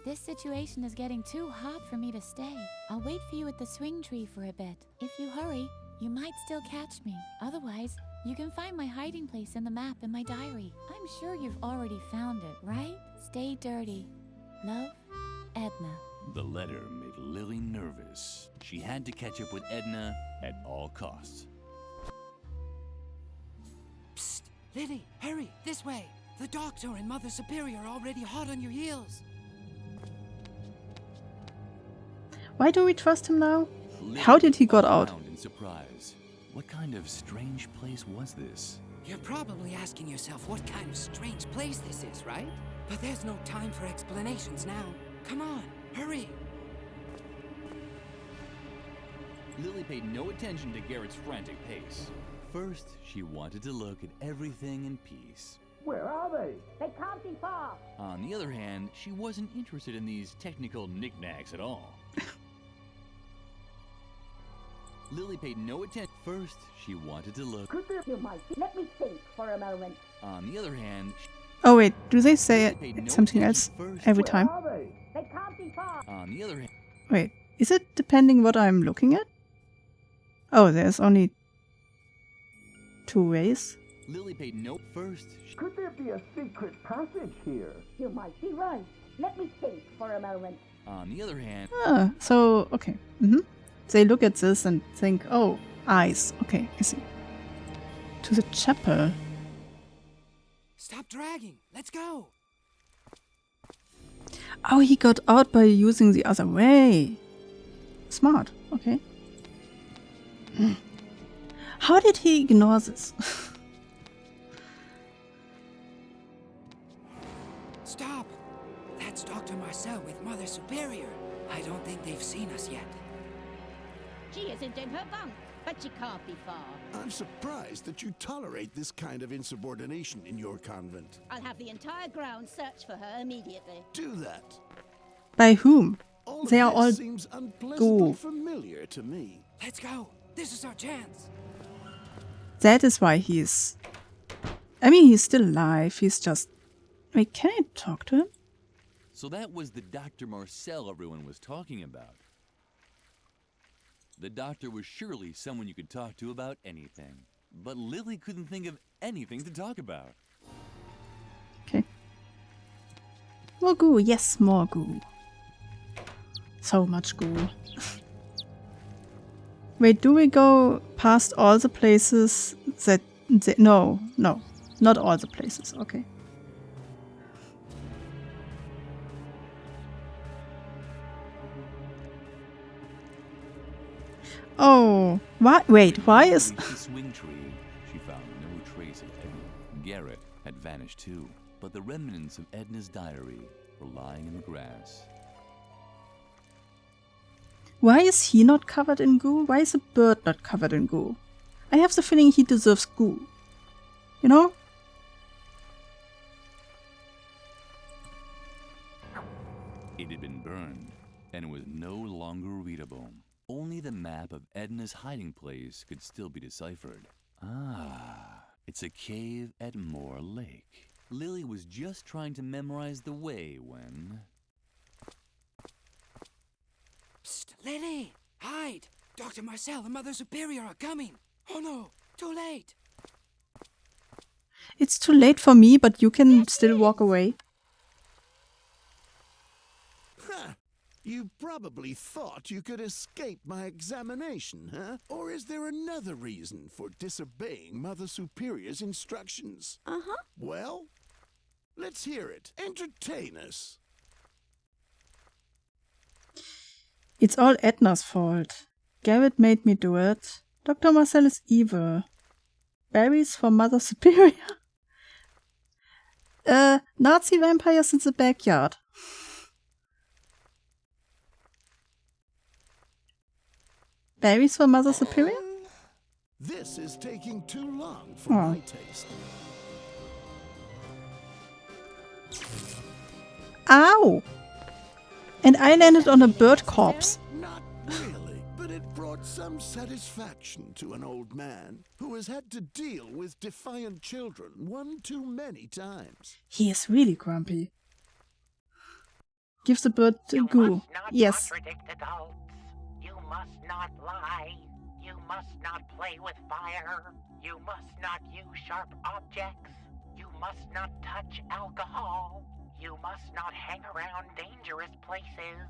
This situation is getting too hot for me to stay. I'll wait for you at the swing tree for a bit. If you hurry, you might still catch me. Otherwise, you can find my hiding place in the map in my diary. I'm sure you've already found it, right? Stay dirty. Love, Edna. The letter made Lily nervous. She had to catch up with Edna at all costs. Psst! Lily, hurry! This way! The Doctor and Mother Superior are already hot on your heels. Why do we trust him now? Lily How did he got out? In surprise. What kind of strange place was this? You're probably asking yourself what kind of strange place this is, right? But there's no time for explanations now. Come on, hurry! Lily paid no attention to Garrett's frantic pace. First, she wanted to look at everything in peace. Where are they? They can't be far. On the other hand, she wasn't interested in these technical knickknacks at all. Lily paid no attention. First, she wanted to look. You might. Let me think for a moment. On the other hand, Oh wait, do they say something else every time? They can't be far. On the other hand, Wait, is it depending what I'm looking at? Oh, there's only two ways. Lily paid no. First, Could there be a secret passage here? You might be right. Let me think for a moment. on the other hand, Ah, so, okay. They look at this and think, oh, eyes. Okay, I see. To the chapel. Stop dragging! Let's go! Oh, he got out by using the other way. Smart, okay. How did he ignore this? Stop! That's Dr. Marcel with Mother Superior. I don't think they've seen us yet. She isn't in her bunk, but she can't be far. I'm surprised that you tolerate this kind of insubordination in your convent. I'll have the entire ground search for her immediately. Do that. By whom? All of They are this all seems unpleasantly go. familiar to me. Let's go! This is our chance! That is why he's... I mean, he's still alive. He's just... Wait, can I talk to him? so that was the Dr. Marcel everyone was talking about. The doctor was surely someone you could talk to about anything. But Lily couldn't think of anything to talk about. Okay. More goo. Yes, more goo. So much goo. Wait, do we go past all the places that... No, not all the places. Okay. Oh, why? Wait, why is... Reached the swing tree, she found no trace of Edna. Garrett had vanished too, but the remnants of Edna's diary were lying in the grass. Why is he not covered in goo? Why is a bird not covered in goo? I have the feeling he deserves goo. You know? It had been burned, and was no longer readable. Only the map of Edna's hiding place could still be deciphered. Ah, it's a cave at Moor Lake. Lily was just trying to memorize the way when... Psst, Lily! Hide! Dr. Marcel and Mother Superior are coming! Oh no, too late! It's too late for me, but you can still walk away. You probably thought you could escape my examination, huh? Or is there another reason for disobeying Mother Superior's instructions? Uh-huh. Well, let's hear it. Entertain us. It's all Edna's fault. Garrett made me do it. Dr. Marcel is evil. Berries for Mother Superior? Nazi vampires in the backyard. Berries for Mother Superior? This is taking too long for my taste. Ow! And I landed on a bird corpse. Not really, but it brought some satisfaction to an old man who has had to deal with defiant children one too many times. He is really grumpy. Give the bird a goo. Yes. You must not lie. You must not play with fire. You must not use sharp objects. You must not touch alcohol. You must not hang around dangerous places.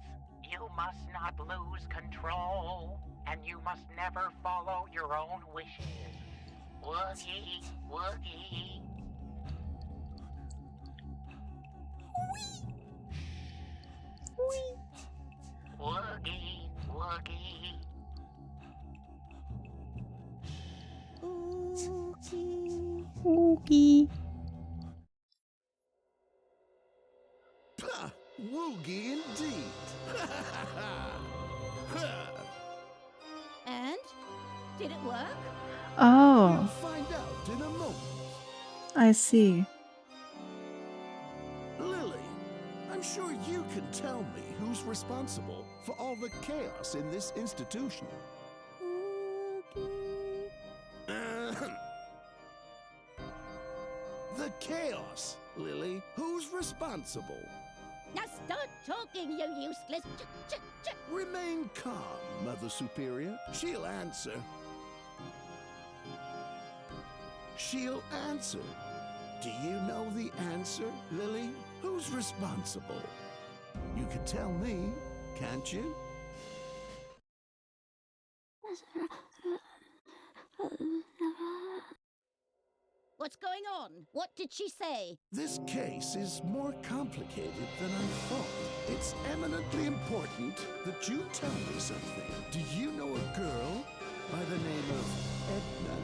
You must not lose control. And you must never follow your own wishes. Woogie, woogie. Woogie, woogie. Oogie. Pah, woogie indeed. And? Did it work? Oh. You'll find out in a moment. I see. Lily, I'm sure you can tell me who's responsible for all the chaos in this institution. The chaos, Lily. Who's responsible? Now start talking, you useless Remain calm, Mother Superior. She'll answer. She'll answer. Do you know the answer, Lily? Who's responsible? You can tell me, can't you? What's going on? What did she say? This case is more complicated than I thought. It's eminently important that you tell me something. Do you know a girl by the name of Edna?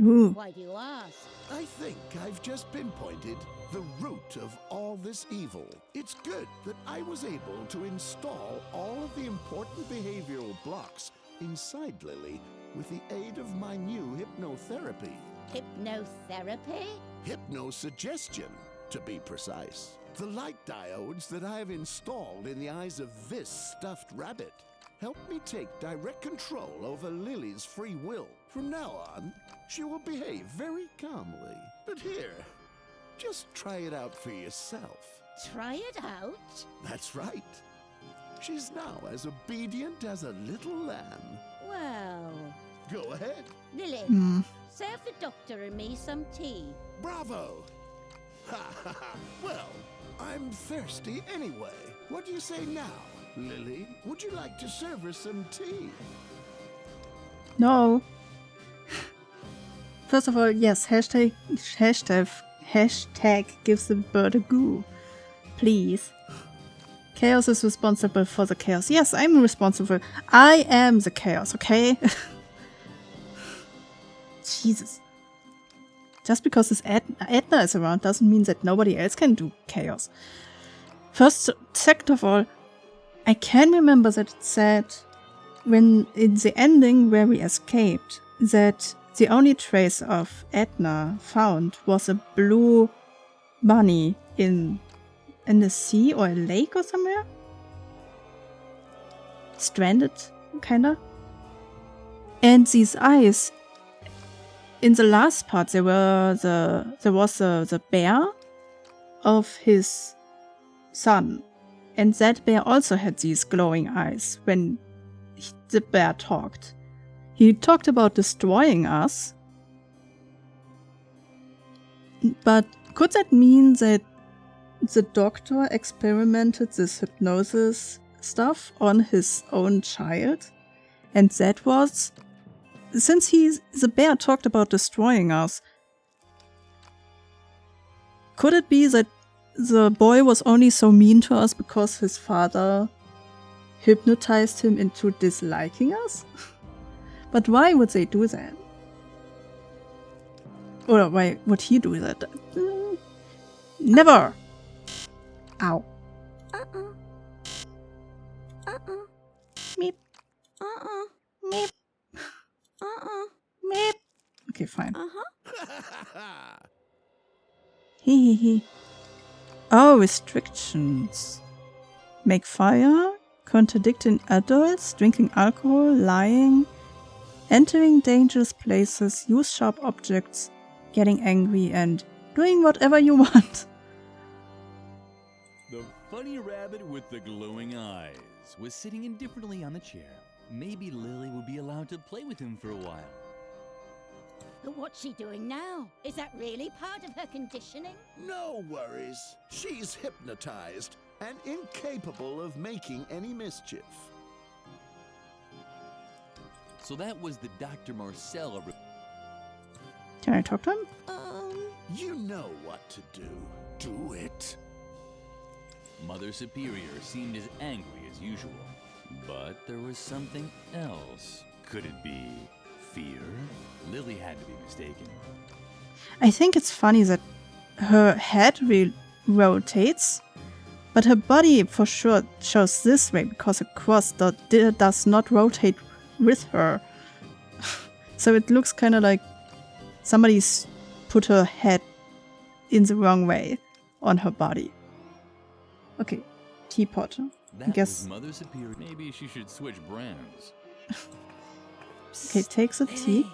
Ooh. Why do you ask? I think I've just pinpointed the root of all this evil. It's good that I was able to install all of the important behavioral blocks inside Lily with the aid of my new hypnotherapy. Hypnotherapy? Hypnosuggestion, to be precise. The light diodes that I have installed in the eyes of this stuffed rabbit help me take direct control over Lily's free will. From now on, she will behave very calmly. But here, just try it out for yourself. Try it out? That's right. She's now as obedient as a little lamb. Well... Go ahead. Lily, serve the doctor and me some tea. Bravo! Ha ha ha! Well, I'm thirsty anyway. What do you say now, Lily? Would you like to serve her some tea? No. First of all, yes, hashtag gives the bird a goo. Please. chaos is responsible for the chaos. Yes, I'm responsible. I am the chaos, okay? Jesus. Just because this Edna is around doesn't mean that nobody else can do chaos. Second of all, I can remember that it said when in the ending where we escaped that the only trace of Edna found was a blue bunny in the sea or a lake or somewhere. Stranded, kinda. And these eyes, in the last part, there was the bear of his son. And that bear also had these glowing eyes when the bear talked. He talked about destroying us. But could that mean that the doctor experimented this hypnosis stuff on his own child? And that was, since the bear talked about destroying us, could it be that the boy was only so mean to us because his father hypnotized him into disliking us? But why would they do that? Or why would he do that? Never! Ow. Meep. Meep. Meep. Okay, fine. Hee hee hee. Oh, restrictions. Make fire, contradicting adults, drinking alcohol, lying, entering dangerous places, use sharp objects, getting angry, and doing whatever you want. The funny rabbit with the glowing eyes was sitting indifferently on the chair. Maybe Lily would be allowed to play with him for a while. But what's she doing now? Is that really part of her conditioning? No worries. She's hypnotized and incapable of making any mischief. So that was the Dr. Marcella. Can I talk to him? You know what to do. Do it. Mother Superior seemed as angry as usual. But there was something else. Could it be fear? Lily had to be mistaken. I think it's funny that her head rotates, but her body for sure shows this way because the cross does not rotate with her. So it looks kind of like somebody's put her head in the wrong way on her body. Okay, teapot. I guess. Was Mother Superior. Maybe she should switch brands. Okay, takes a tea.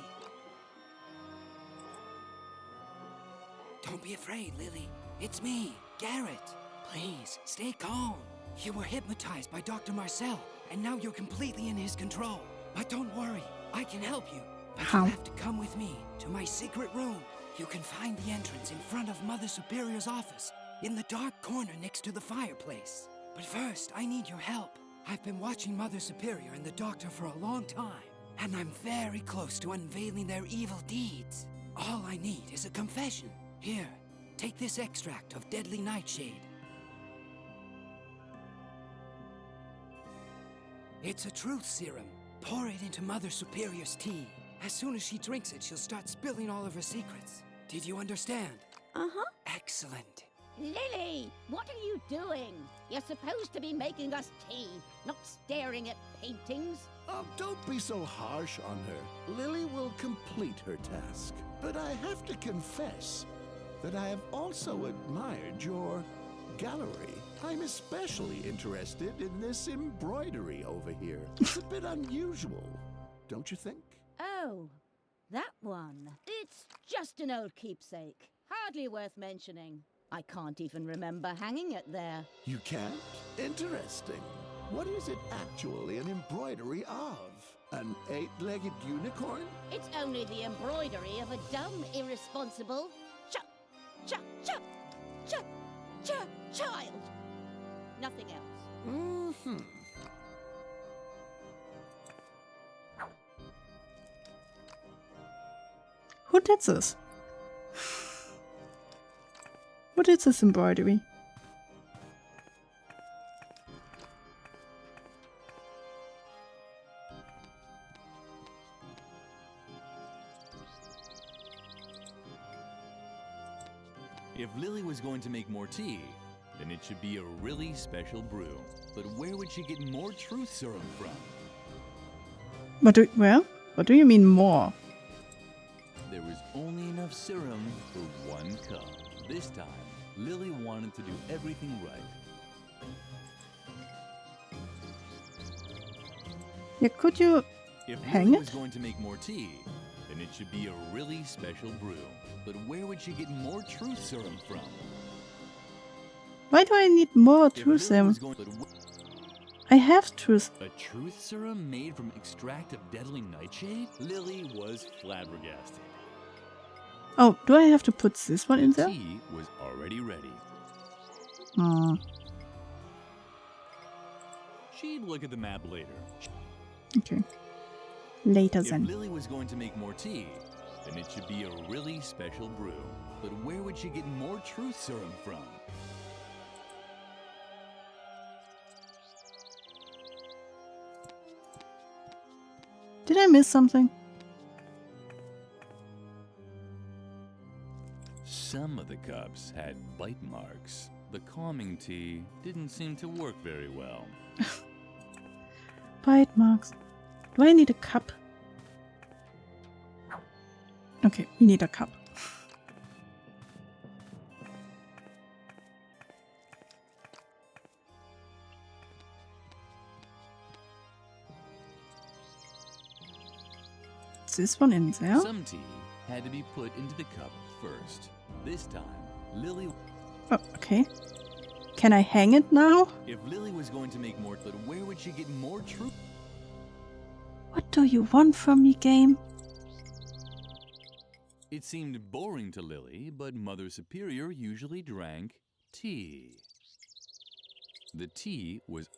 Don't be afraid, Lily. It's me, Garrett. Please, stay calm. You were hypnotized by Dr. Marcel, and now you're completely in his control. But don't worry, I can help you. But How? you have to come with me to my secret room. You can find the entrance in front of Mother Superior's office, in the dark corner next to the fireplace. But first, I need your help. I've been watching Mother Superior and the Doctor for a long time, and I'm very close to unveiling their evil deeds. All I need is a confession. Here, take this extract of deadly nightshade. It's a truth serum. Pour it into Mother Superior's tea. As soon as she drinks it, she'll start spilling all of her secrets. Did you understand? Uh-huh. Excellent. Lily, what are you doing? You're supposed to be making us tea, not staring at paintings. Oh, don't be so harsh on her. Lily will complete her task. But I have to confess that I have also admired your gallery. I'm especially interested in this embroidery over here. It's a bit unusual, don't you think? Oh, that one. It's just an old keepsake. Hardly worth mentioning. I can't even remember hanging it there. You can't? Interesting. What is it actually an embroidery of? An 8-legged unicorn? It's only the embroidery of a dumb, irresponsible child. Nothing else. Mm-hmm. Who did this? What is this embroidery? If Lily was going to make more tea, then it should be a really special brew. But where would she get more truth serum from? What do you mean more? There was only enough serum for 1 cup. This time, Lily wanted to do everything right. Yeah, could you hang Lily it? was going to make more tea, then it should be a really special brew. But where would she get more truth serum from? Why do I need more If truth Lily serum? was going- I have truth. A truth serum made from extract of deadly nightshade? Lily was flabbergasted. Oh, do I have to put this one in there? Tea was already ready. Hmm. She'd look at the map later. Okay. Later If then. Lily was going to make more tea, then it should be a really special brew. But where would she get more truth serum from? Did I miss something? Some of the cups had bite marks. The calming tea didn't seem to work very well. Bite marks. Do I need a cup? Okay, we need a cup. Is this one in there? Some tea had to be put into the cup first. This time, Lily... Oh, okay. Can I hang it now? If Lily was going to make more, but where would she get more truth? What do you want from me, game? It seemed boring to Lily, but Mother Superior usually drank tea. The tea was...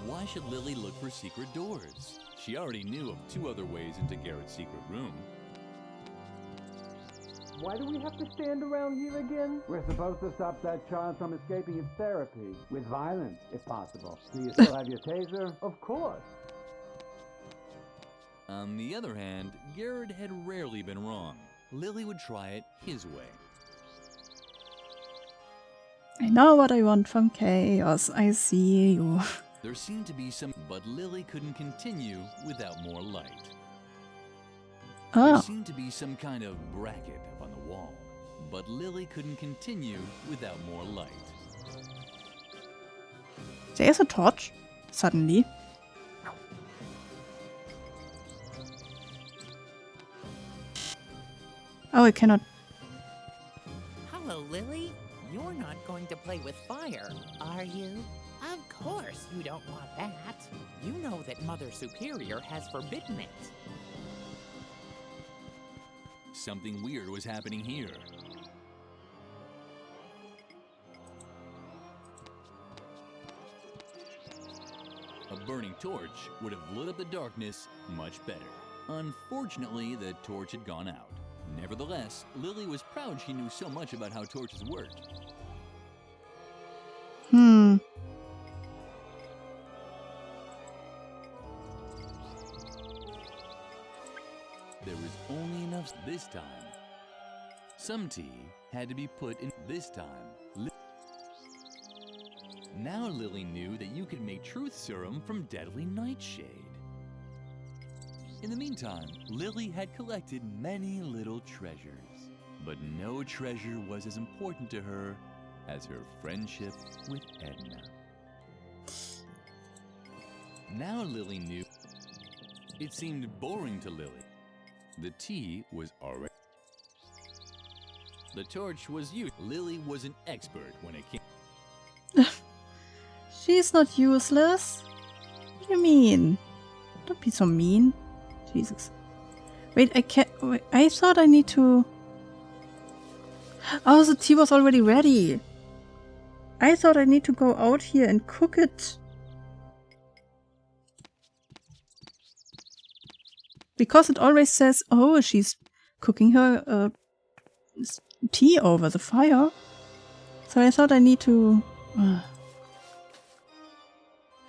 Why should Lily look for secret doors? She already knew of 2 other ways into Garrett's secret room. Why do we have to stand around here again? We're supposed to stop that child from escaping its therapy. With violence, if possible. Do you still have your taser? Of course. On the other hand, Garrett had rarely been wrong. Lily would try it his way. I know what I want from chaos. I see you. There seemed to be some, but Lily couldn't continue without more light. There Oh, seemed to be some kind of bracket up on the wall, but Lily couldn't continue without more light. there's a torch. Suddenly. Oh, I cannot. Hello, Lily. You're not going to play with fire, are you? Of course you don't want that. You know that Mother Superior has forbidden it. Something weird was happening here. A burning torch would have lit up the darkness much better. Unfortunately, the torch had gone out. Nevertheless, Lily was proud she knew so much about how torches worked. Hmm. There was only enough this time. Some tea had to be put in this time. Now Lily knew that you could make truth serum from deadly nightshade. In the meantime, Lily had collected many little treasures, but no treasure was as important to her as her friendship with Edna. Now Lily knew. It seemed boring to Lily. The tea was already... The torch was used. Lily was an expert when it came... She's not useless. What do you mean? Don't be so mean. Jesus. Wait, I can't... Wait, I thought I need to... Oh, the tea was already ready. I thought I need to go out here and cook it. Because it always says, oh, she's cooking her tea over the fire. So I thought I need to...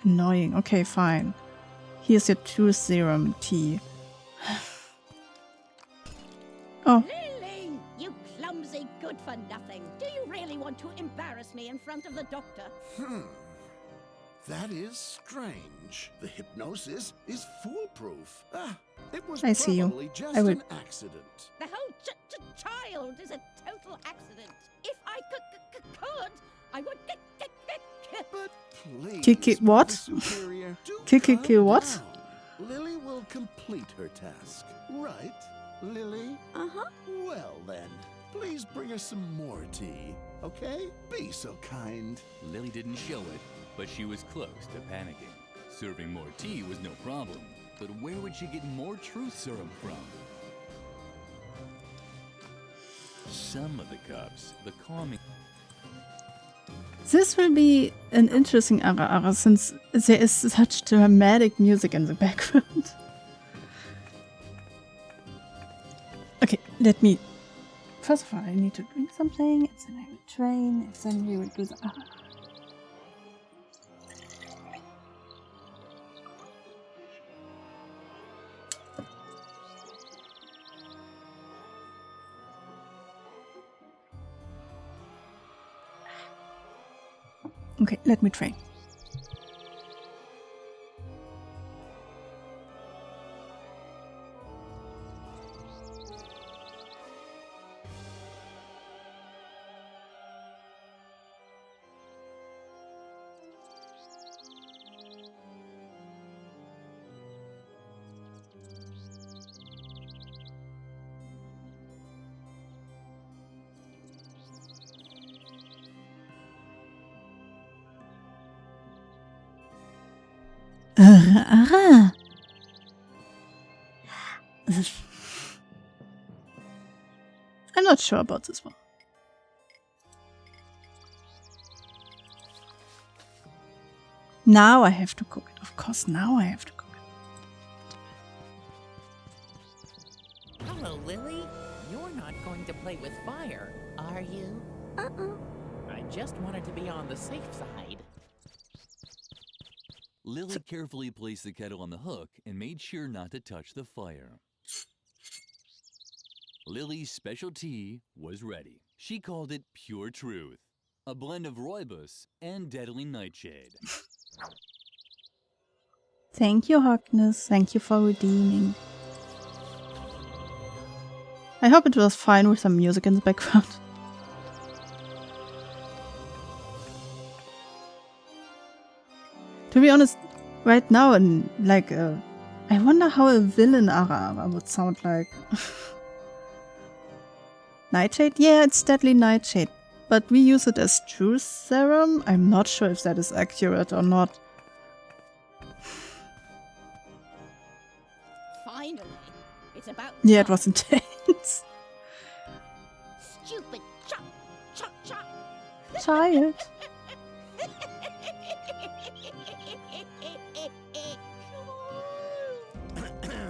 Annoying. Okay, fine. Here's your truth serum tea. Oh. Lily, you clumsy good-for-nothing. Do you really want to embarrass me in front of the doctor? That is strange. The hypnosis is foolproof. It was I see you. probably just I will. an accident. The whole child is a total accident. If I could, I would But please, Kick what? Mother Superior, do Kick calm what? down. Lily will complete her task. Right, Lily? Uh-huh. Well then, please bring us some more tea, okay? Be so kind. Lily didn't show it, but she was close to panicking. Serving more tea was no problem, but where would she get more truth serum from? Some of the cups, the calming... This will be an interesting ara since there is such dramatic music in the background. Okay, let me... First of all, I need to drink something, and then I will train, and then we will do the ara. Okay, let me train. I'm not sure about this one. Now I have to cook it. Of course, now I have to cook it. Hello, Lily. You're not going to play with fire, are you? I just wanted to be on the safe side. Lily carefully placed the kettle on the hook and made sure not to touch the fire. Lily's special tea was ready. She called it Pure Truth, a blend of rooibos and deadly nightshade. Thank you, Harkness. Thank you for redeeming. I hope it was fine with some music in the background. To be honest, right now, I wonder how a villain ara would sound like. Nightshade? Yeah, it's deadly nightshade, but we use it as truth serum. I'm not sure if that is accurate or not. Finally, it's about... Yeah, it was intense. Stupid chop, chop, chop. Child.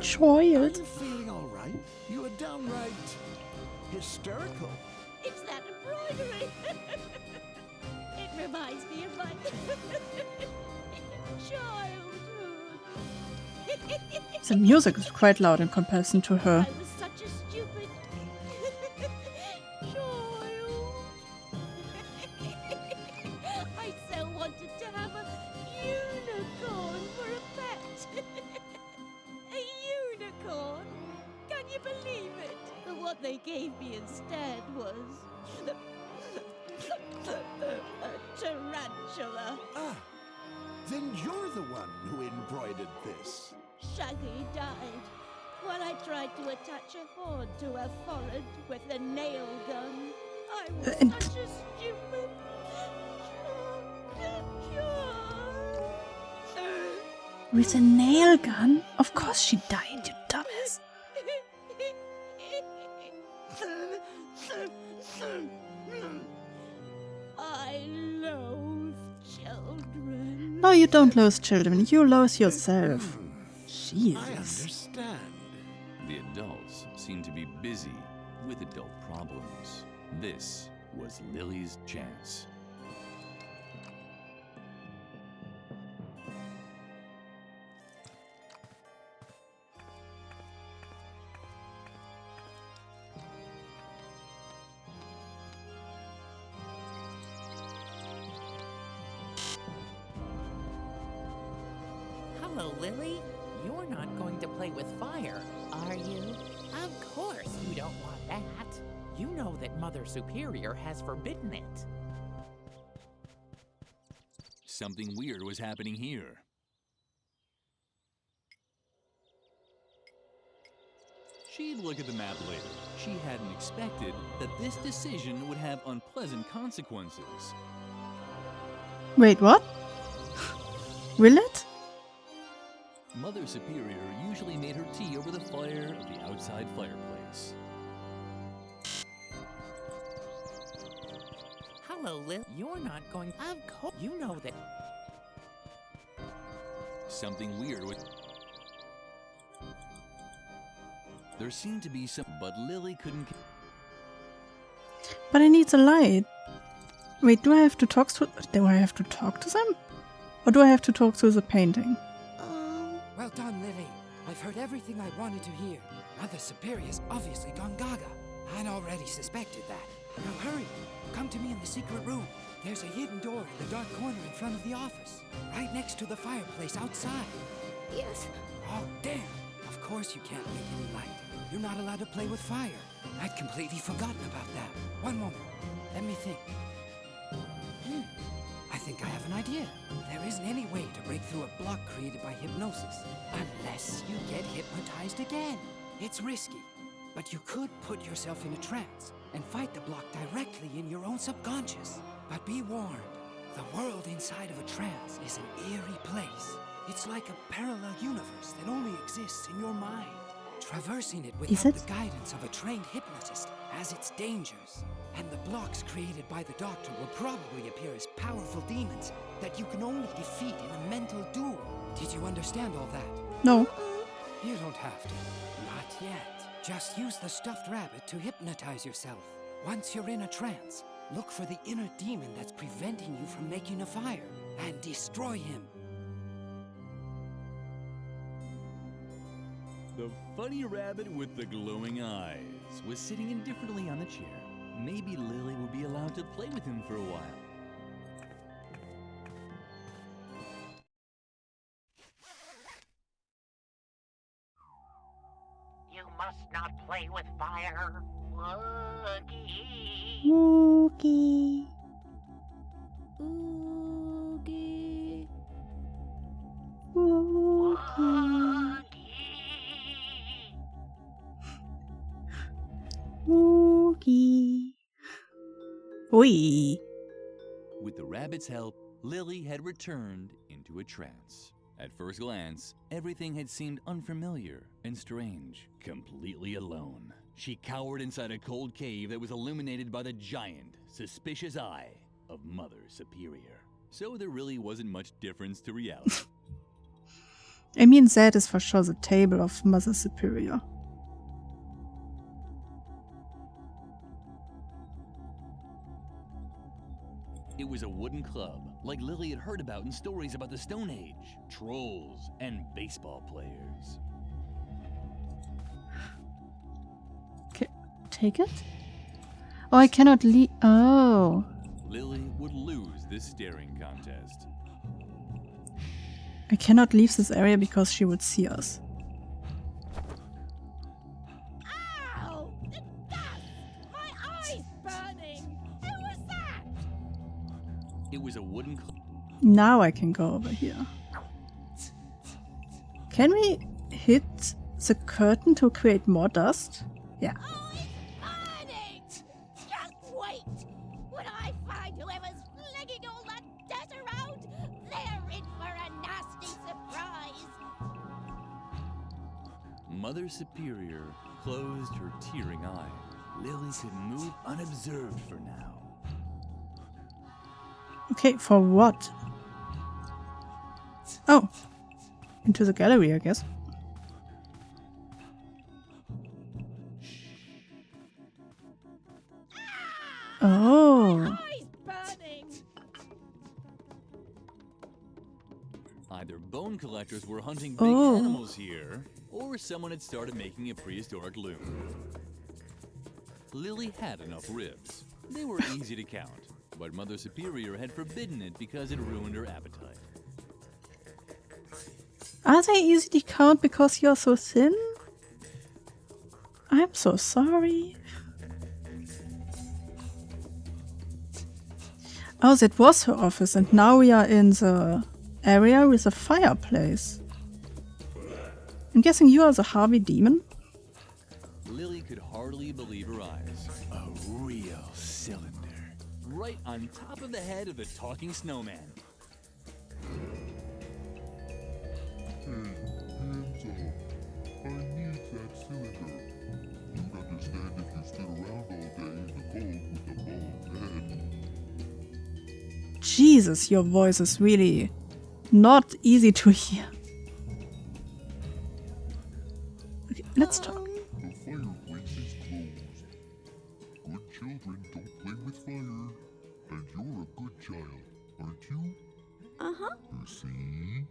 Child. Are you feeling all right? You are downright hysterical. It's that embroidery. It reminds me of my childhood. The music is quite loud in comparison to her. I was such a stupid child. I so wanted to have a unicorn for a pet. A unicorn? Can you believe it? But what they gave me instead was a tarantula. Ah, then you're the one who embroidered this. Shaggy died while I tried to attach a horn to her forehead with a nail gun. I was such a stupid child. With a nail gun? Of course she died, you dumbass. I loathe children. No, you don't loathe children. You loathe yourself. I Jesus. understand. The adults seemed to be busy with adult problems. This was Lily's chance. Hello, Lily. You're not going to play with fire, are you? Of course you don't want that. You know that Mother Superior has forbidden it. Something weird was happening here. She'd look at the map later. She hadn't expected that this decision would have unpleasant consequences. Wait, what? Will it? Mother Superior usually made her tea over the fire of the outside fireplace. Hello, Lily. You're not going... Of course. You know that... Something weird with... There seemed to be some... But Lily couldn't... But I need the light. Wait, do I have to talk to... Do I have to talk to them? Or do I have to talk to the painting? Well done, Lily. I've heard everything I wanted to hear. Mother Superior's obviously gone gaga. I'd already suspected that. Now hurry. Come to me in the secret room. There's a hidden door in the dark corner in front of the office. Right next to the fireplace outside. Yes. Oh, damn. Of course you can't make any light. You're not allowed to play with fire. I'd completely forgotten about that. One moment. Let me think. I think I have an idea. There isn't any way to break through a block created by hypnosis. Unless you get hypnotized again. It's risky. But you could put yourself in a trance and fight the block directly in your own subconscious. But be warned. The world inside of a trance is an eerie place. It's like a parallel universe that only exists in your mind. Traversing it without the guidance of a trained hypnotist has its dangers. And the blocks created by the doctor will probably appear as powerful demons that you can only defeat in a mental duel. Did you understand all that? No. You don't have to. Not yet. Just use the stuffed rabbit to hypnotize yourself. Once you're in a trance, look for the inner demon that's preventing you from making a fire and destroy him. The funny rabbit with the glowing eyes was sitting indifferently on the chair. Maybe Lily would be allowed to play with him for a while. You must not play with fire. Woogie. Woogie. Oogie. Woogie. Woogie. Oi. With the rabbit's help, Lily had returned into a trance. At first glance, everything had seemed unfamiliar and strange. Completely alone, she cowered inside a cold cave that was illuminated by the giant, suspicious eye of Mother Superior. So there really wasn't much difference to reality. I mean, that is for sure the table of Mother Superior. It was a wooden club, like Lily had heard about in stories about the Stone Age, trolls, and baseball players. Okay, take it? Oh, I cannot leave. Oh. Lily would lose this staring contest. I cannot leave this area because she would see us. Ow! The dust! My eye's burning! Who was that? It was a wooden club. Now I can go over here. Can we hit the curtain to create more dust? Yeah. Oh, it's burning! Just wait! When I find whoever's flinging all that dirt around, they're in for a nasty surprise! Mother Superior closed her tearing eye. Lily could move unobserved for now. Okay, for what? Oh. Into the gallery, I guess. Oh. Either bone collectors were hunting big animals here, or someone had started making a prehistoric loom. Lily had enough ribs. They were easy to count, but Mother Superior had forbidden it because it ruined her appetite. Are they easy to count because you're so thin? I'm so sorry. Oh, that was her office, and now we are in the area with a fireplace. I'm guessing you are the Harvey demon? Lily could hardly believe her eyes. A real cylinder. Right on top of the head of the talking snowman. Hey, hands up. I need that cylinder. You'd understand if you stood around all day in the cold with a bald head. Jesus, your voice is really not easy to hear. Okay, let's talk. The fireplace is closed. Good children don't play with fire. And you're a good child, aren't you? Uh-huh. You see?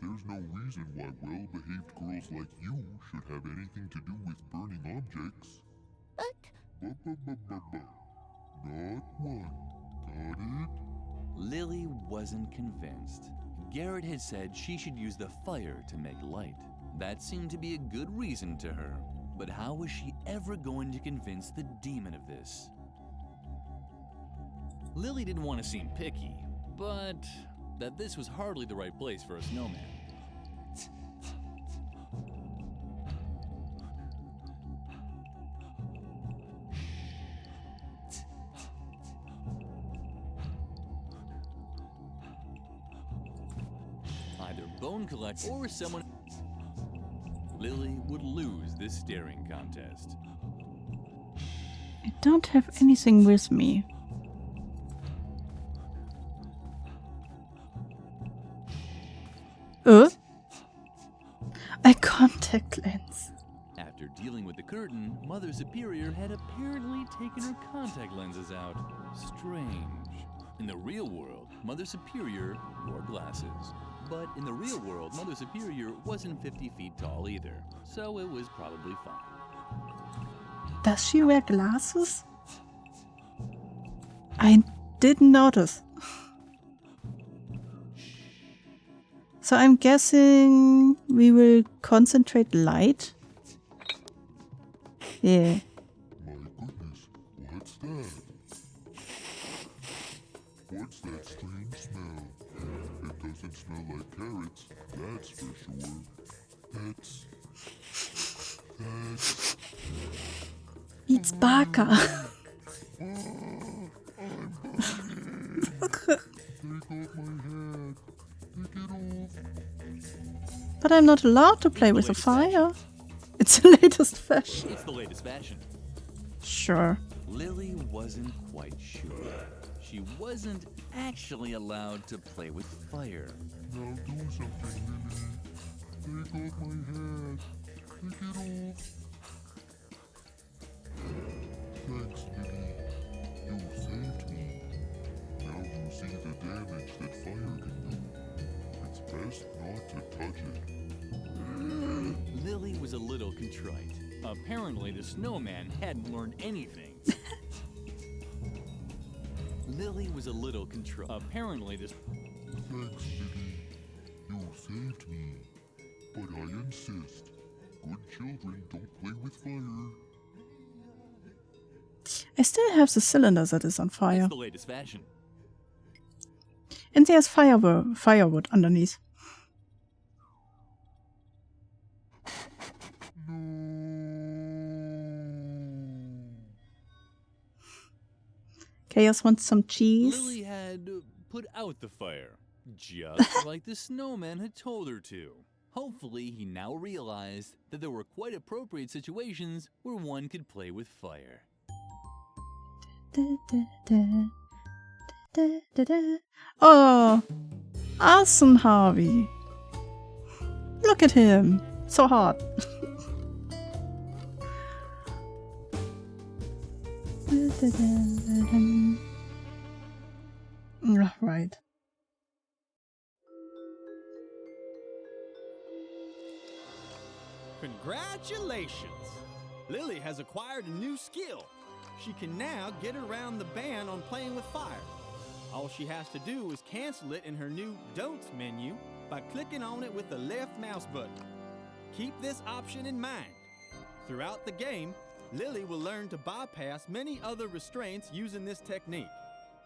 There's no reason why well-behaved girls like you should have anything to do with burning objects. Not one. Got it? Lily wasn't convinced. Garrett had said she should use the fire to make light. That seemed to be a good reason to her. But how was she ever going to convince the demon of this? Lily didn't want to seem picky, but that this was hardly the right place for a snowman. Either Bone Collect or someone... Lily would lose this staring contest. I don't have anything with me. A contact lens. After dealing with the curtain, Mother Superior had apparently taken her contact lenses out. Strange. In the real world, Mother Superior wore glasses. But in the real world, Mother Superior wasn't 50 feet tall either, so it was probably fine. Does she wear glasses? I didn't notice. So I'm guessing we will concentrate light. Yeah. My goodness, what's that? What's that strange smell? It doesn't smell like carrots, that's for sure. That's... It's Barker. But I'm not allowed to play with a fire. It's the latest fashion. It's the latest fashion. Sure. Lily wasn't quite sure. She wasn't actually allowed to play with fire. Now do something, Lily. Take off my hat. Take it off. Thanks, Lily. You saved me. Now you see the damage that fire can do. It's best not to touch it. Lily was a little contrite. Apparently the snowman hadn't learned anything. Lily was a little contrite. Apparently this... Thanks, Lily. You saved me. But I insist. Good children don't play with fire. I still have the cylinder that is on fire. It's the latest fashion. And there's firewood underneath. Chaos wants some cheese. Lily had put out the fire, just like the snowman had told her to. Hopefully, he now realized that there were quite appropriate situations where one could play with fire. Oh, awesome, Harvey. Look at him. So hot. Right. Congratulations! Lily has acquired a new skill. She can now get around the ban on playing with fire. All she has to do is cancel it in her new Don'ts menu by clicking on it with the left mouse button. Keep this option in mind. Throughout the game, Lily will learn to bypass many other restraints using this technique.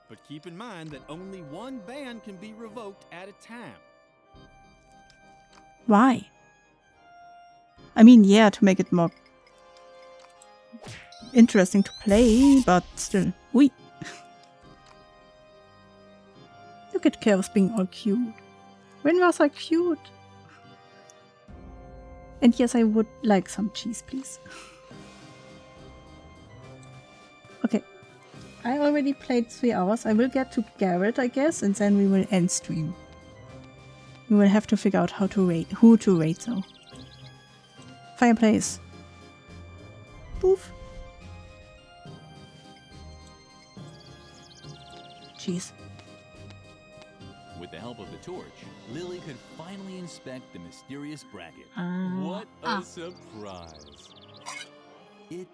But keep in mind that only one ban can be revoked at a time. Why? I mean, yeah, to make it more interesting to play, but still. Ui. Look at Chaos being all cute. When was I cute? And yes, I would like some cheese, please. Okay. I already played 3 hours. I will get to Garrett, I guess, and then we will end stream. We will have to figure out how to rate, who to rate though. Fireplace. Poof. Jeez. With the help of the torch, Lily could finally inspect the mysterious bracket. What a surprise! It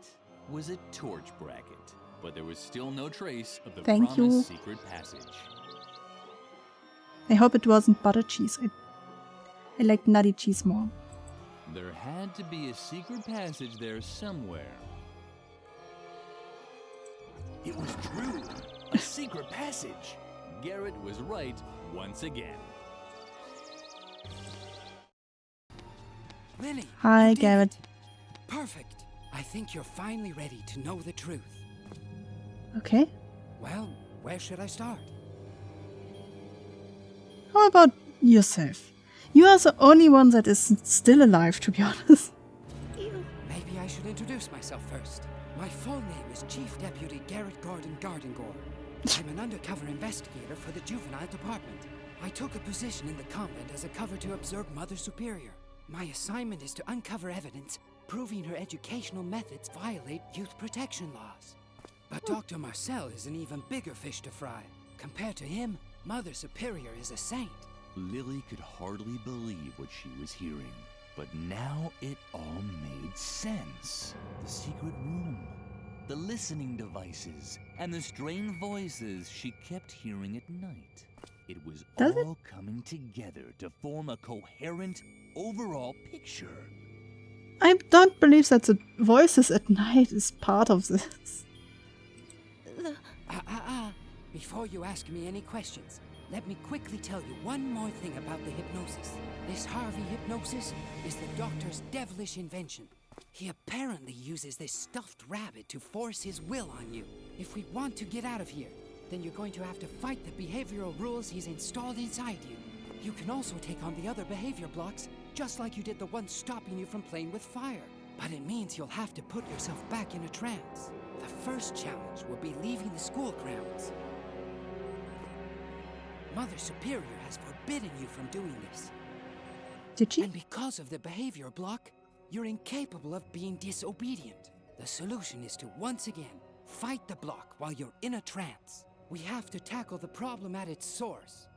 was a torch bracket, but there was still no trace of the promised secret passage. I hope it wasn't butter cheese. I like nutty cheese more. There had to be a secret passage there somewhere. It was true! A secret passage! Garrett was right once again. Lily! Hi, Garrett. Perfect! I think you're finally ready to know the truth. Okay. Well, where should I start? How about yourself? You are the only one that is still alive, to be honest. Maybe I should introduce myself first. My full name is Chief Deputy Garrett Gordon Gardengore. I'm an undercover investigator for the juvenile department. I took a position in the convent as a cover to observe Mother Superior. My assignment is to uncover evidence proving her educational methods violate youth protection laws. But Dr. Marcel is an even bigger fish to fry. Compared to him, Mother Superior is a saint. Lily could hardly believe what she was hearing, but now it all made sense. The secret room, the listening devices, and the strange voices she kept hearing at night. It was all coming together to form a coherent, overall picture. I don't believe that the voices at night is part of this. Before you ask me any questions, let me quickly tell you one more thing about the hypnosis. This Harvey hypnosis is the doctor's devilish invention. He apparently uses this stuffed rabbit to force his will on you. If we want to get out of here, then you're going to have to fight the behavioral rules he's installed inside you. You can also take on the other behavior blocks, just like you did the one stopping you from playing with fire. But it means you'll have to put yourself back in a trance. The first challenge will be leaving the school grounds. Mother Superior has forbidden you from doing this. Did she? And because of the behavior block, you're incapable of being disobedient. The solution is to once again fight the block while you're in a trance. We have to tackle the problem at its source.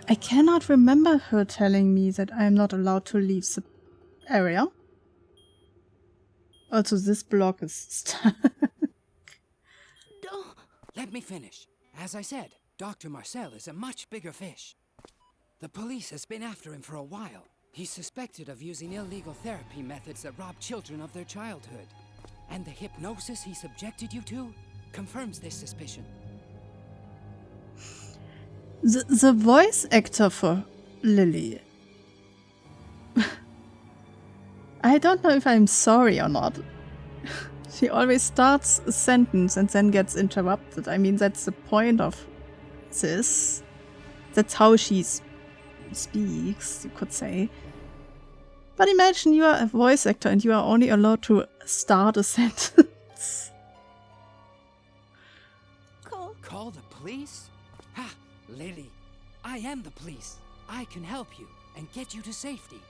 I cannot remember her telling me that I am not allowed to leave the area. Also, this block is stuck. Let me finish. As I said, Dr. Marcel is a much bigger fish. The police has been after him for a while. He's suspected of using illegal therapy methods that rob children of their childhood. And the hypnosis he subjected you to confirms this suspicion. The voice actor for Lily. I don't know if I'm sorry or not. She always starts a sentence and then gets interrupted. I mean, that's the point of this. That's how she speaks, you could say. But imagine you are a voice actor and you are only allowed to start a sentence. Call the police? Ha! Lily, I am the police. I can help you and get you to safety.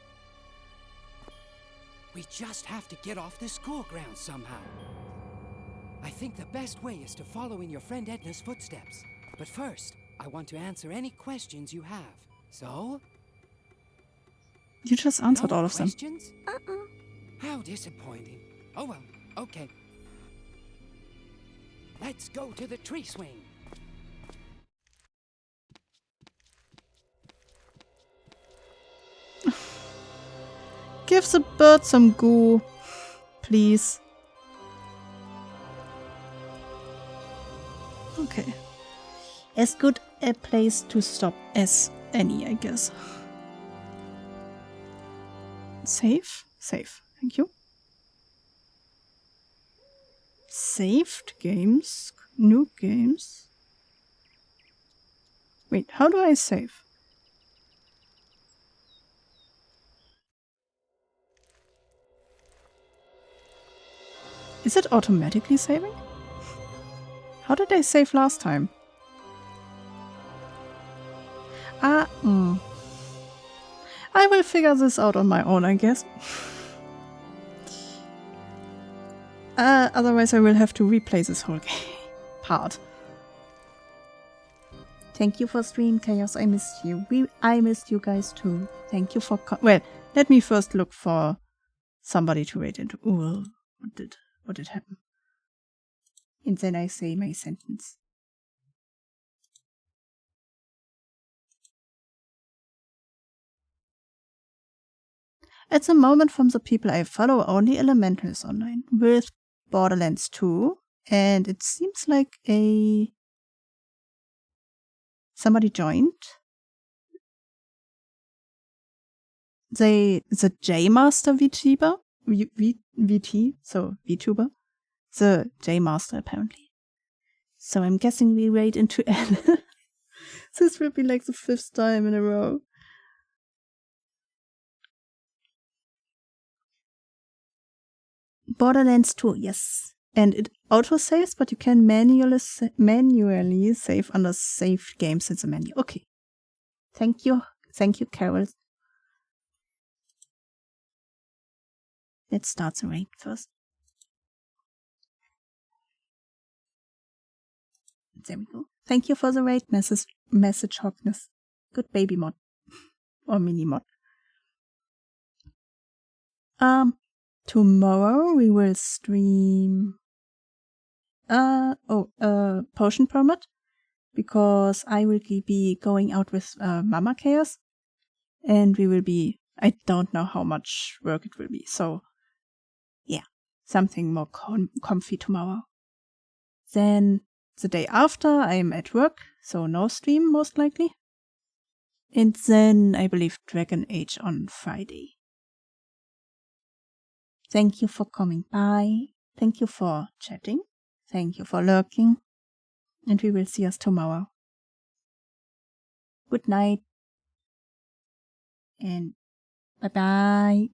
We just have to get off the school grounds somehow. I think the best way is to follow in your friend Edna's footsteps. But first, I want to answer any questions you have. So? You just answered all of them. Questions? How disappointing. Oh well, okay. Let's go to the tree swing. Give the bird some goo, please. Okay. As good a place to stop as any, I guess. Save? Save. Thank you. Saved games? New games? Wait, how do I save? Is it automatically saving? How did I save last time? I will figure this out on my own, I guess. Otherwise I will have to replay this whole part. Thank you for stream, Chaos. I missed you. I missed you guys too. Thank you for well, let me first look for somebody to raid into. Ooh, what did happen? And then I say my sentence. At the moment, from the people I follow, only Elemental is online with Borderlands 2, and it seems like somebody joined. The J Master VTuber, VT, so VTuber, the J Master apparently. So I'm guessing we raid into Edna. This will be like the 5th time in a row. Borderlands 2, yes. And it auto-saves, but you can manually save under saved games in the menu. Okay. Thank you. Thank you, Carol. Let's start the raid first. There we go. Thank you for the raid, message Hogness. Good baby mod. Or mini mod. Tomorrow we will stream Potion Permit, because I will be going out with Mama Chaos, and we will be, I don't know how much work it will be, so yeah, something more comfy tomorrow. Then the day after I am at work, so no stream most likely. And then I believe Dragon Age on Friday. Thank you for coming by. Thank you for chatting. Thank you for lurking. And we will see us tomorrow. Good night. And bye-bye.